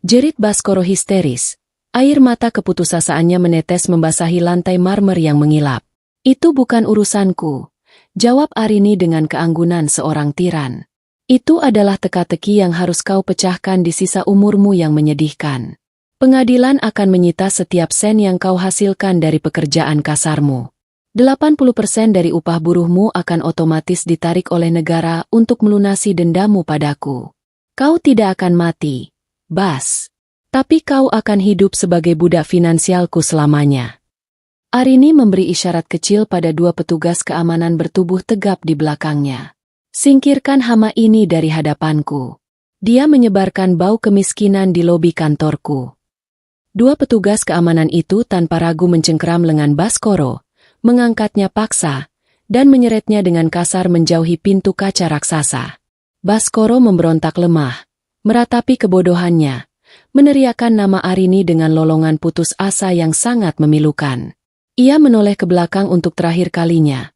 Jerit Baskoro histeris. Air mata keputusasaannya menetes membasahi lantai marmer yang mengilap. Itu bukan urusanku, jawab Arini dengan keanggunan seorang tiran. Itu adalah teka-teki yang harus kau pecahkan di sisa umurmu yang menyedihkan. Pengadilan akan menyita setiap sen yang kau hasilkan dari pekerjaan kasarmu. 80% dari upah buruhmu akan otomatis ditarik oleh negara untuk melunasi dendamu padaku. Kau tidak akan mati, Bas. Tapi kau akan hidup sebagai budak finansialku selamanya. Arini memberi isyarat kecil pada 2 petugas keamanan bertubuh tegap di belakangnya. Singkirkan hama ini dari hadapanku. Dia menyebarkan bau kemiskinan di lobi kantorku. 2 petugas keamanan itu tanpa ragu mencengkeram lengan Baskoro, mengangkatnya paksa, dan menyeretnya dengan kasar menjauhi pintu kaca raksasa. Baskoro memberontak lemah, meratapi kebodohannya, meneriakkan nama Arini dengan lolongan putus asa yang sangat memilukan. Ia menoleh ke belakang untuk terakhir kalinya.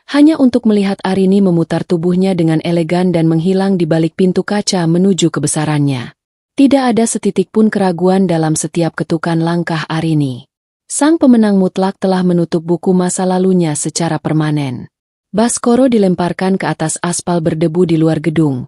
Hanya untuk melihat Arini memutar tubuhnya dengan elegan dan menghilang di balik pintu kaca menuju kebesarannya. Tidak ada setitik pun keraguan dalam setiap ketukan langkah Arini. Sang pemenang mutlak telah menutup buku masa lalunya secara permanen. Baskoro dilemparkan ke atas aspal berdebu di luar gedung.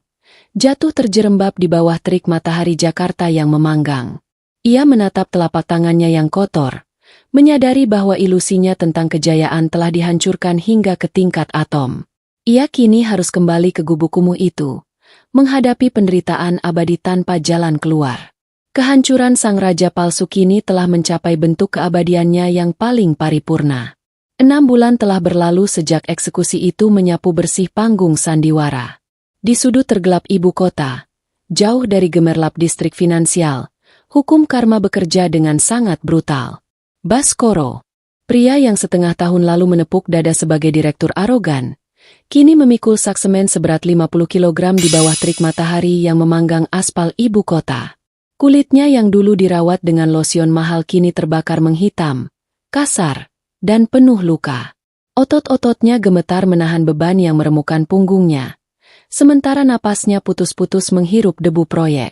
Jatuh terjerembab di bawah terik matahari Jakarta yang memanggang. Ia menatap telapak tangannya yang kotor, menyadari bahwa ilusinya tentang kejayaan telah dihancurkan hingga ke tingkat atom. Ia kini harus kembali ke gubuk kumuh itu, menghadapi penderitaan abadi tanpa jalan keluar. Kehancuran sang raja palsu kini telah mencapai bentuk keabadiannya yang paling paripurna. 6 bulan telah berlalu sejak eksekusi itu menyapu bersih panggung sandiwara. Di sudut tergelap ibu kota, jauh dari gemerlap distrik finansial, Hukum karma bekerja dengan sangat brutal. Baskoro, pria yang setengah tahun lalu menepuk dada sebagai direktur arogan, kini memikul sak semen seberat 50 kg di bawah terik matahari yang memanggang aspal ibu kota. Kulitnya yang dulu dirawat dengan losion mahal kini terbakar menghitam, kasar, dan penuh luka. Otot-ototnya gemetar menahan beban yang meremukkan punggungnya. Sementara napasnya putus-putus menghirup debu proyek.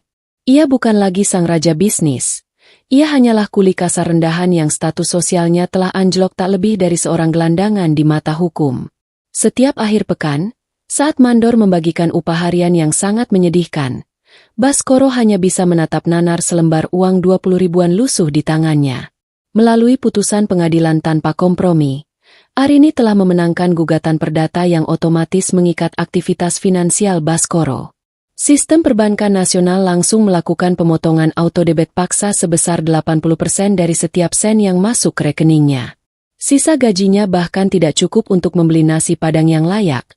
Ia bukan lagi sang raja bisnis. Ia hanyalah kuli kasar rendahan yang status sosialnya telah anjlok tak lebih dari seorang gelandangan di mata hukum. Setiap akhir pekan, saat mandor membagikan upah harian yang sangat menyedihkan, Baskoro hanya bisa menatap nanar selembar uang 20 ribuan lusuh di tangannya. Melalui putusan pengadilan tanpa kompromi, Arini telah memenangkan gugatan perdata yang otomatis mengikat aktivitas finansial Baskoro. Sistem perbankan nasional langsung melakukan pemotongan autodebit paksa sebesar 80% dari setiap sen yang masuk ke rekeningnya. Sisa gajinya bahkan tidak cukup untuk membeli nasi padang yang layak,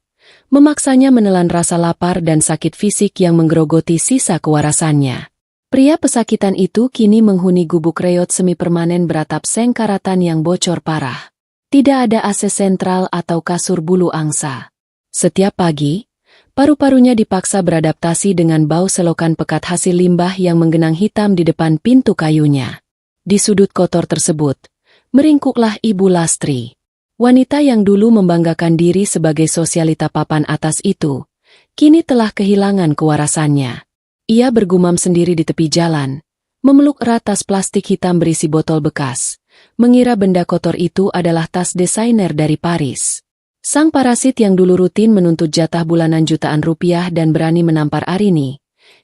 memaksanya menelan rasa lapar dan sakit fisik yang menggerogoti sisa kewarasannya. Pria pesakitan itu kini menghuni gubuk reot semi permanen beratap sengkaratan yang bocor parah. Tidak ada AC sentral atau kasur bulu angsa. Setiap pagi, paru-parunya dipaksa beradaptasi dengan bau selokan pekat hasil limbah yang menggenang hitam di depan pintu kayunya. Di sudut kotor tersebut, meringkuklah Ibu Lastri. Wanita yang dulu membanggakan diri sebagai sosialita papan atas itu, kini telah kehilangan kewarasannya. Ia bergumam sendiri di tepi jalan, memeluk erat tas plastik hitam berisi botol bekas. Mengira benda kotor itu adalah tas desainer dari Paris. Sang parasit yang dulu rutin menuntut jatah bulanan jutaan rupiah dan berani menampar Arini,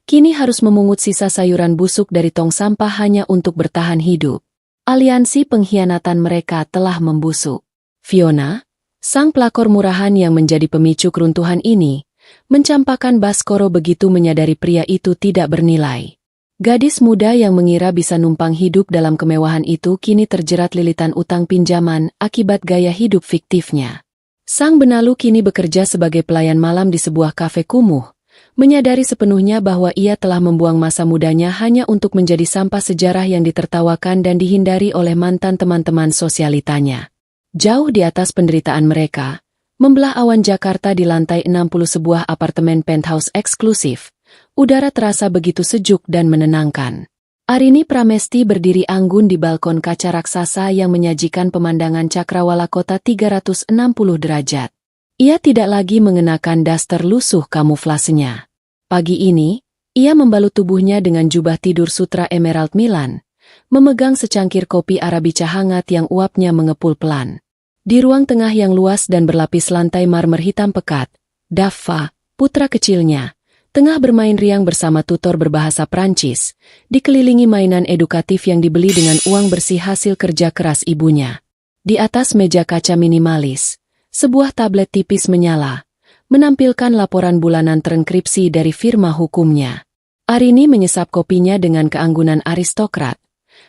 kini harus memungut sisa sayuran busuk dari tong sampah hanya untuk bertahan hidup. Aliansi pengkhianatan mereka telah membusuk. Fiona, sang pelakor murahan yang menjadi pemicu keruntuhan ini, mencampakkan Baskoro begitu menyadari pria itu tidak bernilai. Gadis muda yang mengira bisa numpang hidup dalam kemewahan itu kini terjerat lilitan utang pinjaman akibat gaya hidup fiktifnya. Sang benalu kini bekerja sebagai pelayan malam di sebuah kafe kumuh, menyadari sepenuhnya bahwa ia telah membuang masa mudanya hanya untuk menjadi sampah sejarah yang ditertawakan dan dihindari oleh mantan teman-teman sosialitanya. Jauh di atas penderitaan mereka, membelah awan Jakarta di lantai 60 sebuah apartemen penthouse eksklusif. Udara terasa begitu sejuk dan menenangkan. Arini Pramesti berdiri anggun di balkon kaca raksasa yang menyajikan pemandangan cakrawala kota 360 derajat. Ia tidak lagi mengenakan daster lusuh kamuflasenya. Pagi ini, ia membalut tubuhnya dengan jubah tidur sutra Emerald Milan, memegang secangkir kopi Arabica hangat yang uapnya mengepul pelan. Di ruang tengah yang luas dan berlapis lantai marmer hitam pekat, Daffa, putra kecilnya, tengah bermain riang bersama tutor berbahasa Prancis, dikelilingi mainan edukatif yang dibeli dengan uang bersih hasil kerja keras ibunya. Di atas meja kaca minimalis, sebuah tablet tipis menyala, menampilkan laporan bulanan terenkripsi dari firma hukumnya. Arini menyesap kopinya dengan keanggunan aristokrat,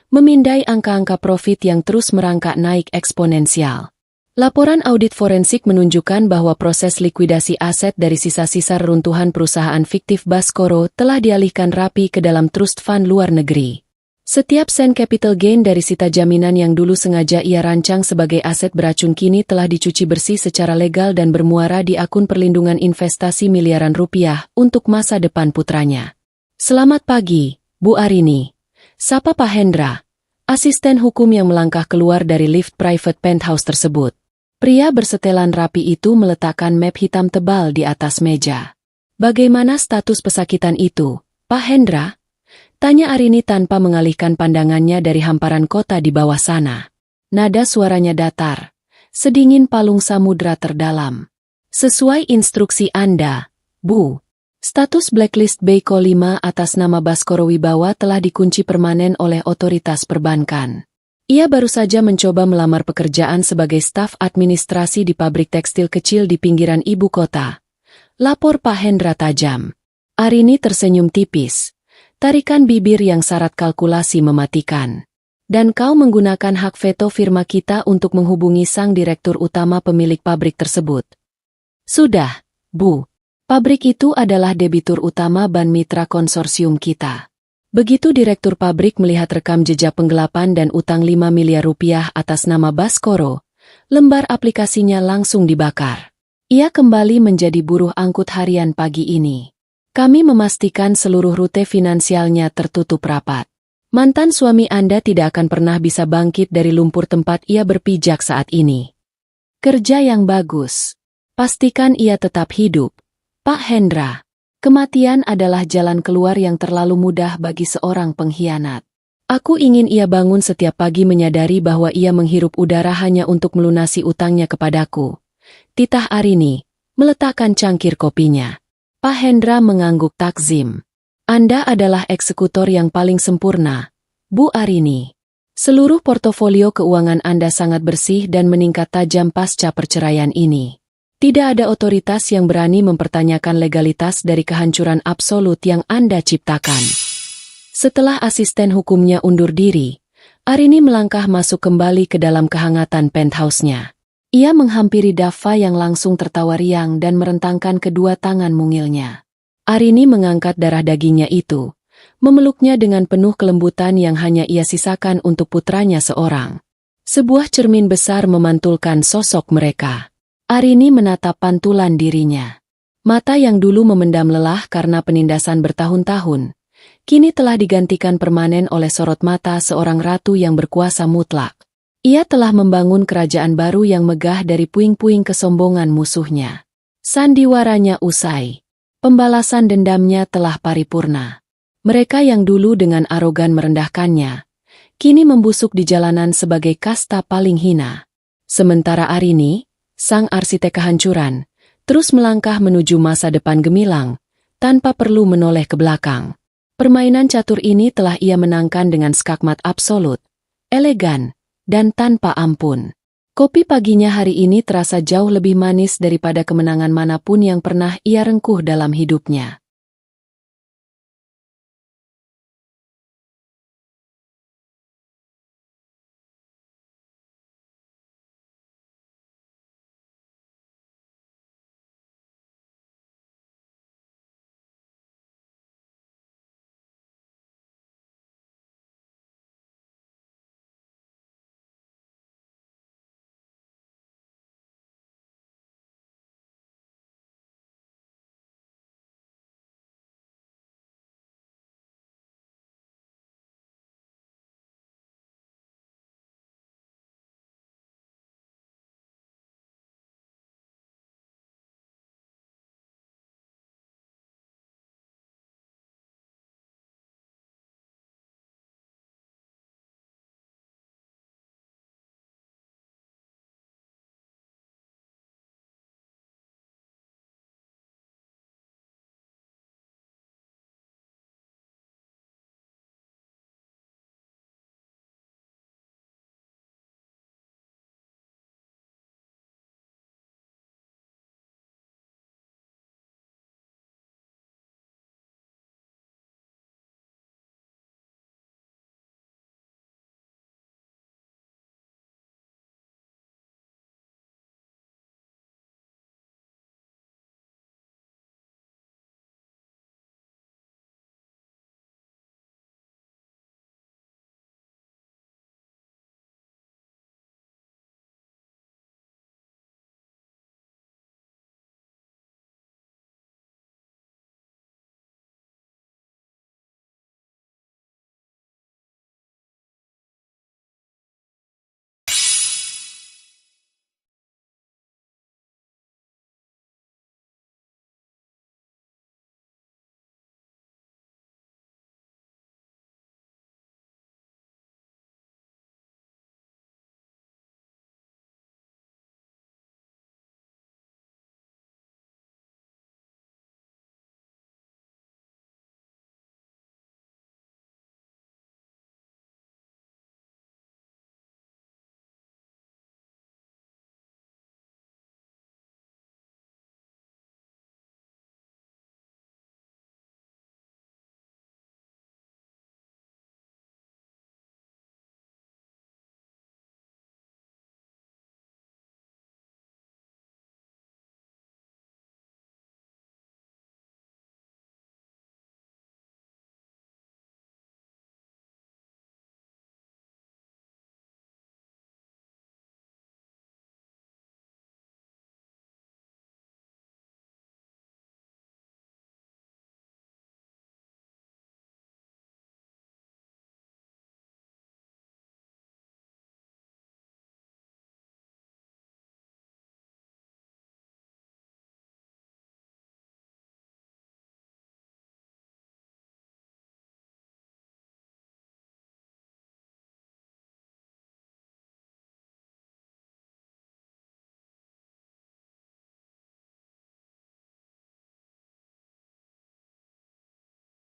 memindai angka-angka profit yang terus merangkak naik eksponensial. Laporan audit forensik menunjukkan bahwa proses likuidasi aset dari sisa-sisa reruntuhan perusahaan fiktif Baskoro telah dialihkan rapi ke dalam trust fund luar negeri. Setiap sen capital gain dari sita jaminan yang dulu sengaja ia rancang sebagai aset beracun kini telah dicuci bersih secara legal dan bermuara di akun perlindungan investasi miliaran rupiah untuk masa depan putranya. Selamat pagi, Bu Arini. Sapa Pak Hendra, asisten hukum yang melangkah keluar dari lift private penthouse tersebut. Pria bersetelan rapi itu meletakkan map hitam tebal di atas meja. Bagaimana status pesakitan itu, Pak Hendra? Tanya Arini tanpa mengalihkan pandangannya dari hamparan kota di bawah sana. Nada suaranya datar, sedingin palung samudra terdalam. Sesuai instruksi Anda, Bu. Status blacklist Beiko 5 atas nama Baskoro Wibawa telah dikunci permanen oleh otoritas perbankan. Ia baru saja mencoba melamar pekerjaan sebagai staf administrasi di pabrik tekstil kecil di pinggiran ibu kota. Lapor Pak Hendra tajam. Arini tersenyum tipis. Tarikan bibir yang syarat kalkulasi mematikan. Dan kau menggunakan hak veto firma kita untuk menghubungi sang direktur utama pemilik pabrik tersebut. Sudah, Bu. Pabrik itu adalah debitur utama Ban Mitra konsorsium kita. Begitu direktur pabrik melihat rekam jejak penggelapan dan utang 5 miliar rupiah atas nama Baskoro, lembar aplikasinya langsung dibakar. Ia kembali menjadi buruh angkut harian pagi ini. Kami memastikan seluruh rute finansialnya tertutup rapat. Mantan suami Anda tidak akan pernah bisa bangkit dari lumpur tempat ia berpijak saat ini. Kerja yang bagus. Pastikan ia tetap hidup. Pak Hendra. Kematian adalah jalan keluar yang terlalu mudah bagi seorang pengkhianat. Aku ingin ia bangun setiap pagi menyadari bahwa ia menghirup udara hanya untuk melunasi utangnya kepadaku. Titah Arini, meletakkan cangkir kopinya. Pak Hendra mengangguk takzim. Anda adalah eksekutor yang paling sempurna, Bu Arini. Seluruh portofolio keuangan Anda sangat bersih dan meningkat tajam pasca perceraian ini. Tidak ada otoritas yang berani mempertanyakan legalitas dari kehancuran absolut yang Anda ciptakan. Setelah asisten hukumnya undur diri, Arini melangkah masuk kembali ke dalam kehangatan penthouse-nya. Ia menghampiri Dava yang langsung tertawa riang dan merentangkan kedua tangan mungilnya. Arini mengangkat darah dagingnya itu, memeluknya dengan penuh kelembutan yang hanya ia sisakan untuk putranya seorang. Sebuah cermin besar memantulkan sosok mereka. Arini menatap pantulan dirinya. Mata yang dulu memendam lelah karena penindasan bertahun-tahun, kini telah digantikan permanen oleh sorot mata seorang ratu yang berkuasa mutlak. Ia telah membangun kerajaan baru yang megah dari puing-puing kesombongan musuhnya. Sandiwaranya usai. Pembalasan dendamnya telah paripurna. Mereka yang dulu dengan arogan merendahkannya, kini membusuk di jalanan sebagai kasta paling hina. Sementara Arini, sang arsitek kehancuran, terus melangkah menuju masa depan gemilang, tanpa perlu menoleh ke belakang. Permainan catur ini telah ia menangkan dengan skakmat absolut, elegan, dan tanpa ampun. Kopi paginya hari ini terasa jauh lebih manis daripada kemenangan manapun yang pernah ia rengkuh dalam hidupnya.